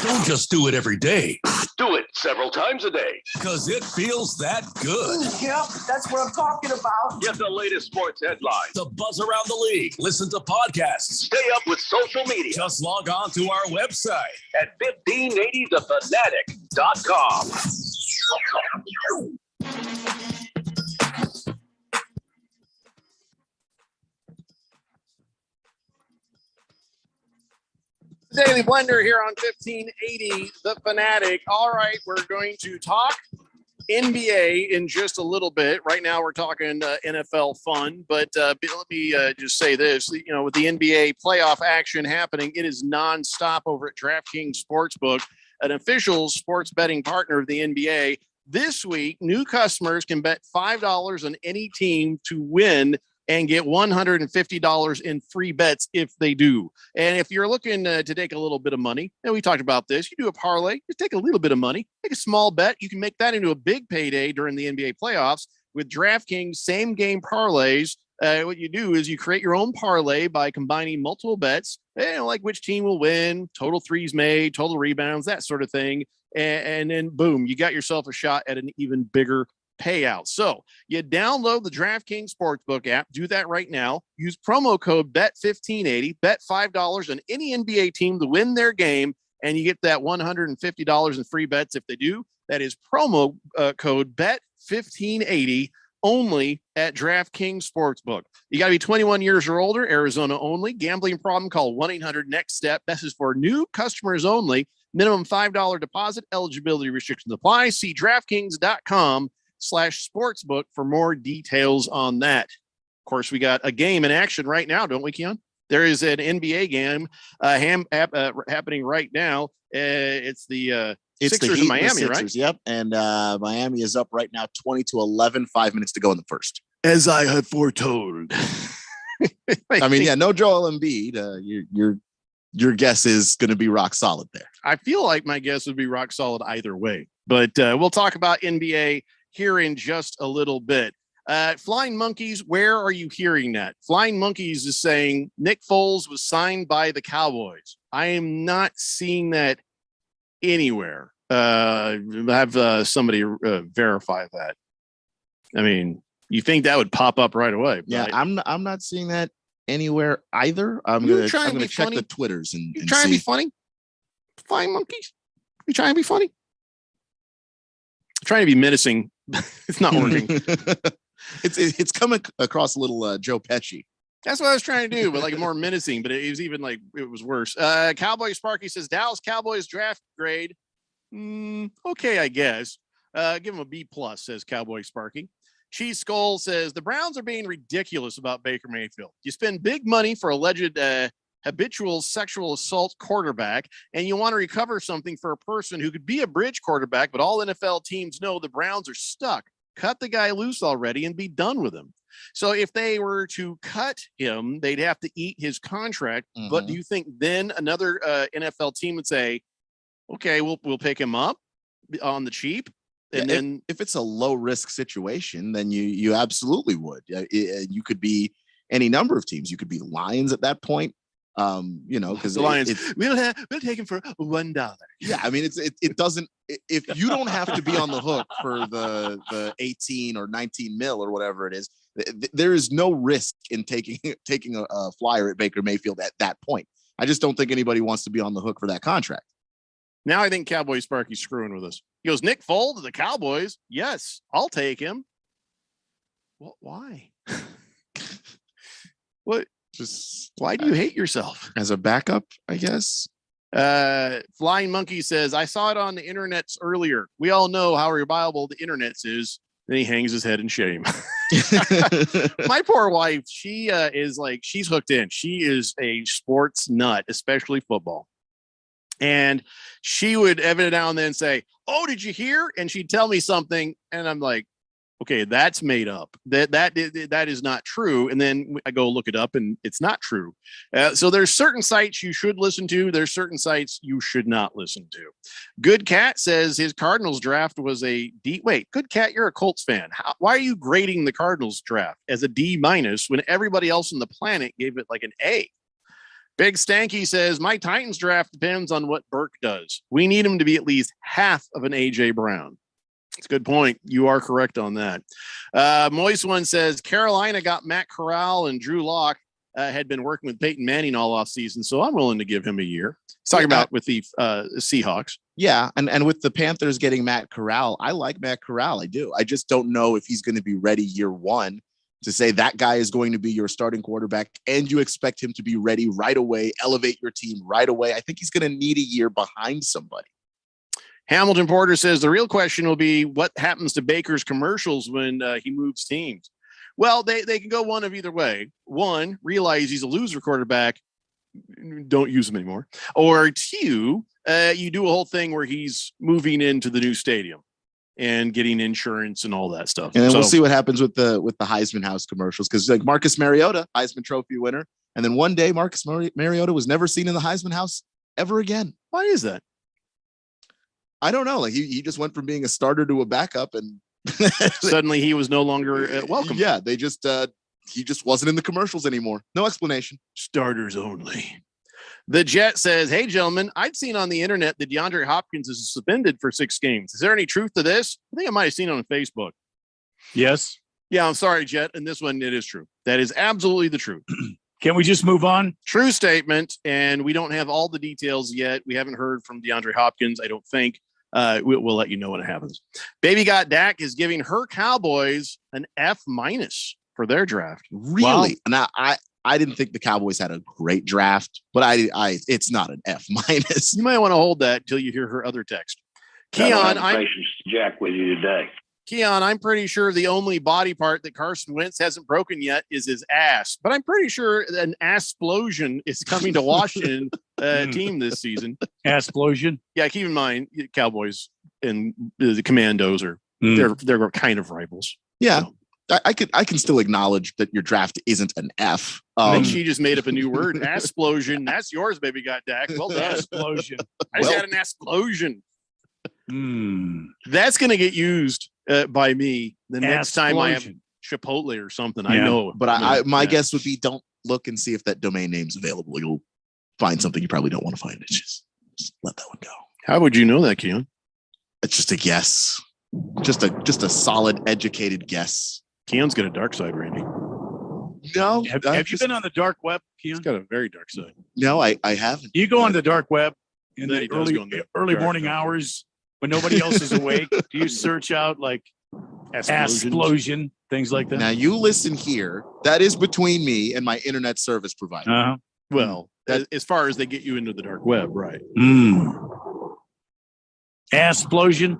Don't just do it every day. Do it several times a day. Because it feels that good. Yep, that's what I'm talking about. Get the latest sports headlines. The buzz around the league. Listen to podcasts. Stay up with social media. Just log on to our website at 1580thefanatic.com. Daily Blender here on 1580 The Fanatic. All right, we're going to talk NBA in just a little bit. Right now we're talking NFL fun, but let me just say this. You know, with the NBA playoff action happening, it is nonstop over at DraftKings Sportsbook, an official sports betting partner of the NBA. This week, new customers can bet $5 on any team to win and get $150 in free bets if they do. And if you're looking to take a little bit of money, and we talked about this, you do a parlay, just take a little bit of money, take a small bet. You can make that into a big payday during the NBA playoffs with DraftKings same game parlays. What you do is you create your own parlay by combining multiple bets, like which team will win, total threes made, total rebounds, that sort of thing. And then boom, you got yourself a shot at an even bigger payout. So you download the DraftKings Sportsbook app. Do that right now. Use promo code BET1580. Bet $5 on any NBA team to win their game, and you get that $150 in free bets if they do. That is promo code BET1580 only at DraftKings Sportsbook. You got to be 21 years or older, Arizona only. Gambling problem, call 1-800-NEXT-STEP. This is for new customers only. Minimum $5 deposit. Eligibility restrictions apply. See DraftKings.com/sportsbook for more details on that. Of course, we got a game in action right now, don't we, Keon? There is an NBA game happening right now. It's the Sixers in Miami, right? Yep. And Miami is up right now 20-11, 5 minutes to go in the first. As I had foretold. I mean, yeah, no Joel Embiid. Your guess is going to be rock solid there. I feel like my guess would be rock solid either way. But we'll talk about NBA here in just a little bit. Flying Monkeys, where are you hearing that? Flying Monkeys is saying Nick Foles was signed by the Cowboys. I am not seeing that anywhere. Have somebody verify that. I mean, you think that would pop up right away? Yeah, I'm not seeing that anywhere either. I'm gonna check the Twitters and trying see. To be funny. Flying Monkeys, you trying to be funny? Trying to be menacing. It's not working. It's coming across a little Joe Pesci. That's what I was trying to do, but like more menacing. But it was even like it was worse. Cowboy Sparky says Dallas Cowboys draft grade. Okay, I guess. Give him a B+, says Cowboy Sparky. Cheese Skull says the Browns are being ridiculous about Baker Mayfield. You spend big money for alleged habitual sexual assault quarterback, and you want to recover something for a person who could be a bridge quarterback, but all NFL teams know the Browns are stuck. Cut the guy loose already and be done with him. So if they were to cut him, they'd have to eat his contract. Mm-hmm. But do you think then another NFL team would say, okay, we'll pick him up on the cheap? And then if it's a low risk situation, then you absolutely would. You could be any number of teams. You could be Lions at that point. Because the Lions, we'll take him for $1. Yeah, I mean, it doesn't. If you don't have to be on the hook for the 18 or 19 mil or whatever it is, there is no risk in taking a flyer at Baker Mayfield at that point. I just don't think anybody wants to be on the hook for that contract. Now I think Cowboy Sparky's screwing with us. He goes, Nick Foles to the Cowboys. Yes, I'll take him. What? Why? What? Just why do you hate yourself? As a backup, I guess. Flying Monkey says, I saw it on the internets earlier. We all know how reliable the internets is. Then he hangs his head in shame. My poor wife, she is like, she's hooked in. She is a sports nut, especially football. And she would every now and then say, oh, did you hear? And she'd tell me something. And I'm like, okay, that's made up. That is not true. And then I go look it up and it's not true. So there's certain sites you should listen to. There's certain sites you should not listen to. Good Cat says his Cardinals draft was a D. Wait, Good Cat, you're a Colts fan. Why are you grading the Cardinals draft as a D- when everybody else on the planet gave it like an A? Big Stanky says my Titans draft depends on what Burke does. We need him to be at least half of an AJ Brown. It's a good point. You are correct on that. Moist One says Carolina got Matt Corral and Drew Lock had been working with Peyton Manning all off season, so I'm willing to give him a year. He's talking about with the Seahawks. Yeah, and with the Panthers getting Matt Corral, I like Matt Corral. I do. I just don't know if he's going to be ready year one to say that guy is going to be your starting quarterback and you expect him to be ready right away, elevate your team right away. I think he's going to need a year behind somebody. Hamilton Porter says the real question will be what happens to Baker's commercials when he moves teams. Well, they can go one of either way. One, realize he's a loser quarterback. Don't use him anymore. Or two, you do a whole thing where he's moving into the new stadium and getting insurance and all that stuff. And then we'll see what happens with the Heisman House commercials. Because like Marcus Mariota, Heisman Trophy winner. And then one day Marcus Mariota was never seen in the Heisman House ever again. Why is that? I don't know. Like he just went from being a starter to a backup and suddenly he was no longer welcome. Yeah. He just wasn't in the commercials anymore. No explanation. Starters only. The Jet says, hey, gentlemen, I'd seen on the internet that DeAndre Hopkins is suspended for 6 games. Is there any truth to this? I think I might have seen it on Facebook. Yes. Yeah, I'm sorry, Jet. And this one, it is true. That is absolutely the truth. Can we just move on? True statement. And we don't have all the details yet. We haven't heard from DeAndre Hopkins, I don't think. We'll let you know when it happens. Baby Got Dak is giving her Cowboys an F- for their draft. Really? Wow. Now I didn't think the Cowboys had a great draft, but it's not an F-. You might want to hold that until you hear her other text. Keon, Jack with you today. Keon, I'm pretty sure the only body part that Carson Wentz hasn't broken yet is his ass, but I'm pretty sure an ass-splosion is coming to Washington team this season. Ass-splosion? Yeah, keep in mind, Cowboys and the Commandos are they're kind of rivals. Yeah. So. I can still acknowledge that your draft isn't an F. I think she just made up a new word. Ass-splosion. That's yours, Baby Got Dak. Well done. Ass-splosion. I just had an ass-splosion. That's going to get used by me the next time I have Chipotle or something. Yeah. I know. But my guess would be don't look and see if that domain name's available. You'll find something you probably don't want to find. Just let that one go. How would you know that, Keon? It's just a guess. Just a solid, educated guess. Keon's got a dark side, Randy. No. Have you been on the dark web, Keon? He's got a very dark side. No, I haven't. You go on the dark web in the early morning hours when nobody else is awake. Do you search out like ass-splosion, things like that? Now you listen here. That is between me and my internet service provider. Uh-huh. Well, as far as they get you into the dark web, right? Ass-splosion.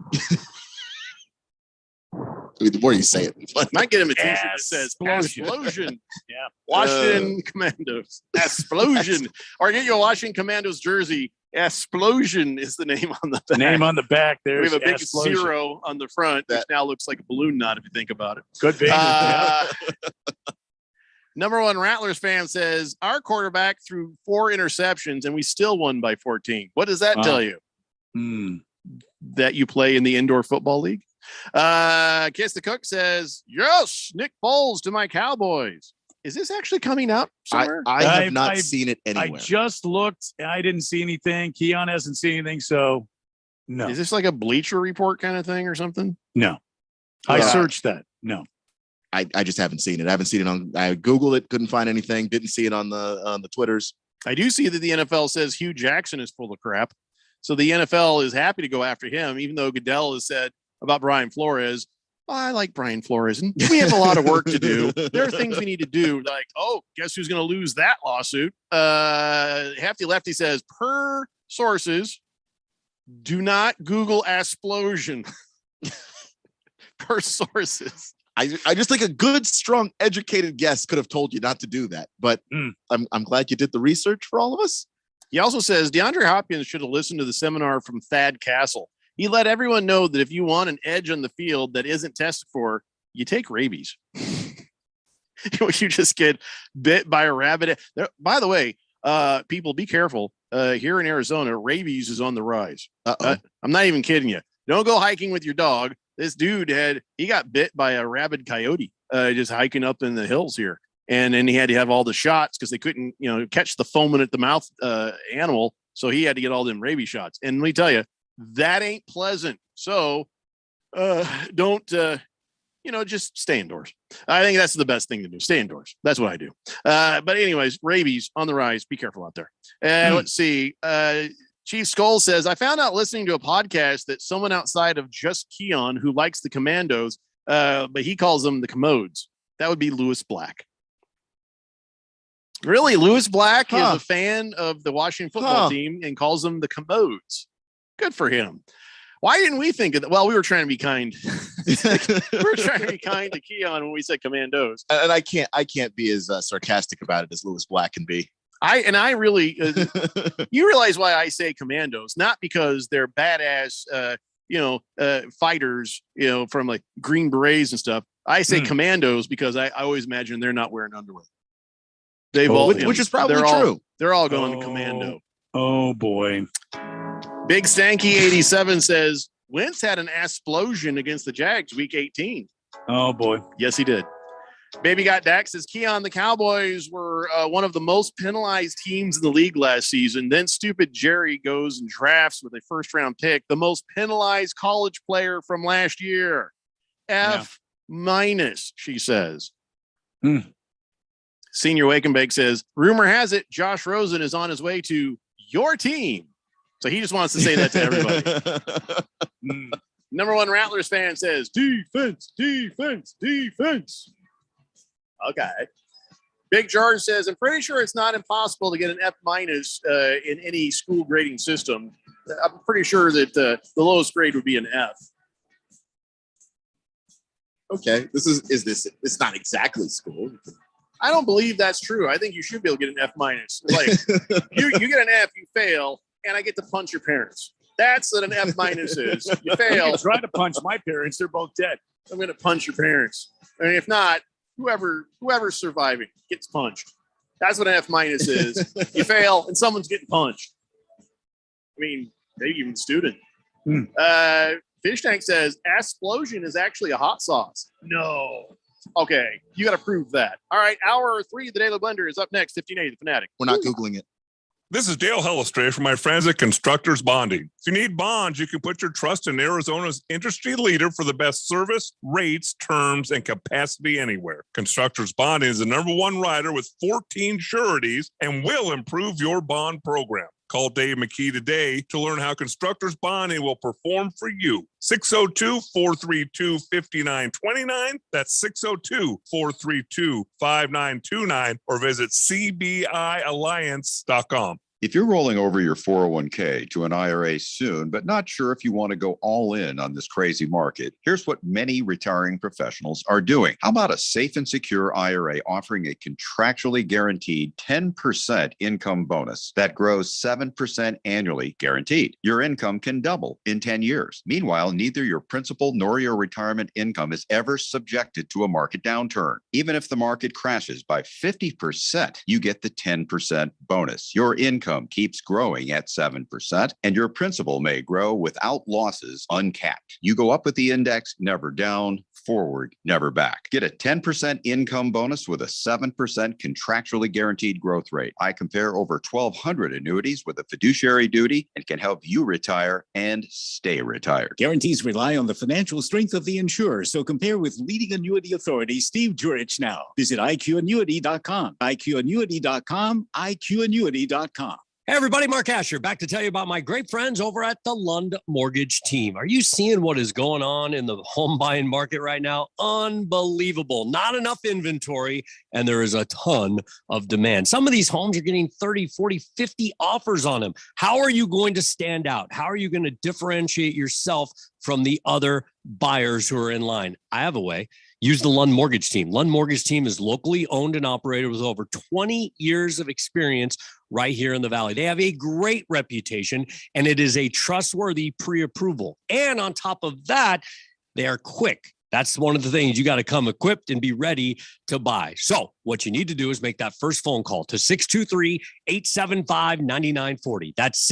The more you say it, might get him a t-shirt that says "Explosion." Yeah, Washington Commandos. Explosion, or get you a Washington Commandos jersey. Explosion is the name on the back. Name on the back. There we have a big zero on the front that now looks like a balloon knot if you think about it. Could be. Number one Rattlers fan says our quarterback threw 4 interceptions and we still won by 14. What does that tell you? That you play in the indoor football league? Kiss the Cook says, yes, Nick Foles to my Cowboys. Is this actually coming out somewhere? I have not seen it anywhere. I just looked. I didn't see anything. Keon hasn't seen anything. So no. Is this like a Bleacher Report kind of thing or something? No. I searched that. No. I just haven't seen it. I haven't seen it on. I Googled it, couldn't find anything. Didn't see it on the Twitters. I do see that the NFL says Hugh Jackson is full of crap. So the NFL is happy to go after him, even though Goodell has said about Brian Flores, I like Brian Flores, and we have a lot of work to do. There are things we need to do. Like, guess who's going to lose that lawsuit? Hefty Lefty says, per sources, do not Google explosion. Per sources. I just think a good, strong, educated guess could have told you not to do that. But I'm glad you did the research for all of us. He also says DeAndre Hopkins should have listened to the seminar from Thad Castle. He let everyone know that if you want an edge on the field that isn't tested for, you take rabies. You just get bit by a rabbit. By the way, people, be careful. Here in Arizona, rabies is on the rise. I'm not even kidding you. Don't go hiking with your dog. This dude he got bit by a rabid coyote just hiking up in the hills here. And then he had to have all the shots because they couldn't, catch the foaming at the mouth animal. So he had to get all them rabies shots. And let me tell you, that ain't pleasant. So don't, just stay indoors. I think that's the best thing to do. Stay indoors. That's what I do. But anyways, rabies on the rise. Be careful out there. Let's see. Chief Skull says, I found out listening to a podcast that someone outside of just Keon who likes the Commandos, but he calls them the Commodes. That would be Lewis Black. Really? Lewis Black is a fan of the Washington football team and calls them the Commodes. Good for him. Why didn't we think of that? Well, we were trying to be kind. We were trying to be kind to Keon when we said Commandos. And I can't be as sarcastic about it as Lewis Black can be. I really, you realize why I say Commandos, not because they're badass, fighters, from like Green Berets and stuff. I say Commandos because I always imagine they're not wearing underwear. They've all, which is probably true. They're all going to Commando. Oh boy. Big Stanky 87 says Wentz had an explosion against the Jags week 18. Oh boy. Yes, he did. Baby Got Dak says Keon, the Cowboys were one of the most penalized teams in the league last season. Then stupid Jerry goes and drafts with a first-round pick, the most penalized college player from last year. F-, she says. Senior Wake and Bake says, rumor has it Josh Rosen is on his way to your team. So he just wants to say that to everybody. Number one Rattlers fan says, defense, defense, defense. Okay. Big George says, I'm pretty sure it's not impossible to get an F- in any school grading system. I'm pretty sure that the lowest grade would be an F. Okay. It's not exactly school. I don't believe that's true. I think you should be able to get an F-. Like you get an F, you fail, and I get to punch your parents. That's what an F- is. You fail. I'm trying to punch my parents. They're both dead. I'm going to punch your parents. And if not, whoever's surviving gets punched. That's what an F- is. You fail, and someone's getting punched. I mean, maybe even a student. Fish Tank says, Asplosion is actually a hot sauce. No. Okay, you got to prove that. All right, hour 3 of the Daily Blender is up next, 1580 The Fanatic. We're not Googling it. This is Dale Hellestray from my friends at Constructors Bonding. If you need bonds, you can put your trust in Arizona's industry leader for the best service, rates, terms, and capacity anywhere. Constructors Bonding is the #1 rider with 14 sureties and will improve your bond program. Call Dave McKee today to learn how Constructors Bonding will perform for you. 602-432-5929. That's 602-432-5929 or visit cbialliance.com. If you're rolling over your 401k to an IRA soon, but not sure if you want to go all in on this crazy market, here's what many retiring professionals are doing. How about a safe and secure IRA offering a contractually guaranteed 10% income bonus that grows 7% annually guaranteed? Your income can double in 10 years. Meanwhile, neither your principal nor your retirement income is ever subjected to a market downturn. Even if the market crashes by 50%, you get the 10% bonus. Your income keeps growing at 7%, and your principal may grow without losses uncapped. You go up with the index, never down, forward, never back. Get a 10% income bonus with a 7% contractually guaranteed growth rate. I compare over 1,200 annuities with a fiduciary duty and can help you retire and stay retired. Guarantees rely on the financial strength of the insurer, so compare with leading annuity authority Steve Jurich now. Visit IQannuity.com, IQannuity.com, IQannuity.com. Hey everybody, Mark Asher, back to tell you about my great friends over at the Lund Mortgage Team. Are you seeing what is going on in the home buying market right now? Unbelievable. Not enough inventory, and there is a ton of demand. Some of these homes are getting 30, 40, 50 offers on them. How are you going to stand out? How are you going to differentiate yourself from the other buyers who are in line? I have a way. Use the Lund Mortgage Team. Lund Mortgage Team is locally owned and operated with over 20 years of experience right here in the Valley. They have a great reputation, and it is a trustworthy pre-approval. And on top of that, they are quick. That's one of the things. You got to come equipped and be ready to buy. So what you need to do is make that first phone call to 623-875-9940. That's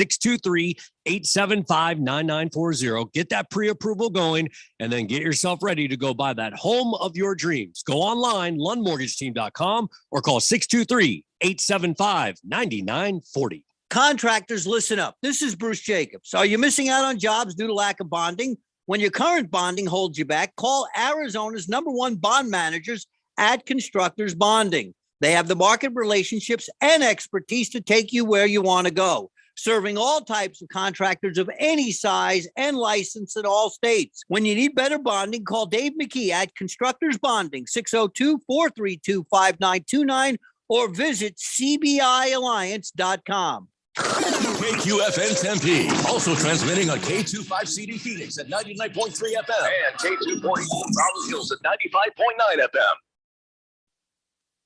623-875-9940. Get that pre-approval going and then get yourself ready to go buy that home of your dreams. Go online, lundmortgageteam.com, or call 623-875-9940. Contractors, listen up. This is Bruce Jacobs. Are you missing out on jobs due to lack of bonding? When your current bonding holds you back, call Arizona's #1 bond managers at Constructors Bonding. They have the market relationships and expertise to take you where you want to go, serving all types of contractors of any size and license in all states. When you need better bonding, call Dave McKee at Constructors Bonding, 602-432-5929, or visit cbialliance.com. KQFN Tempe, also transmitting on K25CD Phoenix at 99.3 FM and K2.4 Rolling Hills at 95.9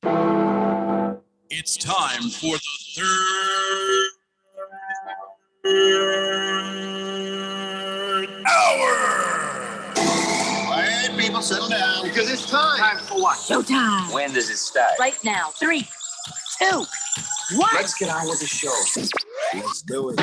FM. It's time for the third hour. All right, people, settle down because it's time. Time for what? Showtime. When does it start? Right now. 3, 2, 1. Let's get on with the show. Let's do it.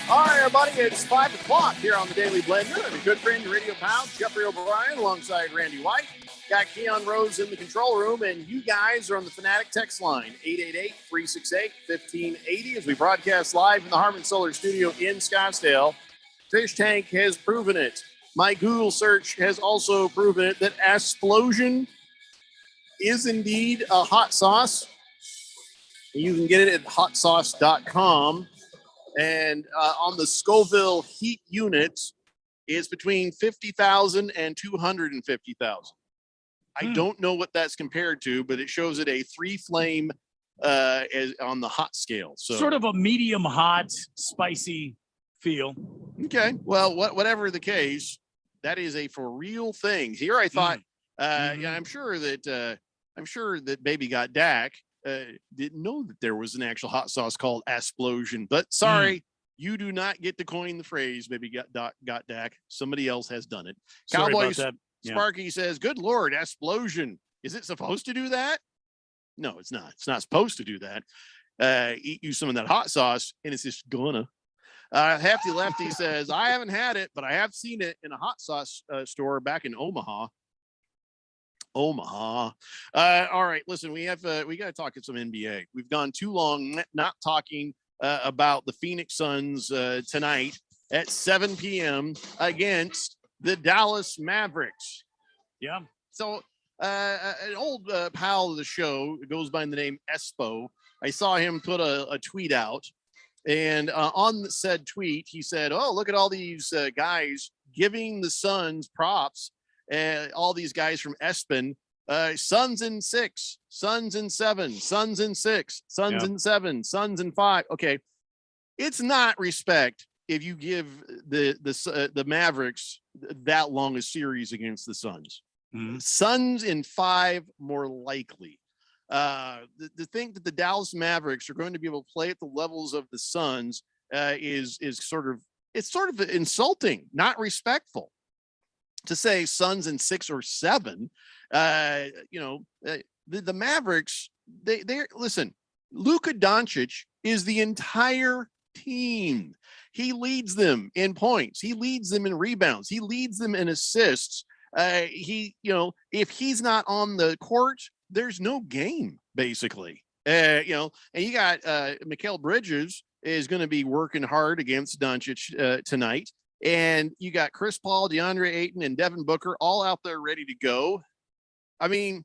All right, everybody, it's 5 o'clock here on the Daily Blender. I'm your good friend, your radio pal, Jeffrey O'Brien, alongside Randy White. Got Keon Rose in the control room, and you guys are on the Fanatic text line, 888-368-1580, as we broadcast live in the Harman Solar Studio in Scottsdale. Fish Tank has proven it. My Google search has also proven it that Asplosion is indeed a hot sauce. You can get it at hotsauce.com. And on the Scoville heat units, it's between 50,000 and 250,000. I don't know what that's compared to, but it shows it a 3-flame on the hot scale. So sort of a medium hot, spicy feel. Okay. Well, whatever the case, that is a for real thing. Here I thought, yeah, I'm sure that Baby Got Dak didn't know that there was an actual hot sauce called Asplosion. But sorry, you do not get to coin the phrase Baby Got Dak. Somebody else has done it. Sorry Cowboys about that. Yeah. Sparky says, "Good Lord, Asplosion. Is it supposed to do that?" No, it's not. It's not supposed to do that. Eat you some of that hot sauce, and it's just gonna. Hefty Lefty says, "I haven't had it, but I have seen it in a hot sauce store back in Omaha." All right, listen, we got to talk some NBA. We've gone too long not talking about the Phoenix Suns tonight at 7 p.m. against the Dallas Mavericks. Yeah. So an old pal of the show goes by the name Espo. I saw him put a tweet out, and on said tweet, he said, "Oh, look at all these guys giving the Suns props. All these guys from Espen, Suns in 6, Suns in 7, Suns in 6, Suns in 7, Suns in 5." Okay, it's not respect if you give the Mavericks that long a series against the Suns. Suns in 5 more likely. To think that the Dallas Mavericks are going to be able to play at the levels of the Suns is sort of insulting, not respectful. To say Suns in 6 or 7, the Mavericks, they listen, Luka Doncic is the entire team. He leads them in points. He leads them in rebounds. He leads them in assists. If he's not on the court, there's no game, basically. And you got Mikal Bridges is going to be working hard against Doncic tonight. And you got Chris Paul, DeAndre Ayton, and Devin Booker all out there ready to go. I mean,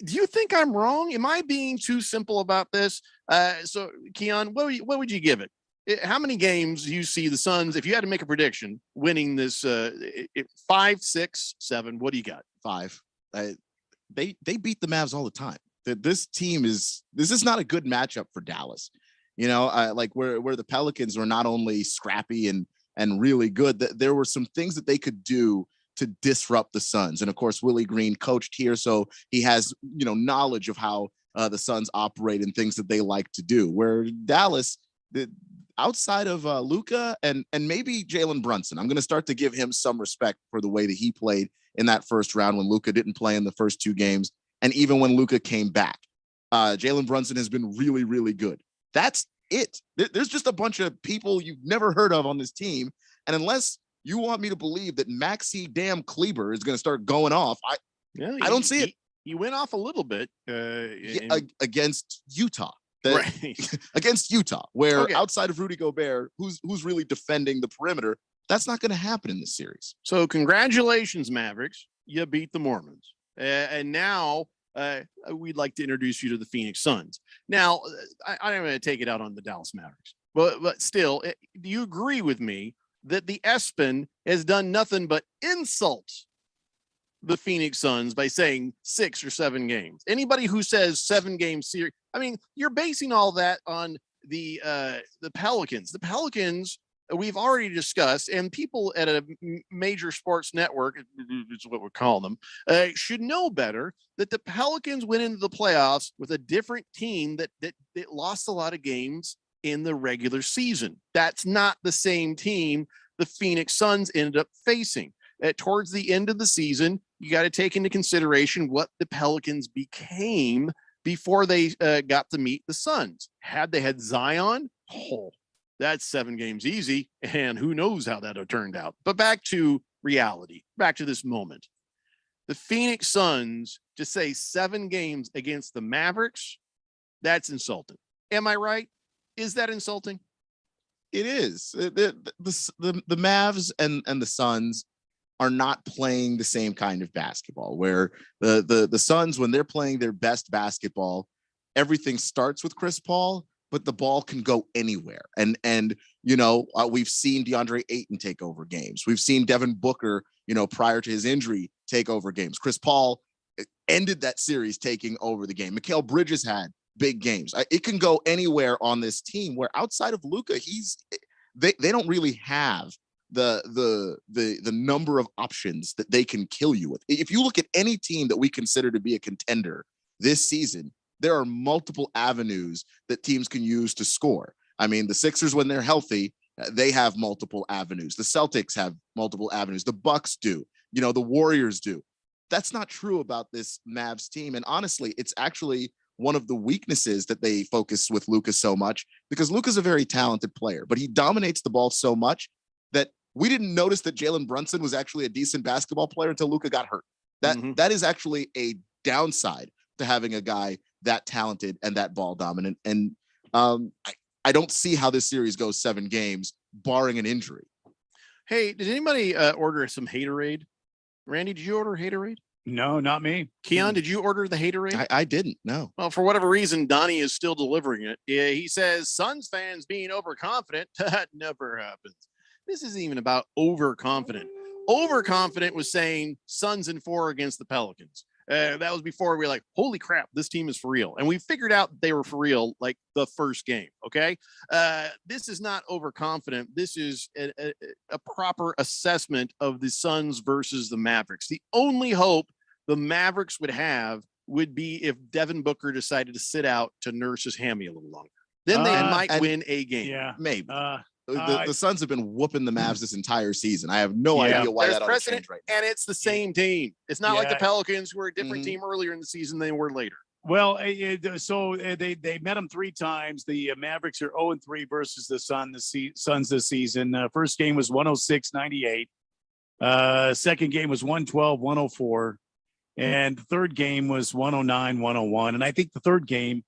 do you think I'm wrong? Am I being too simple about this? So, Keon, what would you give it? How many games do you see the Suns, if you had to make a prediction, winning this 5, 6, 7? What do you got? 5. They beat the Mavs all the time. This is not a good matchup for Dallas. Like where the Pelicans were not only scrappy and really good, that there were some things that they could do to disrupt the Suns. And of course, Willie Green coached here, so he has, knowledge of how the Suns operate and things that they like to do. Where Dallas, outside of Luka and maybe Jalen Brunson, I'm going to start to give him some respect for the way that he played in that first round when Luka didn't play in the first 2 games. And even when Luka came back, Jalen Brunson has been really, really good. That's it. There's just a bunch of people you've never heard of on this team. And unless you want me to believe that Maxi Damn Kleber is going to start going off, I don't see it. He went off a little bit against Utah. Right. Against Utah, where outside of Rudy Gobert, who's really defending the perimeter, that's not going to happen in this series. So congratulations, Mavericks. You beat the Mormons. And now we'd like to introduce you to the Phoenix Suns. Now, I'm going to take it out on the Dallas Mavericks. But still, do you agree with me that the ESPN has done nothing but insult the Phoenix Suns by saying 6 or 7 games? Anybody who says 7-game series, I mean, you're basing all that on the Pelicans. The Pelicans, we've already discussed, and people at a major sports network, is what we call them, should know better that the Pelicans went into the playoffs with a different team that lost a lot of games in the regular season. That's not the same team the Phoenix Suns ended up facing. Towards the end of the season, you got to take into consideration what the Pelicans became before they got to meet the Suns. Had they had Zion, that's 7 games easy, and who knows how that would have turned out. But back to reality, back to this moment. The Phoenix Suns, to say 7 games against the Mavericks, that's insulting. Am I right? Is that insulting? It is. The Mavs and the Suns, are not playing the same kind of basketball, where the Suns, when they're playing their best basketball, everything starts with Chris Paul, but the ball can go anywhere. And we've seen DeAndre Ayton take over games. We've seen Devin Booker, prior to his injury, take over games. Chris Paul ended that series taking over the game. Mikal Bridges had big games. It can go anywhere on this team, where outside of Luka, they don't really have the number of options that they can kill you with. If you look at any team that we consider to be a contender this season, there are multiple avenues that teams can use to score. I mean, the Sixers, when they're healthy, they have multiple avenues. The Celtics have multiple avenues. The Bucks do. The Warriors do. That's not true about this Mavs team. And honestly, it's actually one of the weaknesses that they focus with Luka so much, because Luka's a very talented player, but he dominates the ball so much that we didn't notice that Jalen Brunson was actually a decent basketball player until Luka got hurt. That is actually a downside to having a guy that talented and that ball dominant. And I don't see how this series goes 7 games, barring an injury. Hey, did anybody order some Haterade? Randy, did you order Haterade? No, not me. Keon, did you order the Haterade? I didn't, no. Well, for whatever reason, Donnie is still delivering it. Yeah, he says, Suns fans being overconfident. That never happens. This isn't even about overconfident. Overconfident was saying Suns in 4 against the Pelicans. That was before we were like, holy crap, this team is for real. And we figured out they were for real like the first game. Okay. This is not overconfident. This is a proper assessment of the Suns versus the Mavericks. The only hope the Mavericks would have would be if Devin Booker decided to sit out to nurse his hammy a little longer. Then they might win a game. Yeah. Maybe. The Suns have been whooping the Mavs this entire season. I have no idea why that ought to change right now. And it's the same team. It's not like the Pelicans, who were a different team earlier in the season than they were later. Well, so they met them 3 times. The Mavericks are 0-3 versus the Suns this season. First game was 106-98. Second game was 112-104. And the third game was 109-101. And I think the third game,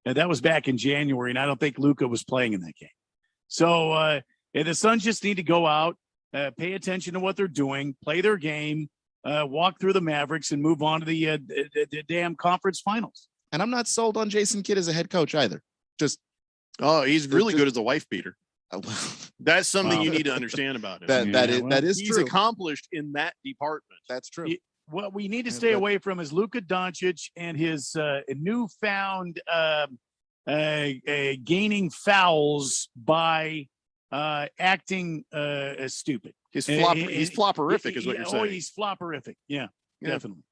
that was back in January, and I don't think Luka was playing in that game. So the Suns just need to go out, pay attention to what they're doing, play their game, walk through the Mavericks, and move on to the damn conference finals. And I'm not sold on Jason Kidd as a head coach either. He's really good as a wife beater. That's something you need to understand about him. That is he's true. He's accomplised in that department. That's true. What we need to stay away from is Luka Doncic and his newfound gaining fouls by acting stupid. He's flopperific is what you're saying. Oh, he's flopperific. Yeah, definitely.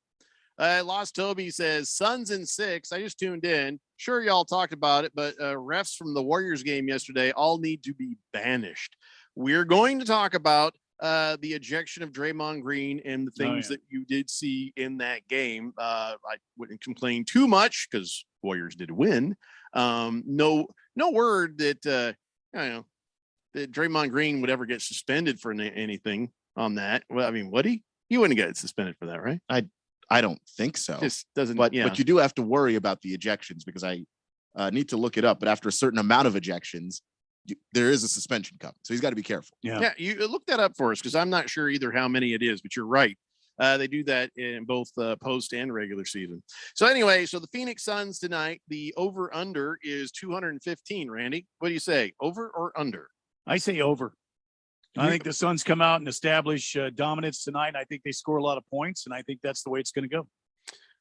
Lost Toby says, Suns in 6. I just tuned in. Sure, y'all talked about it, but refs from the Warriors game yesterday all need to be banished. We're going to talk about the ejection of Draymond Green and the things that you did see in that game. I wouldn't complain too much because Warriors did win. No word that that Draymond Green would ever get suspended for anything on that. Well, I mean, would he? He wouldn't get suspended for that, right? I don't think so. Just doesn't. But you do have to worry about the ejections, because I need to look it up. But after a certain amount of ejections, there is a suspension coming, so he's got to be careful. Yeah. You look that up for us, because I'm not sure either how many it is, but you're right. They do that in both post and regular season. So anyway, the Phoenix Suns tonight, the over under is 215. Randy, what do you say? Over or under? I say over. I think the Suns come out and establish dominance tonight. I think they score a lot of points, and I think that's the way it's going to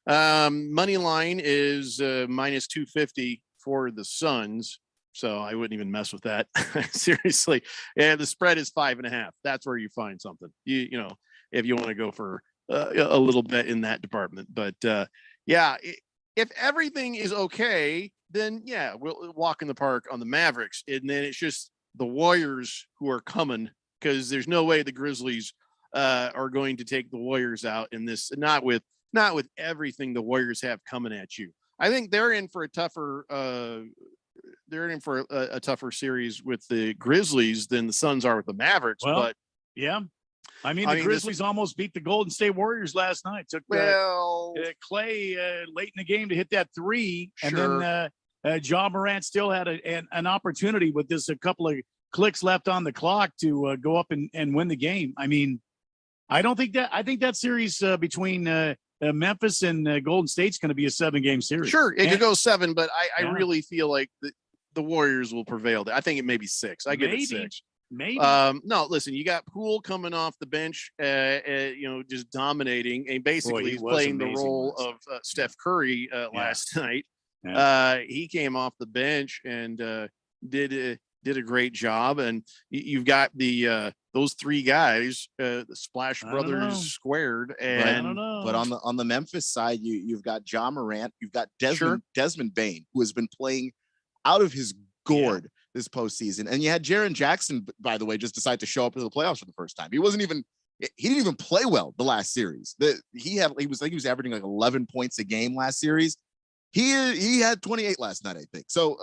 go. Money line is minus 250 for the Suns. So I wouldn't even mess with that. Seriously. And the spread is 5.5. That's where you find something, you know, if you want to go for a little bit in that department. But if everything is okay, then we'll walk in the park on the Mavericks. And then it's just the Warriors who are coming, because there's no way the Grizzlies are going to take the Warriors out in this, not with everything the Warriors have coming at you. I think they're in for a tougher a tougher series with the Grizzlies than the Suns are with the Mavericks. Well, but the Grizzlies almost beat the Golden State Warriors last night. Took Clay late in the game to hit that 3, and then Ja Morant still had an opportunity with just a couple of clicks left on the clock to go up and win the game. I mean, I don't think that. I think that series between Memphis and Golden State's going to be a 7-game series. Sure, it could go 7, but I Yeah. really feel like the Warriors will prevail. I think it may be 6. I give it 6. Maybe. No, listen, you got Poole coming off the bench, just dominating, and basically he was playing the amazing role of Steph Curry last night. Yeah. He came off the bench and did a great job. And you've got those 3 guys, the Splash Brothers squared. And but on the Memphis side, you've got Ja Morant, you've got Desmond Bane, who has been playing out of his gourd this postseason, and you had Jaren Jackson, by the way, just decide to show up to the playoffs for the first time. He didn't even play well the last series. He was averaging like 11 points a game last series. He had 28 last night, I think. So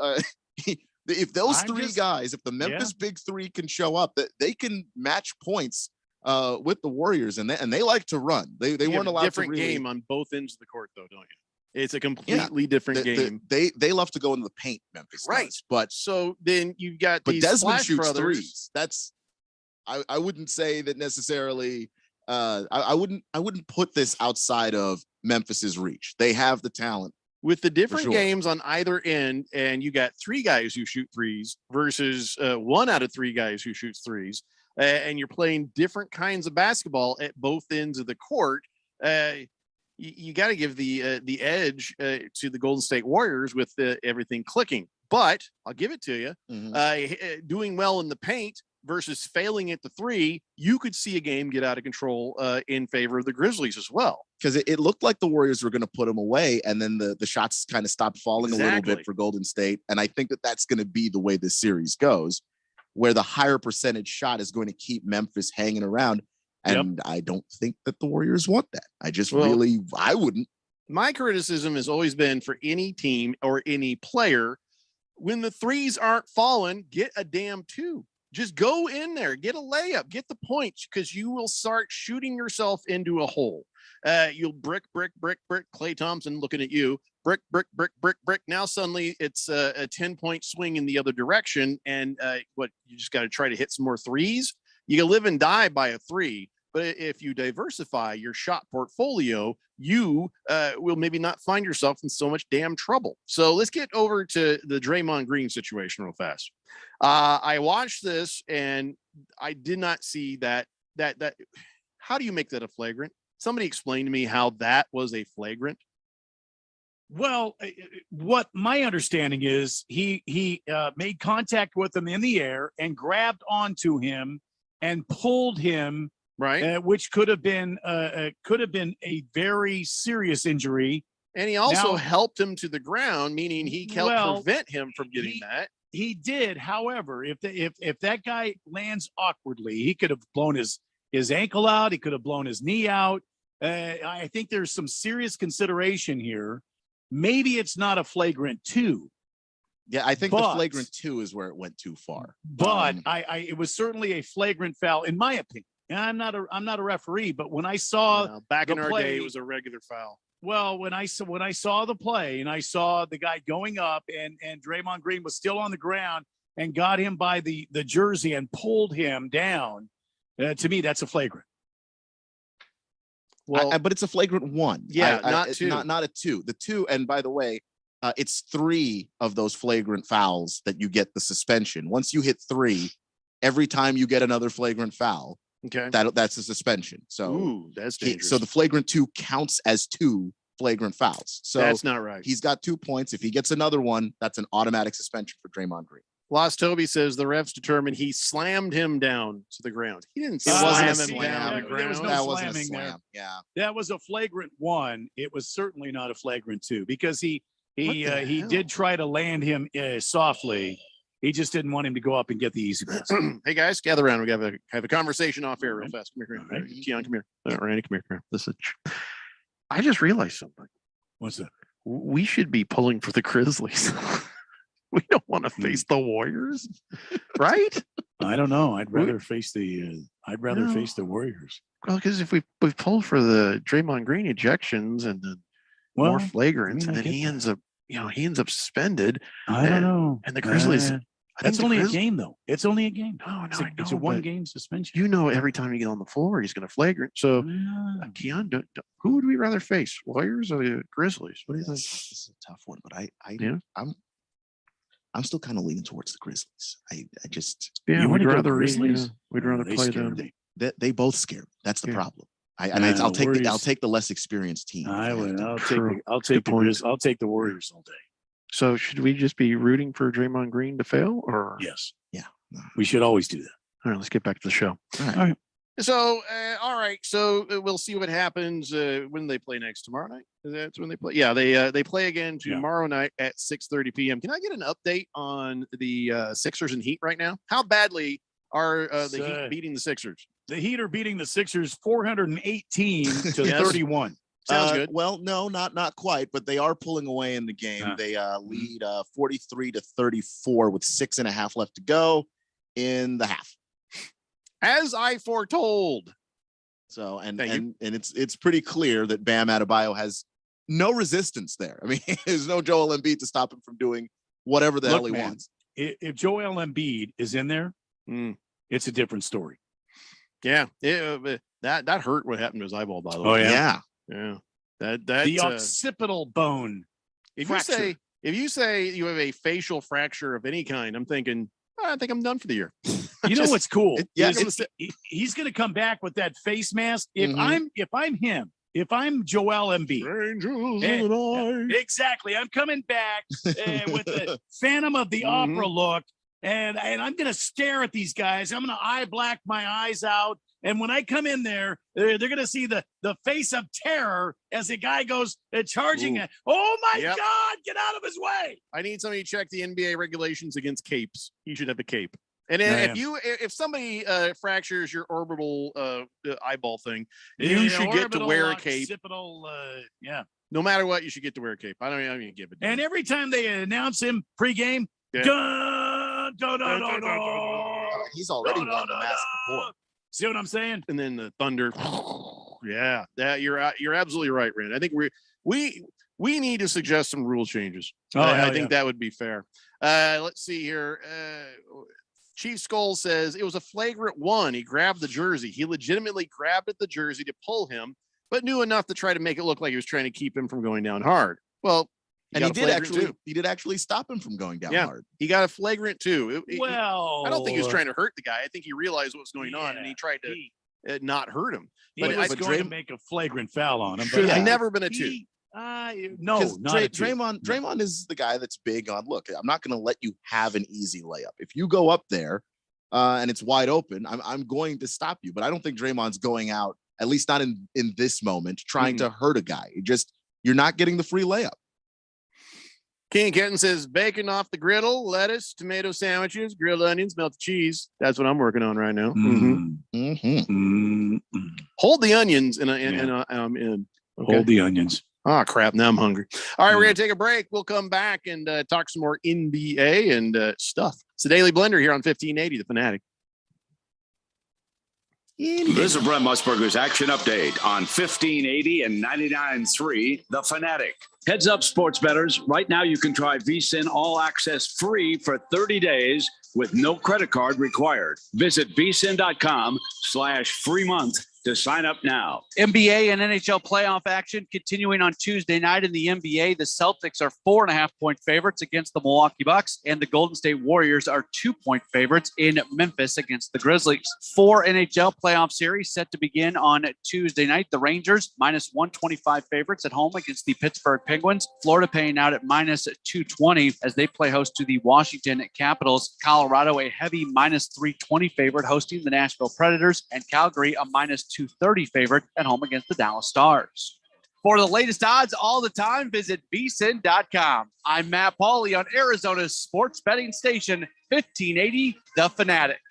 if those guys, if the Memphis Big Three can show up, that they can match points with the Warriors, and they like to run. They weren't allowed different to really... game on both ends of the court, though, don't you? It's a completely different game. They love to go into the paint, Memphis. Right. Does, but so then you've got these Desmond Splash shoots Brothers. threes. That's I wouldn't say that necessarily. I wouldn't put this outside of Memphis's reach. They have the talent. With the different games on either end, and you got 3 guys who shoot threes versus 1 out of 3 guys who shoots threes, and you're playing different kinds of basketball at both ends of the court. You got to give the edge to the Golden State Warriors with everything clicking. But I'll give it to you. Doing well in the paint versus failing at the 3, you could see a game get out of control in favor of the Grizzlies as well. Because it looked like the Warriors were going to put them away, and then the shots kind of stopped falling a little bit for Golden State. And I think that's going to be the way this series goes, where the higher percentage shot is going to keep Memphis hanging around. And I don't think that the Warriors want that. I wouldn't. My criticism has always been for any team or any player, when the threes aren't falling, get a damn 2. Just go in there, get a layup, get the points, because you will start shooting yourself into a hole. You'll brick. Klay Thompson looking at you. Brick. Now suddenly it's a 10-point swing in the other direction. And you just got to try to hit some more threes. You can live and die by a 3, but if you diversify your shot portfolio, you will maybe not find yourself in so much damn trouble. So let's get over to the Draymond Green situation real fast. I watched this and I did not see that. How do you make that a flagrant? Somebody explain to me how that was a flagrant. Well, what my understanding is, he made contact with him in the air and grabbed onto him and pulled him, right, which could have been a very serious injury. And he also helped him to the ground, meaning he helped prevent him from getting that. He did. However, if that guy lands awkwardly, he could have blown his ankle out. He could have blown his knee out. I think there's some serious consideration here. Maybe it's not a flagrant 2. Yeah, I think the flagrant 2 is where it went too far. But it was certainly a flagrant foul, in my opinion. And I'm not a referee, but when I saw back in our day, it was a regular foul. Well, when I saw the play and I saw the guy going up and Draymond Green was still on the ground and got him by the jersey and pulled him down, to me that's a flagrant. Well, but it's a flagrant 1. Yeah, not 2. Not a 2. The 2, and by the way, it's 3 of those flagrant fouls that you get the suspension. Once you hit 3, every time you get another flagrant foul, that's a suspension. So that's dangerous. So the flagrant 2 counts as 2 flagrant fouls. So that's not right. He's got 2 points. If he gets another one, that's an automatic suspension for Draymond Green. Lost Toby says the refs determined he slammed him down to the ground. He didn't slam him down to the ground. There was no that wasn't a slamming slam. there. Yeah, that was a flagrant 1. It was certainly not a flagrant 2 because he did try to land him softly. He just didn't want him to go up and get the easy pass. Hey guys, gather around. We got to have a conversation off air real fast. Come here, right. Keon, come here. Randy, come here. Listen, I just realized something. What's that? We should be pulling for the Grizzlies. We don't want to face the Warriors, right? I don't know. I'd rather face the Warriors. Well, because if we pull for the Draymond Green ejections and then more flagrants, and then he ends up suspended. I don't know. And the Grizzlies, That's only a game, though. It's only a game. No, It's a one-game suspension. You know, every time you get on the floor, he's going to flagrant. So, Keon, who would we rather face, Warriors or the Grizzlies? What do you think? This is a tough one, but I'm still kind of leaning towards the Grizzlies. I just we'd rather Grizzlies. We'd rather They play scare them. They both scare me. That's the Yeah. problem. I'll take Warriors. the less experienced team. I'll True. take the Warriors all day. So, should we just be rooting for Draymond Green to fail, or Yes. Yeah. We should always do that. all right? Let's get back to the show. All right. All right. So, all right. So we'll see what happens when they play next tomorrow night. That's when they play. Yeah, they play again tomorrow night at 6:30 p.m. Can I get an update on the Sixers and Heat right now? How badly are the Heat beating the Sixers? The Heat are beating the Sixers 418 to Yes. 31. Sounds good. Well, no, not quite, but they are pulling away in the game. They lead 43 to 34 with 6.5 left to go in the half. As I foretold. So and it's pretty clear that Bam Adebayo has no resistance there. I mean, there's no Joel Embiid to stop him from doing whatever the hell he wants. If Joel Embiid is in there, it's a different story. Yeah, that hurt what happened to his eyeball, by the way. Oh yeah. Yeah. That The occipital bone. if fracture. you say you have a facial fracture of any kind, I'm thinking, I think I'm done for the year. You know what's cool? Yeah, He's going to come back with that face mask. If I'm him, if I'm Joel Embiid, exactly, I'm coming back with the Phantom of the Opera look, and I'm going to stare at these guys. I'm going to eye black my eyes out. And when I come in there, they're going to see the face of terror as the guy goes charging. Oh, my God, get out of his way. I need somebody to check the NBA regulations against capes. You should have a cape. And if somebody fractures your orbital eyeball thing, you should get to wear a cape. No matter what, you should get to wear a cape. I don't even give it. And every time they announce him pregame, he's already won the mask before. See what I'm saying? And then the thunder. Yeah, that you're absolutely right, Rand. I think we need to suggest some rule changes. I think that would be fair. Let's see here. Chief Skull says it was a flagrant one. He grabbed the jersey. He legitimately grabbed at the jersey to pull him, but knew enough to try to make it look like he was trying to keep him from going down hard. Well, he did actually stop him from going down hard. He got a flagrant too. I don't think he was trying to hurt the guy. I think he realized what was going on and he tried to not hurt him. But was going to make a flagrant foul on him. Should have never been a two. No, not Draymond is the guy that's big on, look, I'm not going to let you have an easy layup. If you go up there and it's wide open, I'm going to stop you. But I don't think Draymond's going out, at least not in this moment, trying to hurt a guy. You're not getting the free layup. King Kenton says bacon off the griddle, lettuce, tomato sandwiches, grilled onions, melted cheese. That's what I'm working on right now. Hold the onions and I'm in. Okay. Hold the onions. Oh, crap. Now I'm hungry. All right, we're going to take a break. We'll come back and talk some more NBA and stuff. It's the Daily Blender here on 1580, The Fanatic. This is Brent Musburger's Action Update on 1580 and 99.3 The Fanatic. Heads up, sports bettors. Right now, you can try VSiN All Access free for 30 days with no credit card required. Visit vsin.com/free month to sign up now. NBA and NHL playoff action continuing on Tuesday night in the NBA. The Celtics are 4.5-point favorites against the Milwaukee Bucks, and the Golden State Warriors are 2-point favorites in Memphis against the Grizzlies. 4 NHL playoff series set to begin on Tuesday night. The Rangers -125 favorites at home against the Pittsburgh Penguins. Florida paying out at -220 as they play host to the Washington Capitals. Colorado a heavy -320 favorite hosting the Nashville Predators, and Calgary a -230 favorite at home against the Dallas Stars. For the latest odds all the time, visit vsin.com. I'm Matt Pauley on Arizona's sports betting station, 1580 The Fanatic.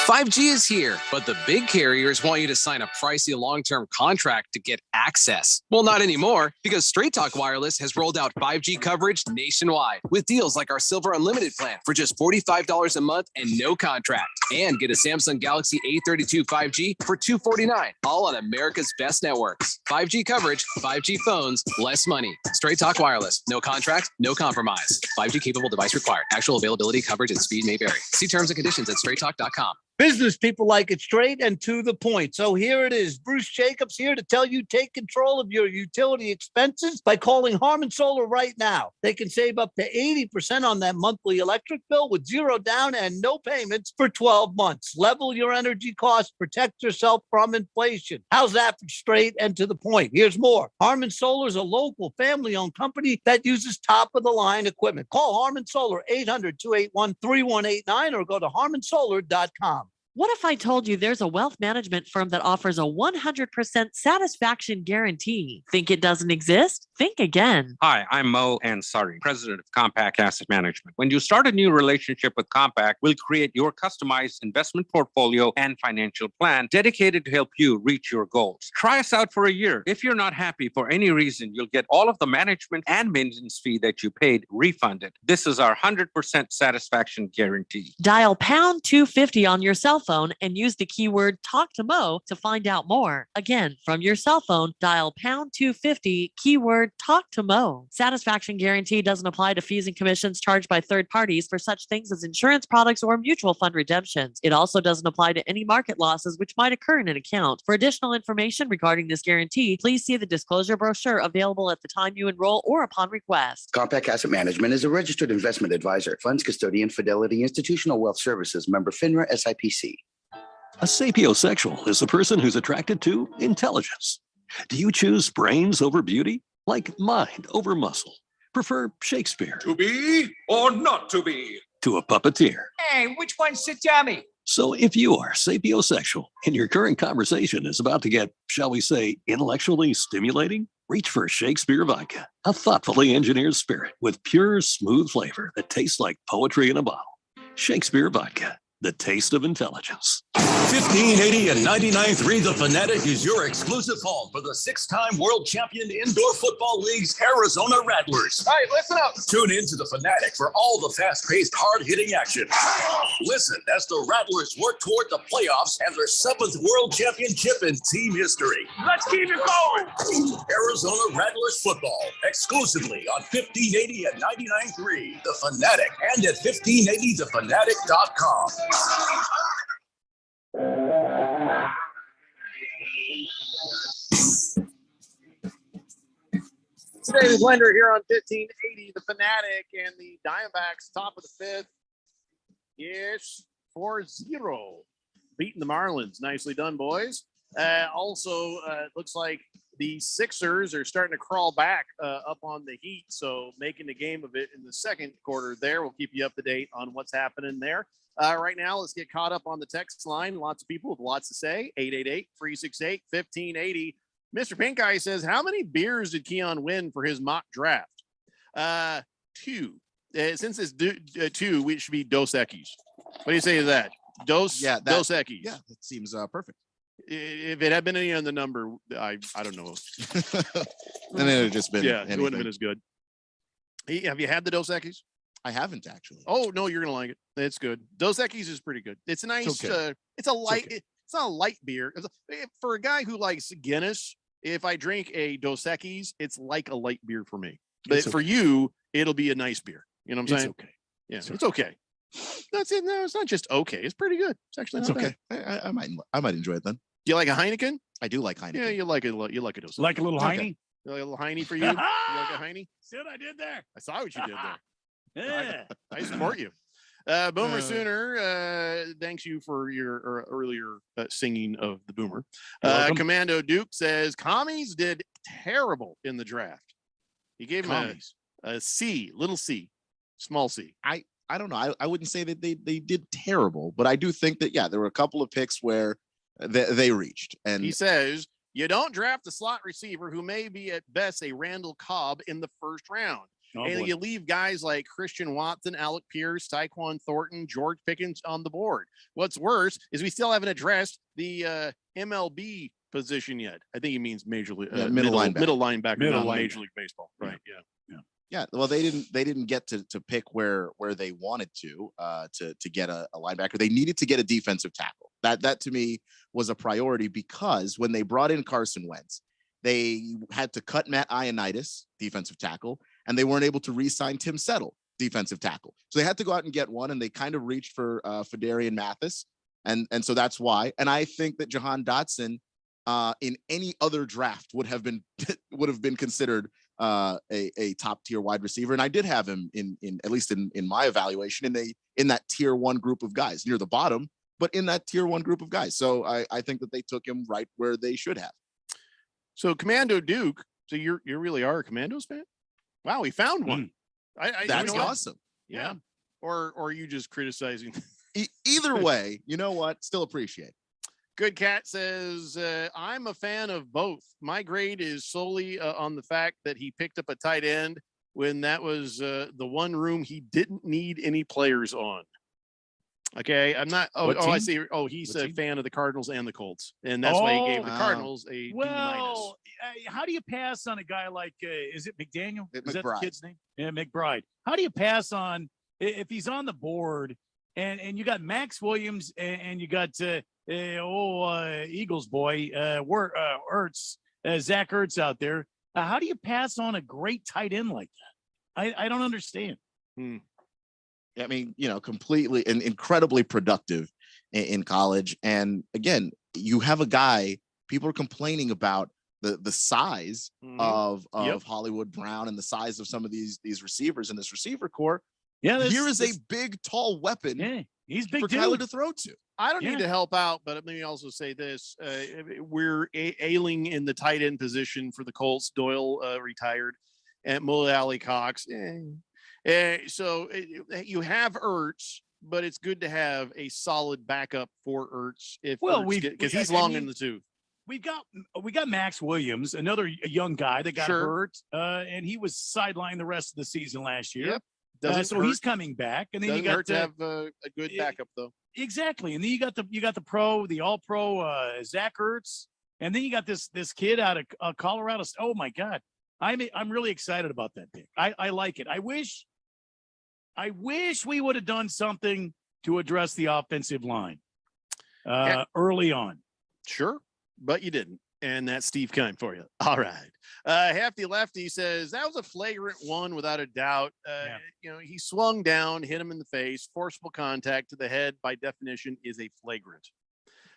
5G is here, but the big carriers want you to sign a pricey long-term contract to get access. Well, not anymore, because Straight Talk Wireless has rolled out 5G coverage nationwide with deals like our Silver Unlimited plan for just $45 a month and no contract. And get a Samsung Galaxy A32 5G for $249, all on America's best networks. 5G coverage, 5G phones, less money. Straight Talk Wireless. No contract, no compromise. 5G capable device required. Actual availability, coverage, and speed may vary. See terms and conditions at straighttalk.com. Business people like it straight and to the point. So here it is. Bruce Jacobs here to tell you take control of your utility expenses by calling Harmon Solar right now. They can save up to 80% on that monthly electric bill with zero down and no payments for 12 months. Level your energy costs, protect yourself from inflation. How's that for straight and to the point? Here's more. Harmon Solar is a local family-owned company that uses top-of-the-line equipment. Call Harmon Solar 800-281-3189 or go to harmonsolar.com. What if I told you there's a wealth management firm that offers a 100% satisfaction guarantee? Think it doesn't exist? Think again. Hi, I'm Mo Ansari, president of Compact Asset Management. When you start a new relationship with Compact, we'll create your customized investment portfolio and financial plan dedicated to help you reach your goals. Try us out for a year. If you're not happy for any reason, you'll get all of the management and maintenance fee that you paid refunded. This is our 100% satisfaction guarantee. Dial pound 250 on your cell phone and use the keyword talk to Mo to find out more. Again, from your cell phone, dial pound 250, keyword talk to Mo. Satisfaction guarantee doesn't apply to fees and commissions charged by third parties for such things as insurance products or mutual fund redemptions. It also doesn't apply to any market losses which might occur in an account. For additional information regarding this guarantee, please see the disclosure brochure available at the time you enroll or upon request. Compact Asset Management is a registered investment advisor. Funds custodian, Fidelity Institutional Wealth Services, member FINRA SIPC. A sapiosexual is a person who's attracted to intelligence. Do you choose brains over beauty? Like mind over muscle? Prefer Shakespeare? To be or not to be? To a puppeteer? Hey, which one's the dummy? So if you are sapiosexual and your current conversation is about to get, shall we say, intellectually stimulating, reach for Shakespeare Vodka, a thoughtfully engineered spirit with pure, smooth flavor that tastes like poetry in a bottle. Shakespeare Vodka, the taste of intelligence. 1580 and 99.3 The Fanatic is your exclusive home for the six-time world champion Indoor Football League's Arizona Rattlers. All right, listen up. Tune in to The Fanatic for all the fast-paced, hard-hitting action. Listen as the Rattlers work toward the playoffs and their seventh world championship in team history. Let's keep it going. Arizona Rattlers football, exclusively on 1580 and 99.3 The Fanatic and at 1580thefanatic.com. It's David Blender here on 1580 The Fanatic and the Diamondbacks top of the fifth. Yes, 4-0. Beating the Marlins. Nicely done, boys. Also, it looks like the Sixers are starting to crawl back up on the Heat, so making a game of it in the second quarter there. We'll keep you up to date on what's happening there. Right now, let's get caught up on the text line. Lots of people with lots to say. 888-368-1580. Mr. Pink Eye says, how many beers did Keon win for his mock draft? 2. Since it's 2, we should be Dos Equis. What do you say to that? Dos Equis. Yeah, that seems perfect. If it had been any on the number, I don't know. Then it would have just been it wouldn't have been as good. Have you had the Dos Equis? I haven't actually. Oh no, you're gonna like it. It's good. Dos Equis is pretty good. It's a nice. It's, okay. It's a light. It's not a light beer. For a guy who likes Guinness, if I drink a Dos Equis, it's like a light beer for me. But for you, it'll be a nice beer. You know what I'm saying? Okay. Yeah, it's okay. That's it. No, it's not just okay. It's pretty good. It's actually not okay. I might enjoy it then. Do you like a Heineken? I do like Heineken. Yeah, you like it. You like a Dos Equis. Like a little Heine? Okay. You like a little Heine for you? You like a Heine? See what I did there? I saw what you did there. Yeah. I support you. Boomer Sooner, thanks you for your earlier singing of the Boomer. Commando Duke says commies did terrible in the draft. He gave him a C, little C, small C. I don't know. I wouldn't say that they did terrible, but I do think that, yeah, there were a couple of picks where they reached. And he says, you don't draft a slot receiver who may be at best a Randall Cobb in the first round. and you leave guys like Christian Watson, Alec Pierce, Tyquan Thornton, George Pickens on the board. What's worse is we still haven't addressed the MLB position yet. I think he means major league, middle linebacker, not Major League Baseball. Right. Yeah. Well, they didn't get to pick where they wanted to get a linebacker. They needed to get a defensive tackle. That to me was a priority, because when they brought in Carson Wentz, they had to cut Matt Ioannidis, defensive tackle, and they weren't able to re-sign Tim Settle, defensive tackle. So they had to go out and get one, and they kind of reached for Fedarian Mathis, and so that's why. And I think that Jahan Dotson, in any other draft, would have been considered a top tier wide receiver, and I did have him in at least in my evaluation in that tier 1 group of guys, near the bottom, but in that tier 1 group of guys. So I think that they took him right where they should have. So Commando Duke, so you really are a Commandos fan? Wow, we found one. That's awesome. Yeah. Or are you just criticizing? Either way, you know what? Still appreciate it. Good Cat says, I'm a fan of both. My grade is solely on the fact that he picked up a tight end when that was the one room he didn't need any players on. Okay, I'm not. I see. Oh, he's a fan of the Cardinals and the Colts, and that's why he gave the Cardinals a D-. How do you pass on a guy like is it McDaniel? Is that McBride. the kid's name? Yeah, McBride. How do you pass on if he's on the board and you got Max Williams and you got Eagles boy Ertz, Zach Ertz out there? How do you pass on a great tight end like that? I don't understand. I mean, completely and incredibly productive in college. And again, you have a guy, people are complaining about the size of Hollywood Brown and the size of some of these receivers in this receiver core. Yeah, here is a big, tall weapon. Yeah, he's big for Kyler to throw to. I don't need to help out, but let me also say this: we're ailing in the tight end position for the Colts. Doyle retired, and Mullah Ali Cox. So you have Ertz, but it's good to have a solid backup for Ertz because he's long in the tooth. We got Max Williams, another young guy that got hurt, and he was sidelined the rest of the season last year. Yep. So he's coming back, and then you got to have a good backup though. Exactly, and then you got the all pro Zach Ertz, and then you got this kid out of Colorado. Oh my God, I'm really excited about that pick. I like it. I wish we would have done something to address the offensive line early on. Sure, but you didn't. And that's Steve Kime for you. All right. Hefty Lefty says that was a flagrant one without a doubt. He swung down, hit him in the face. Forcible contact to the head, by definition, is a flagrant.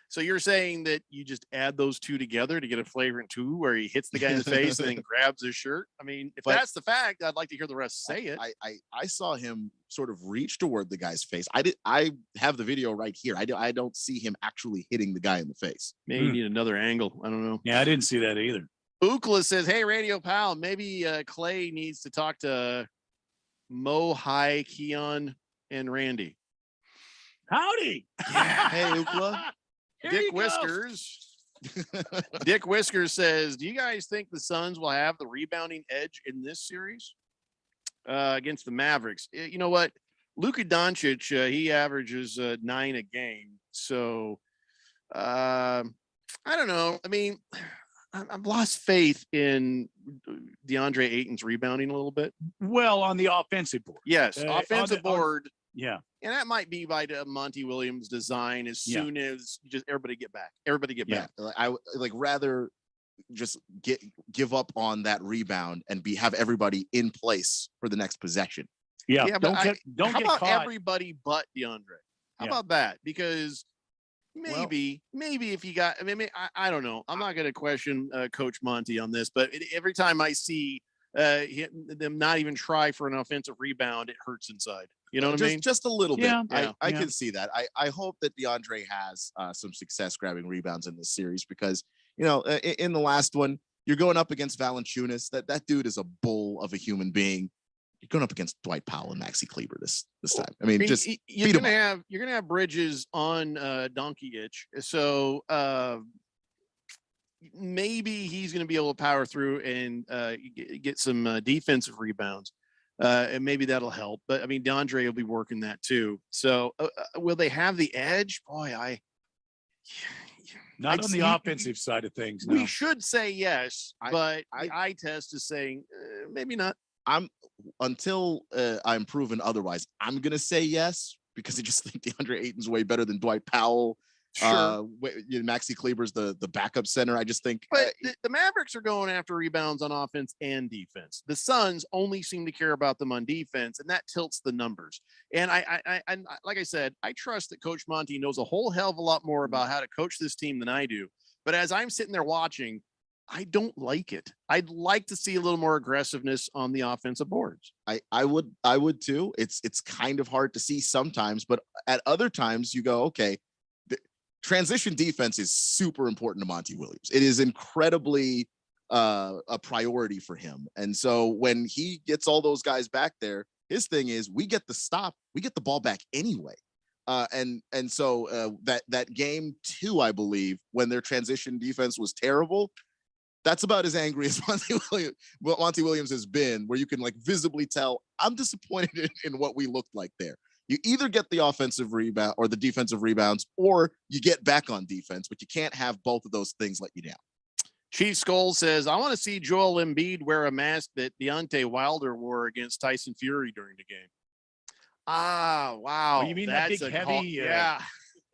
So you're saying that you just add those two together to get a flagrant 2 where he hits the guy in the face and then grabs his shirt? I mean, if that's the fact, I'd like to hear the rest say it. I saw him sort of reach toward the guy's face. I have the video right here. I don't see him actually hitting the guy in the face. Maybe you need another angle. I don't know. Yeah, I didn't see that either. Ookla says, hey, Radio Pal, maybe Clay needs to talk to Mo, High, Keon, and Randy. Howdy. Yeah. Hey, Ookla. Dick Whiskers. Dick Whiskers says, do you guys think the Suns will have the rebounding edge in this series against the Mavericks? You know what? Luka Doncic, he averages 9 a game. So I don't know. I mean, I've lost faith in DeAndre Ayton's rebounding a little bit. Well, on the offensive board. Yes, offensive board. Yeah. And that might be by Monty Williams' design as soon as just everybody get back. Everybody get back. I like rather just give up on that rebound and have everybody in place for the next possession. Yeah. Don't get caught. caught. Everybody but DeAndre. How about that? Because maybe if you got, I don't know. I'm not going to question Coach Monty on this, but every time I see them not even try for an offensive rebound, it hurts inside. You know what I mean? Just a little bit. Yeah. I can see that. I hope that DeAndre has some success grabbing rebounds in this series because, in the last one, you're going up against Valanciunas. That dude is a bull of a human being. You're going up against Dwight Powell and Maxi Kleber this time. I mean, just you're gonna have Bridges on donkey itch. So maybe he's going to be able to power through and get some defensive rebounds. And maybe that'll help. But I mean, DeAndre will be working that too. So will they have the edge? Boy, Not on the offensive side of things. No. We should say yes, but the eye test is saying maybe not. Until I'm proven otherwise, I'm gonna say yes, because I just think DeAndre Ayton's way better than Dwight Powell. Sure. Maxi Kleber's the backup center. I just think, but the Mavericks are going after rebounds on offense and defense. The Suns only seem to care about them on defense, and that tilts the numbers. And I like I said, I trust that Coach Monty knows a whole hell of a lot more about how to coach this team than I do. But as I'm sitting there watching, I don't like it. I'd like to see a little more aggressiveness on the offensive boards. I would too. It's kind of hard to see sometimes, but at other times you go, okay, the transition defense is super important to Monty Williams. It is incredibly a priority for him. And so when he gets all those guys back there, his thing is we get the stop, we get the ball back anyway. And so that game 2, I believe, when their transition defense was terrible, that's about as angry as Monty Williams has been, where you can like visibly tell, I'm disappointed in what we looked like there. You either get the offensive rebound or the defensive rebounds, or you get back on defense, but you can't have both of those things let you down. Chief Skull says, I want to see Joel Embiid wear a mask that Deontay Wilder wore against Tyson Fury during the game. Ah, wow. Oh, you mean that big heavy, yeah.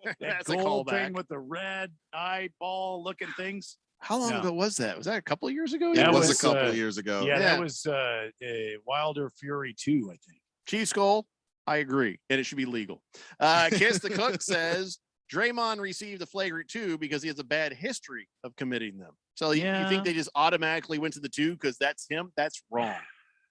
that That's a gold callback. thing with the red eyeball looking things? How long ago was that? Was that a couple of years ago? It was a couple of years ago. Yeah, that was Wilder Fury 2, I think. Chief Skull, I agree, and it should be legal. Kiss the Cook says Draymond received a flagrant 2 because he has a bad history of committing them. So you think they just automatically went to the 2 because that's him? That's wrong.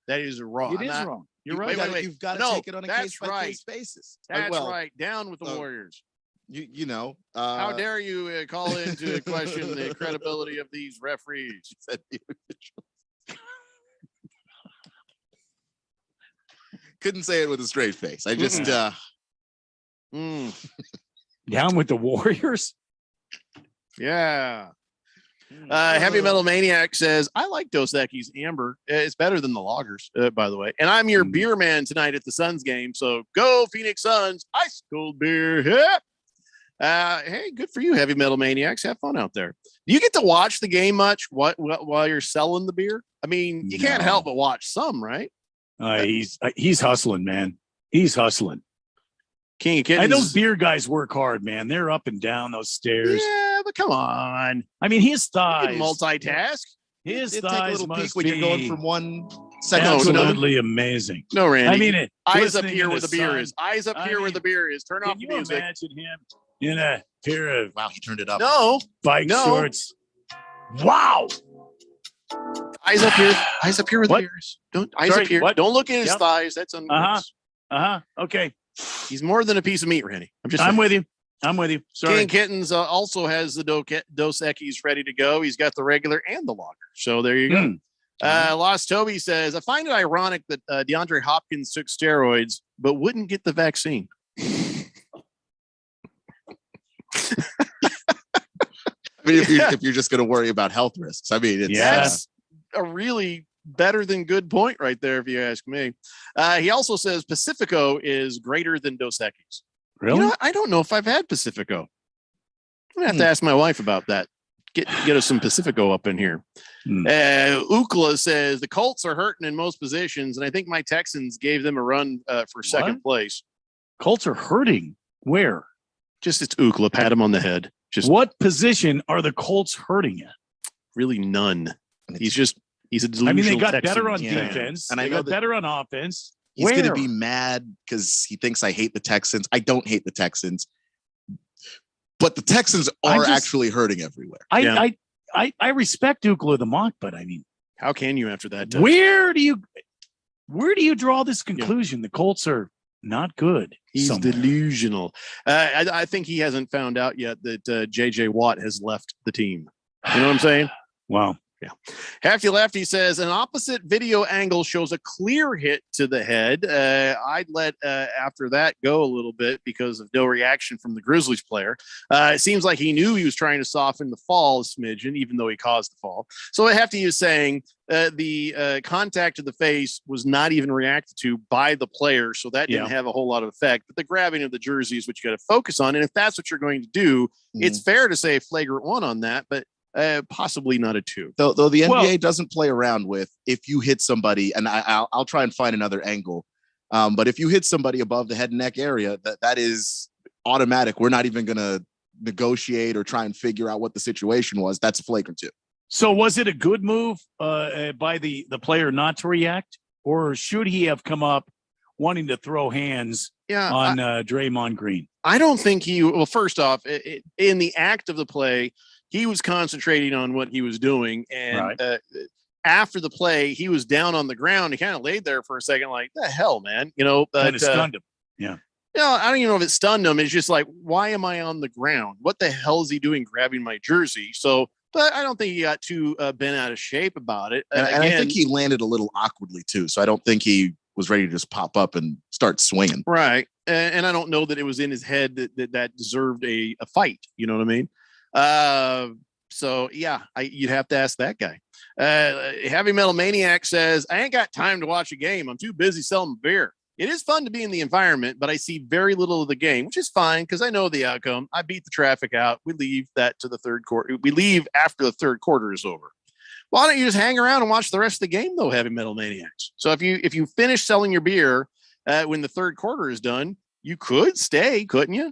That is wrong. It is wrong. You're right. Wait. You've got to take it on a case-by-case basis. That's right. Down with the Warriors. You know, how dare you call into question the credibility of these referees? Couldn't say it with a straight face. I just down with the Warriors. Yeah. Heavy Metal Maniac says, I like Dos Equis Amber. It's better than the Loggers, by the way. And I'm your beer man tonight at the Suns game. So go Phoenix Suns. Ice cold beer. Yeah. Hey, good for you, Heavy Metal Maniacs. Have fun out there. Do you get to watch the game much while you're selling the beer? I mean, you can't help but watch some, right? He's hustling, man. He's hustling. King of Kittens. And those beer guys work hard, man. They're up and down those stairs. Yeah, but come on. I mean, his thighs. You can multitask. His Take a thighs little must peek when be you're going from one second absolutely amazing. No, Randy. I mean, eyes up here where the beer is. Eyes up here where the beer is. Turn off Can the you music. imagine him in a pair of wow, he turned it up. No bike shorts? Wow. Eyes up here. Eyes up here where the beer is. Don't eyes Sorry, up here. what? Don't look at his thighs. That's Okay. He's more than a piece of meat, Randy. I'm with you. Sorry. King Kittens also has the Dos Equis ready to go. He's got the regular and the lager. So there you go. Lost Toby says, I find it ironic that DeAndre Hopkins took steroids, but wouldn't get the vaccine. I mean, if you're just going to worry about health risks, I mean, That's a really better than good point right there, if you ask me. He also says Pacifico is greater than Dos Equis. Really? You know, I don't know if I've had Pacifico. I'm gonna have to ask my wife about that. Get us some Pacifico up in here. Ukla says the Colts are hurting in most positions, and I think my Texans gave them a run for second place. Colts are hurting. Where? Just it's Ukla. Pat him on the head. Just what position are the Colts hurting at? Really none. He's a delusional. I mean, they got Texan better on fan. defense, and they I know got better on offense. He's going to be mad because he thinks I hate the Texans. I don't hate the Texans, but the Texans are actually hurting everywhere. I respect Ukla the mock, but I mean, how can you after that? Where do you draw this conclusion? The Colts are not good. He's delusional. I think he hasn't found out yet that J.J. Watt has left the team. You know what I'm saying? Wow. Yeah. Hefty Lefty says an opposite video angle shows a clear hit to the head. I'd let after that go a little bit because of no reaction from the Grizzlies player. It seems like he knew he was trying to soften the fall a smidgen, even though he caused the fall. So Hefty is saying the contact to the face was not even reacted to by the player. So that didn't have a whole lot of effect. But the grabbing of the jersey is what you got to focus on. And if that's what you're going to do, it's fair to say flagrant 1 on that. But possibly not a 2. Though the NBA doesn't play around with if you hit somebody, and I'll try and find another angle. But if you hit somebody above the head and neck area, that is automatic. We're not even going to negotiate or try and figure out what the situation was. That's a flagrant 2. So was it a good move by the player not to react, or should he have come up wanting to throw hands on Draymond Green? I don't think well, first off, in the act of the play, he was concentrating on what he was doing. And after the play, he was down on the ground. He kind of laid there for a second, like, the hell, man, but kind of stunned him. Yeah. I don't even know if it stunned him. It's just like, why am I on the ground? What the hell is he doing grabbing my jersey? So, but I don't think he got too bent out of shape about it. And I think he landed a little awkwardly too. So I don't think he was ready to just pop up and start swinging. Right. And I don't know that it was in his head that deserved a fight. You know what I mean? So yeah, you'd have to ask that guy. Heavy Metal Maniac says, I ain't got time to watch a game. I'm too busy selling beer. It is fun to be in the environment, but I see very little of the game, which is fine because I know the outcome. I beat the traffic out. We leave that to the third quarter. We leave after the third quarter is over. Why don't you just hang around and watch the rest of the game, though, Heavy Metal Maniacs? So if you finish selling your beer when the third quarter is done, you could stay, couldn't you?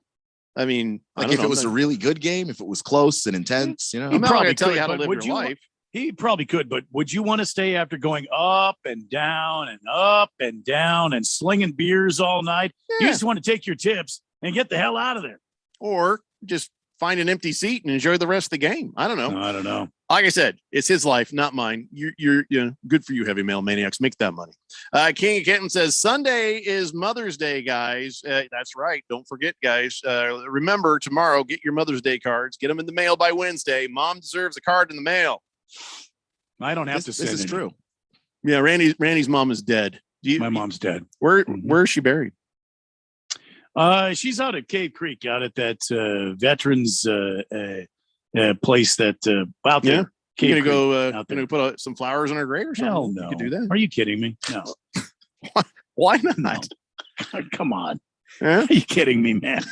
I mean, like if it was a really good game, if it was close and intense, I'm not going to tell you how to live your life. He probably could, but would you want to stay after going up and down and slinging beers all night? You just want to take your tips and get the hell out of there. Or just find an empty seat and enjoy the rest of the game. I don't know. No, I don't know. Like I said, it's his life, not mine. You're good for you, Heavy Metal Maniacs. Make that money. King of Kenton says Sunday is Mother's Day, guys. That's right. Don't forget, guys. Remember, tomorrow, get your Mother's Day cards. Get them in the mail by Wednesday. Mom deserves a card in the mail. I don't have to say this is true. Yeah, Randy's mom is dead. My mom's dead. Where is she buried? She's out at Cave Creek, out at that veterans place that out there. Yeah. You're gonna put some flowers on her grave or something? Hell no. You could do that. Are you kidding me? No. Why not? No. Come on. Huh? Are you kidding me, man?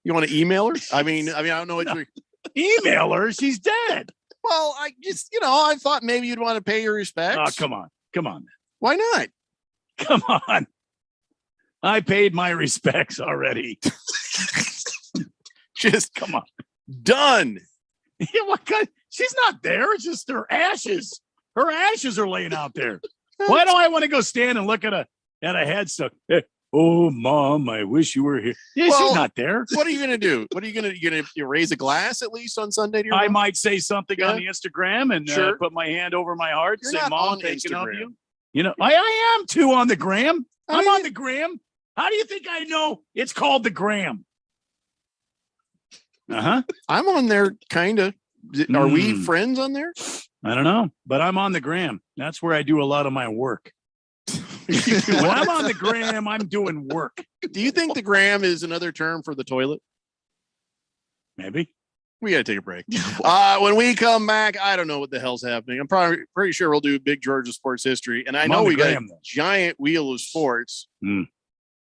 You want to email her? I mean, I don't know what you're email her. She's dead. Well, I just, I thought maybe you'd want to pay your respects. Oh, come on. Why not? Come on. I paid my respects already. Just come on. Done. Yeah, what kind? She's not there. It's just her ashes. Her ashes are laying out there. Why do I want to go stand and look at a headstone? Oh, Mom, I wish you were here. Yeah, she's not there. What are you going to do? What are you going to? You going to raise a glass at least on Sunday? To your I mom? might say something on the Instagram and put my hand over my heart and say, Mom, thinking of you. I am too on the gram. I'm on the gram. How do you think I know it's called the gram? I'm on there, kind of. Are we friends on there? I don't know, but I'm on the gram. That's where I do a lot of my work. When I'm on the gram, I'm doing work. Do you think the gram is another term for the toilet? Maybe. We got to take a break. When we come back, I don't know what the hell's happening. I'm pretty sure we'll do Big Georgia sports history. And I know we got a giant wheel of sports. It's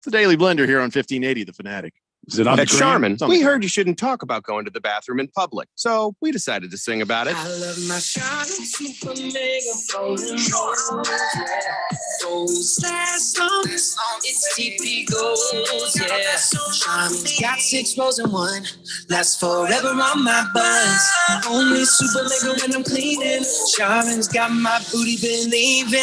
the Daily Blender here on 1580, The Fanatic. Is it on At Charmin, we heard you shouldn't talk about going to the bathroom in public, so we decided to sing about it. I love my Charmin Super Mega Golden Those last long, it's TP Gold, yeah. Charmin's got 6 rows in one, lasts forever on my buns. Only Super Mega when I'm cleaning. Charmin's got my booty believing.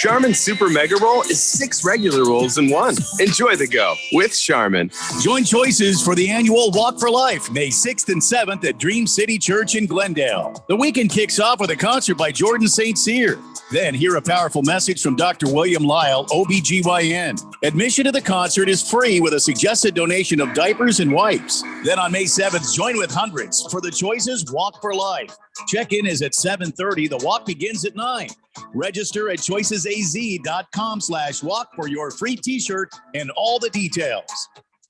Charmin Super Mega Roll is 6 regular rolls in one. Enjoy the go with Charmin. Join Choices for the annual Walk for Life, May 6th and 7th at Dream City Church in Glendale. The weekend kicks off with a concert by Jordan St. Cyr. Then hear a powerful message from Dr. William Lyle, OBGYN. Admission to the concert is free with a suggested donation of diapers and wipes. Then on May 7th, join with hundreds for the Choices Walk for Life. Check-in is at 7:30. The walk begins at 9. Register at choicesaz.com/walk for your free t-shirt and all the details.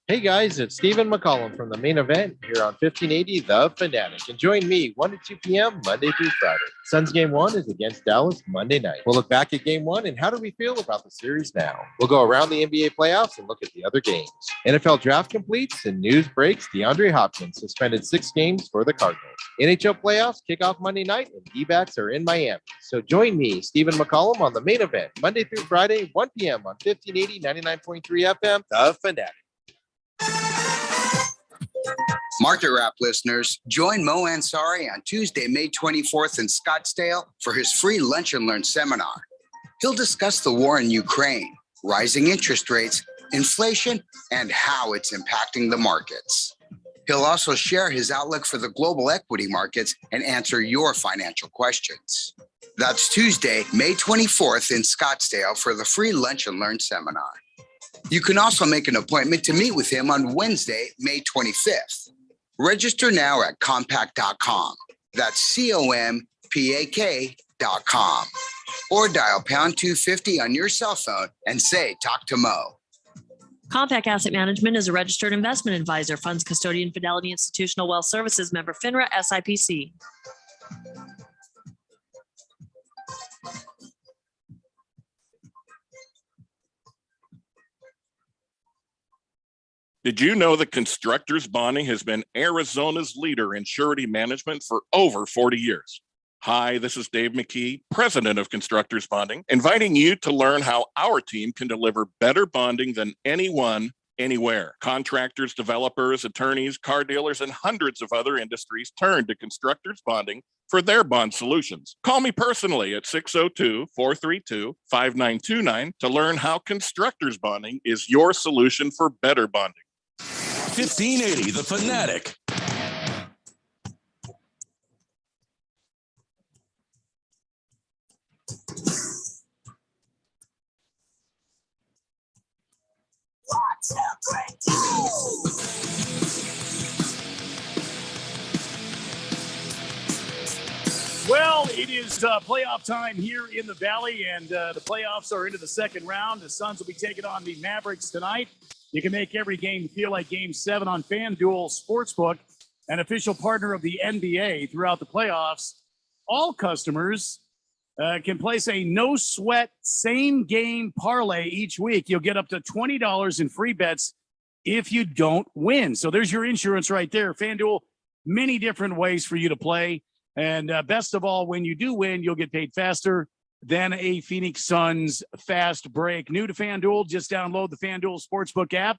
Hey guys, it's Stephen McCollum from the main event here on 1580 The Fanatic. And join me 1 to 2 p.m. Monday through Friday. Suns game 1 is against Dallas Monday night. We'll look back at game 1 and how do we feel about the series now? We'll go around the NBA playoffs and look at the other games. NFL draft completes and news breaks. DeAndre Hopkins suspended 6 games for the Cardinals. NHL playoffs kick off Monday night and D-backs are in Miami. So join me, Stephen McCollum, on the main event Monday through Friday, 1 p.m. on 1580, 99.3 FM, The Fanatic. Market Wrap listeners, join Mo Ansari on Tuesday, May 24th in Scottsdale for his free Lunch and Learn seminar. He'll discuss the war in Ukraine, rising interest rates, inflation, and how it's impacting the markets. He'll also share his outlook for the global equity markets and answer your financial questions. That's Tuesday, May 24th in Scottsdale for the free Lunch and Learn seminar. You can also make an appointment to meet with him on Wednesday, May 25th. Register now at compact.com. That's COMPAK.com. Or dial pound 250 on your cell phone and say, talk to Mo. Compact Asset Management is a registered investment advisor, funds custodian, Fidelity Institutional Wealth Services, member FINRA, SIPC. Did you know that Constructors Bonding has been Arizona's leader in surety management for over 40 years? Hi, this is Dave McKee, president of Constructors Bonding, inviting you to learn how our team can deliver better bonding than anyone, anywhere. Contractors, developers, attorneys, car dealers, and hundreds of other industries turn to Constructors Bonding for their bond solutions. Call me personally at 602-432-5929 to learn how Constructors Bonding is your solution for better bonding. 1580 The Fanatic. Well, it is playoff time here in the Valley, and the playoffs are into the second round. The Suns will be taking on the Mavericks tonight. You can make every game feel like Game 7 on FanDuel Sportsbook, an official partner of the NBA throughout the playoffs. All customers can place a no-sweat same-game parlay each week. You'll get up to $20 in free bets if you don't win. So there's your insurance right there. FanDuel, many different ways for you to play. And best of all, when you do win, you'll get paid faster than a Phoenix Suns fast break. New to FanDuel, just download the FanDuel Sportsbook app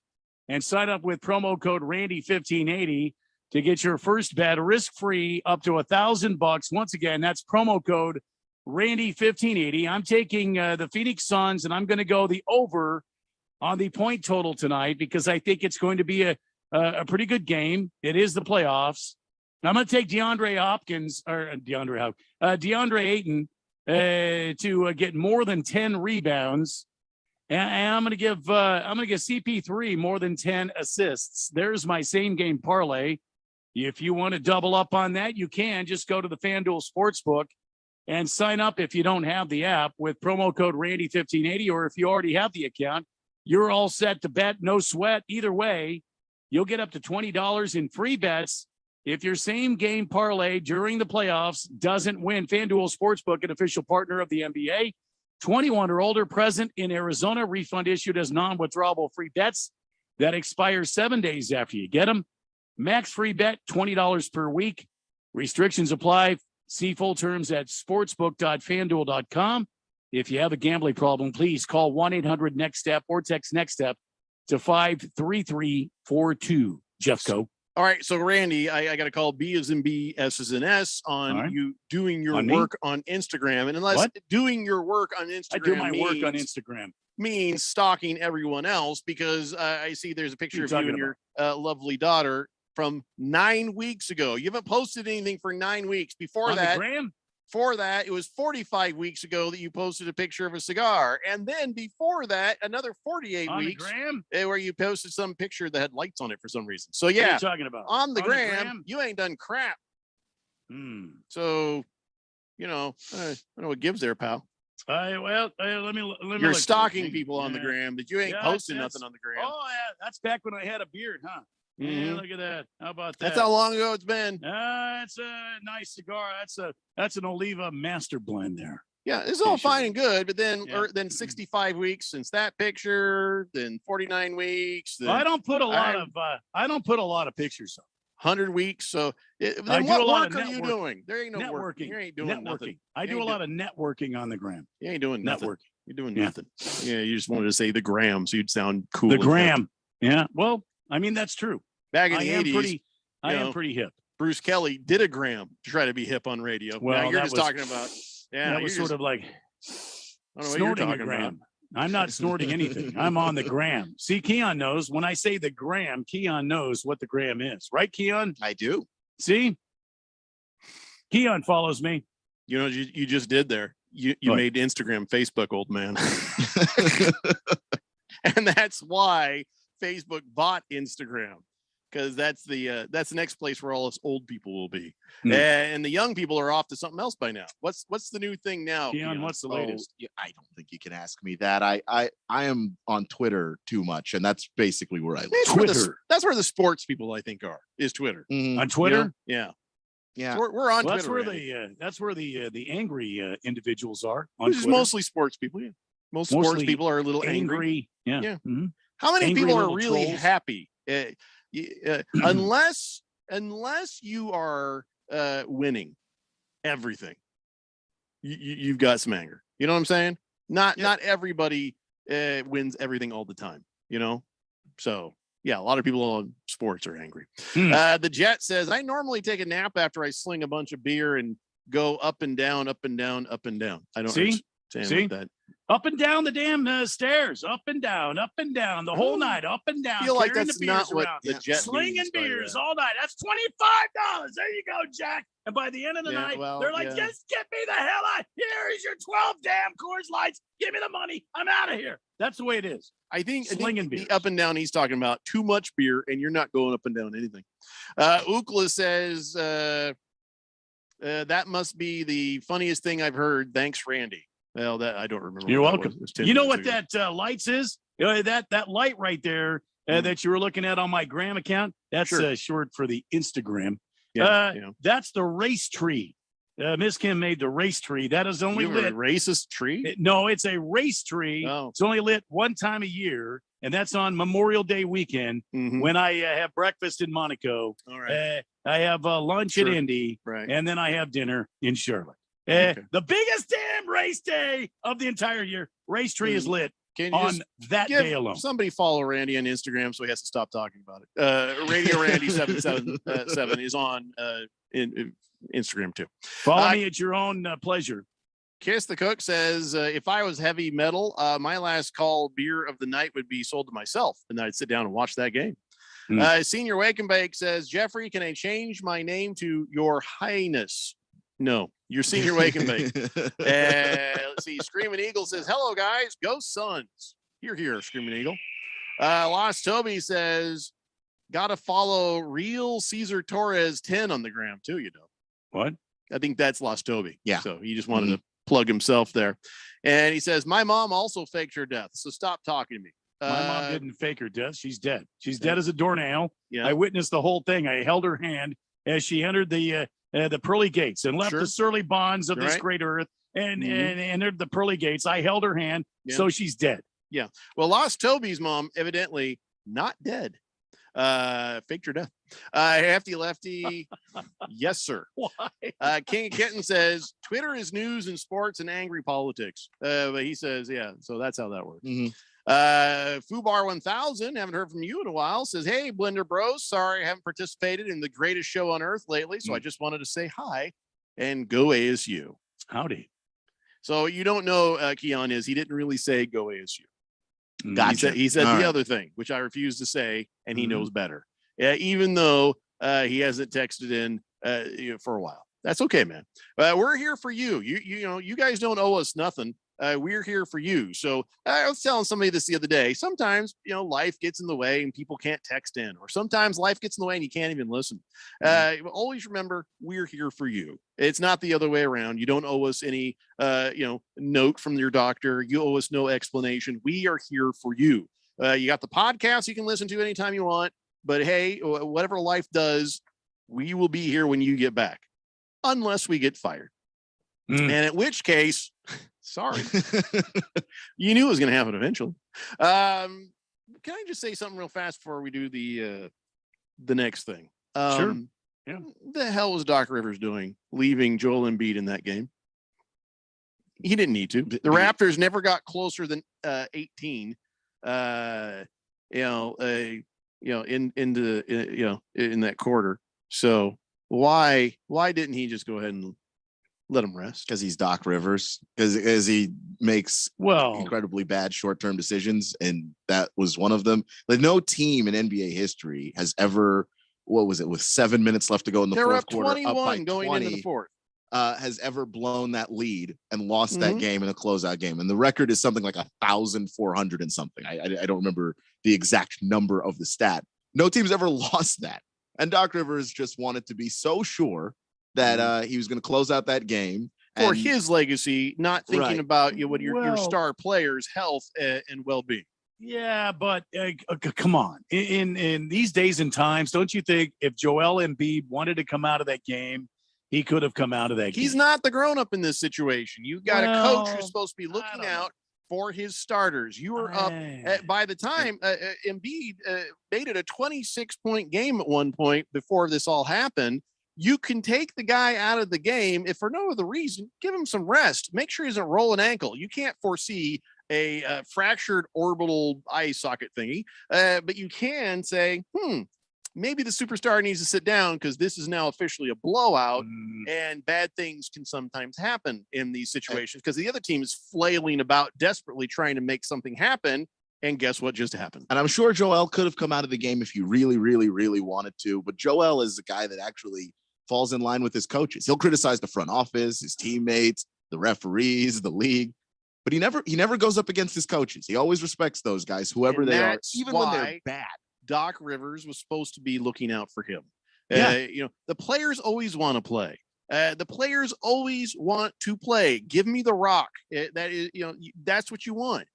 and sign up with promo code Randy1580 to get your first bet risk-free up to $1,000. Once again, that's promo code Randy1580. I'm taking the Phoenix Suns, and I'm going to go the over on the point total tonight because I think it's going to be a pretty good game. It is the playoffs. I'm going to take DeAndre Ayton to get more than 10 rebounds, and I'm going to give CP3 more than 10 assists. There's my same game parlay. If you want to double up on that, you can just go to the FanDuel Sportsbook and sign up if you don't have the app with promo code Randy1580, or if you already have the account, you're all set to bet, no sweat. Either way, you'll get up to $20 in free bets if your same game parlay during the playoffs doesn't win. FanDuel Sportsbook, an official partner of the NBA. 21 or older, present in Arizona. Refund issued as non-withdrawable free bets that expire 7 days after you get them. Max free bet, $20 per week. Restrictions apply. See full terms at sportsbook.fanduel.com. If you have a gambling problem, please call 1-800-NEXT-STEP or text NEXT STEP to 53342. Jeffco. All right, so Randy, I got to call B as in B, S as in S on right. you doing your On work on Instagram. And unless doing your work on Instagram, I do my work on Instagram. Means stalking everyone else, because I see there's a picture of you and your lovely daughter from 9 weeks ago. You haven't posted anything for 9 weeks. Before on that, the gram? For that, it was 45 weeks ago that you posted a picture of a cigar. And then before that, another 48 on weeks the gram? Where you posted some picture that had lights on it for some reason. So, What are yeah, you talking about? on the gram, you ain't done crap. So, you know, I don't know what gives there, pal. Let me You're look stalking here. people on the gram, but you ain't posting nothing on the gram. Oh, yeah, that's back when I had a beard, huh? Yeah, Mhm. look at that. How about that? That's how long ago it's been. It's a nice cigar. That's an Oliva Master Blend there. Yeah, it's all fine and good, but then 65 weeks since that picture, then 49 weeks. Then I don't put a lot of pictures up. 100 weeks. So then I do what a lot work of are you doing? There ain't no networking. work. You ain't doing nothing. I do a lot of networking on the gram. You ain't doing nothing. Networking. You're doing nothing. Yeah, you just wanted to say the gram so you'd sound cool. The gram. Yeah. Well, I mean, that's true. Back in the 80s, I am pretty hip. Bruce Kelly did a gram to try to be hip on radio. Well, now you're just talking about. Yeah, that was sort of like I don't know what you're snorting a talking gram. about. I'm not snorting anything. I'm on the gram. See, Keon knows when I say the gram, Keon knows what the gram is. Right, Keon? I do. See? Keon follows me. You know what you just did there? You made Instagram Facebook, old man. And that's why Facebook bought Instagram. Because that's the next place where all us old people will be, and the young people are off to something else by now. What's the new thing now? Keon, what's the latest? I don't think you can ask me that. I am on Twitter too much, and that's basically where I live. That's where the sports people I think is Twitter. On Twitter? You know? Yeah. So we're on Well, Twitter. that's where the angry individuals are. On Which is Twitter. mostly sports people. Yeah. Most sports people are a little angry. Yeah. Yeah. How many Angry people are little really trolls. happy? Unless you are winning everything, you've got some anger. You know what I'm saying? Not everybody wins everything all the time. You know, so yeah, a lot of people on sports are angry. The Jet says, I normally take a nap after I sling a bunch of beer and go up and down, up and down, up and down. I don't understand what that. Up and down the damn stairs, up and down the whole night, up and down. I feel like carrying that's the beers not what around, the Jet slinging means by beers that. all night. That's $25. There you go, Jack. And by the end of the night, they're like, just get me the hell out. Here is your 12 damn Coors Lights. Give me the money. I'm out of here. That's the way it is. I think Slinging beers. the up and down he's talking about too much beer, and you're not going up and down anything. Ookla says that must be the funniest thing I've heard. Thanks, Randy. Well, that I don't remember. You're what that welcome. was. It was 10 You know minutes what ago. that lights is? That light right there that you were looking at on my gram account. That's short for the Instagram. That's the race tree. Miss Kim made the race tree. That is only lit. A racist tree? No, it's a race tree. Oh. It's only lit one time a year, and that's on Memorial Day weekend when I have breakfast in Monaco. All right. I have lunch at Indy, and then I have dinner in Charlotte. The biggest damn race day of the entire year. Race tree is lit on that day alone. Somebody follow Randy on Instagram so he has to stop talking about it. Radio Randy 777 is on in Instagram too. Follow me at your own pleasure. Kiss the Cook says, if I was heavy metal, my last call beer of the night would be sold to myself, and I'd sit down and watch that game. Senior Wake and Bake says, Jeffrey, can I change my name to Your Highness? No, you're Senior Wake and Bake. Let's see. Screaming Eagle says, hello, guys. Go Suns. You're here, Screaming Eagle. Lost Toby says, got to follow Real Cesar Torres 10 on the gram, too, you know. What? I think that's Lost Toby. Yeah. So he just wanted to plug himself there. And he says, my mom also faked her death, so stop talking to me. My mom didn't fake her death. She's dead. She's dead as a doornail. Yeah. I witnessed the whole thing. I held her hand as she entered the pearly gates and left the surly bonds of this great earth and entered the pearly gates. I held her hand. So she's dead. Yeah. Well, Lost Toby's mom, evidently not dead. Faked her death. Hefty Lefty. Yes, sir. Why? King Kitten says Twitter is news and sports and angry politics. But he says, yeah, so that's how that works. Fubar 1000, haven't heard from you in a while, says, hey, Blender Bros, sorry I haven't participated in the greatest show on earth lately, so I just wanted to say hi and go ASU. Howdy. So you don't know, Keon, he didn't really say go ASU. Gotcha. He said All the right. other thing, which I refuse to say, and he knows better. Even though he hasn't texted in for a while. That's okay, man. We're here for you. You guys don't owe us nothing. We're here for you. So I was telling somebody this the other day. Sometimes, life gets in the way and people can't text in, or sometimes life gets in the way and you can't even listen. Always remember, we're here for you. It's not the other way around. You don't owe us any, note from your doctor. You owe us no explanation. We are here for you. You got the podcast you can listen to anytime you want. But hey, whatever life does, we will be here when you get back. Unless we get fired. And at which case, sorry, you knew it was going to happen eventually. Can I just say something real fast before we do the next thing? Sure. Yeah. What the hell was Doc Rivers doing leaving Joel Embiid in that game? He didn't need to. The Raptors never got closer than 18. In that quarter. So why didn't he just go ahead and let him rest? Because he's Doc Rivers. Because he makes incredibly bad short-term decisions, and that was one of them. Like, no team in NBA history has ever, with 7 minutes left to go in the fourth quarter, 21 up by going 20, into the fourth. has ever blown that lead and lost that game in a closeout game. And the record is something like 1,400 and something. I don't remember the exact number of the stat. No team's ever lost that. And Doc Rivers just wanted to be so sure that he was going to close out that game for his legacy, not thinking about your star players' health and well-being. Yeah, but come on. In these days and times, don't you think if Joel Embiid wanted to come out of that game, he could have come out of that game? He's not the grown-up in this situation. You've got a coach who's supposed to be looking out for his starters. You were up by the time Embiid made it a 26-point game at one point before this all happened. You can take the guy out of the game if for no other reason, give him some rest. Make sure he doesn't roll an ankle. You can't foresee a fractured orbital eye socket thingy, but you can say, maybe the superstar needs to sit down because this is now officially a blowout, and bad things can sometimes happen in these situations because the other team is flailing about desperately trying to make something happen. And guess what just happened? And I'm sure Joel could have come out of the game if he really, really, really wanted to. But Joel is a guy that actually falls in line with his coaches. He'll criticize the front office, his teammates, the referees, the league, but he never goes up against his coaches. He always respects those guys, whoever they are, even when they're bad. Doc Rivers was supposed to be looking out for him. The players always want to play. The players always want to play. Give me the rock. That is, that's what you want.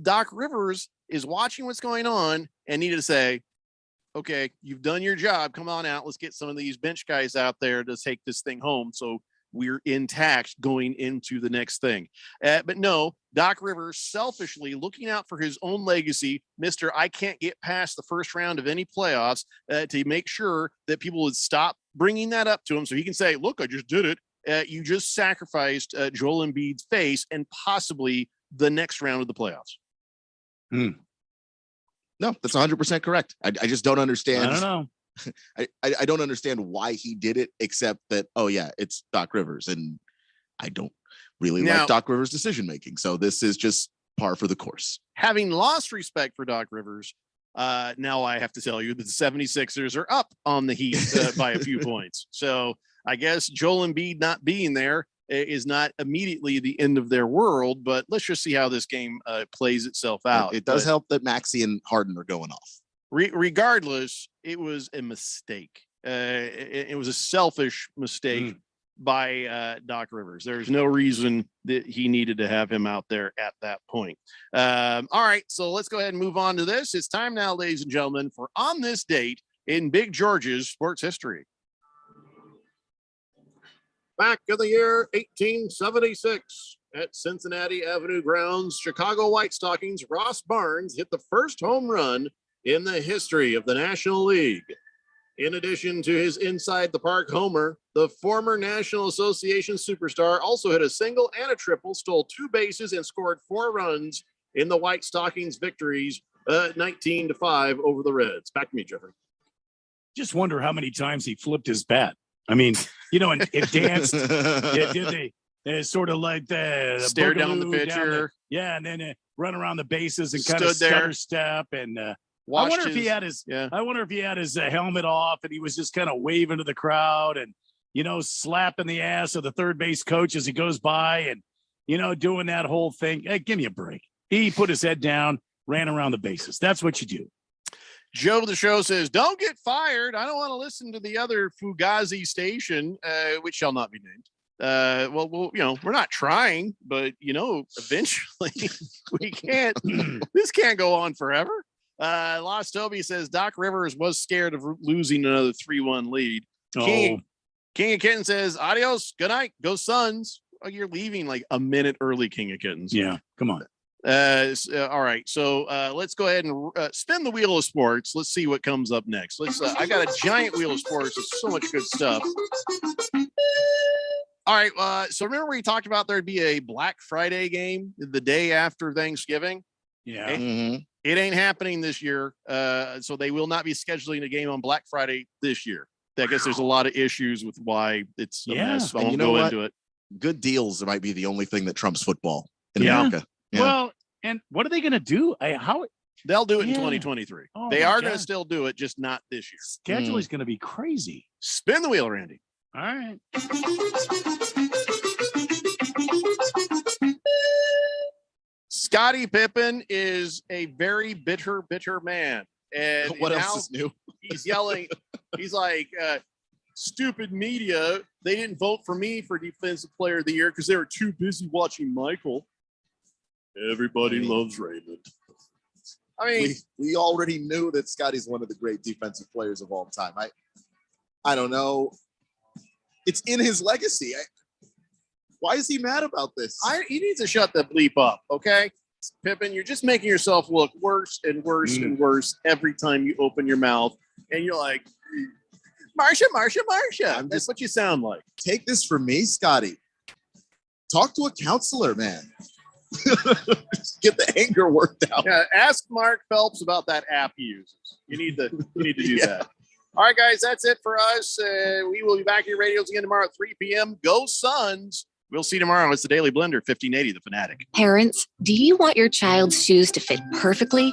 Doc Rivers is watching what's going on and needed to say, okay, you've done your job. Come on out. Let's get some of these bench guys out there to take this thing home. So we're intact going into the next thing. But no, Doc Rivers selfishly looking out for his own legacy. Mr. I can't get past the first round of any playoffs to make sure that people would stop bringing that up to him so he can say, look, I just did it. You just sacrificed Joel Embiid's face and possibly the next round of the playoffs. No, that's 100% correct. I just don't understand. I don't know. I don't understand why he did it, except that, it's Doc Rivers. And I don't really like Doc Rivers' decision-making. So this is just par for the course. Having lost respect for Doc Rivers, now I have to tell you that the 76ers are up on the Heat by a few points. So I guess Joel Embiid not being there is not immediately the end of their world, but let's just see how this game plays itself out. It does help that Maxey and Harden are going off. Regardless, it was a mistake. It was a selfish mistake by Doc Rivers. There's no reason that he needed to have him out there at that point. All right, so let's go ahead and move on to this. It's time now, ladies and gentlemen, for On This Date in Big George's sports history. Back in the year 1876, at Cincinnati Avenue grounds, Chicago White Stockings Ross Barnes hit the first home run in the history of the National League. In addition to his inside the park homer, the former National Association superstar also hit a single and a triple, stole 2 bases, and scored 4 runs in the White Stockings victories 19-5 over the Reds. Back to me, Jeffrey. Just wonder how many times he flipped his bat. I mean, and it danced. Did they sort of like the stare down the pitcher? And then run around the bases and Stood kind of there. stutter step. And I wonder if he had his helmet off and he was just kind of waving to the crowd. And slapping the ass of the third base coach as he goes by and, doing that whole thing. Hey, give me a break. He put his head down, ran around the bases. That's what you do. Joe the show says, don't get fired. I don't want to listen to the other Fugazi station, which shall not be named. We're not trying, but, eventually we can't. This can't go on forever. Lost Toby says Doc Rivers was scared of losing another 3-1 lead. King of Kittens says, adios, good night, go Suns. Oh, you're leaving like a minute early, King of Kittens. Yeah, come on. All right, so let's go ahead and spin the wheel of sports. Let's see what comes up next. I got a giant wheel of sports. It's so much good stuff. All right, so remember we talked about there'd be a Black Friday game the day after Thanksgiving? Yeah. It ain't happening this year, so they will not be scheduling a game on Black Friday this year. I guess there's a lot of issues with why it's a mess. I won't go into it. Good deals might be the only thing that trumps football in America. Yeah. Well, and what are they going to do? They'll do it in 2023. They are going to still do it, just not this year. Schedule is going to be crazy. Spin the wheel, Randy. All right. Scottie Pippen is a very bitter man. And what else is new? He's yelling. He's like, stupid media. They didn't vote for me for Defensive Player of the Year because they were too busy watching Michael. Everybody loves Raymond. I mean, we already knew that Scotty's one of the great defensive players of all time. I don't know. It's in his legacy. Why is he mad about this? He needs to shut the bleep up, okay? Pippen, you're just making yourself look worse and worse and worse every time you open your mouth. And you're like, Marsha. That's what you sound like. Take this from me, Scotty. Talk to a counselor, man. Get the anger worked out. Yeah, ask Mark Phelps about that app he uses. You need to do that. All right, guys, that's it for us. We will be back in your radios again tomorrow at 3 p.m. Go Suns. We'll see you tomorrow. It's the Daily Blender, 1580, The Fanatic. Parents, do you want your child's shoes to fit perfectly?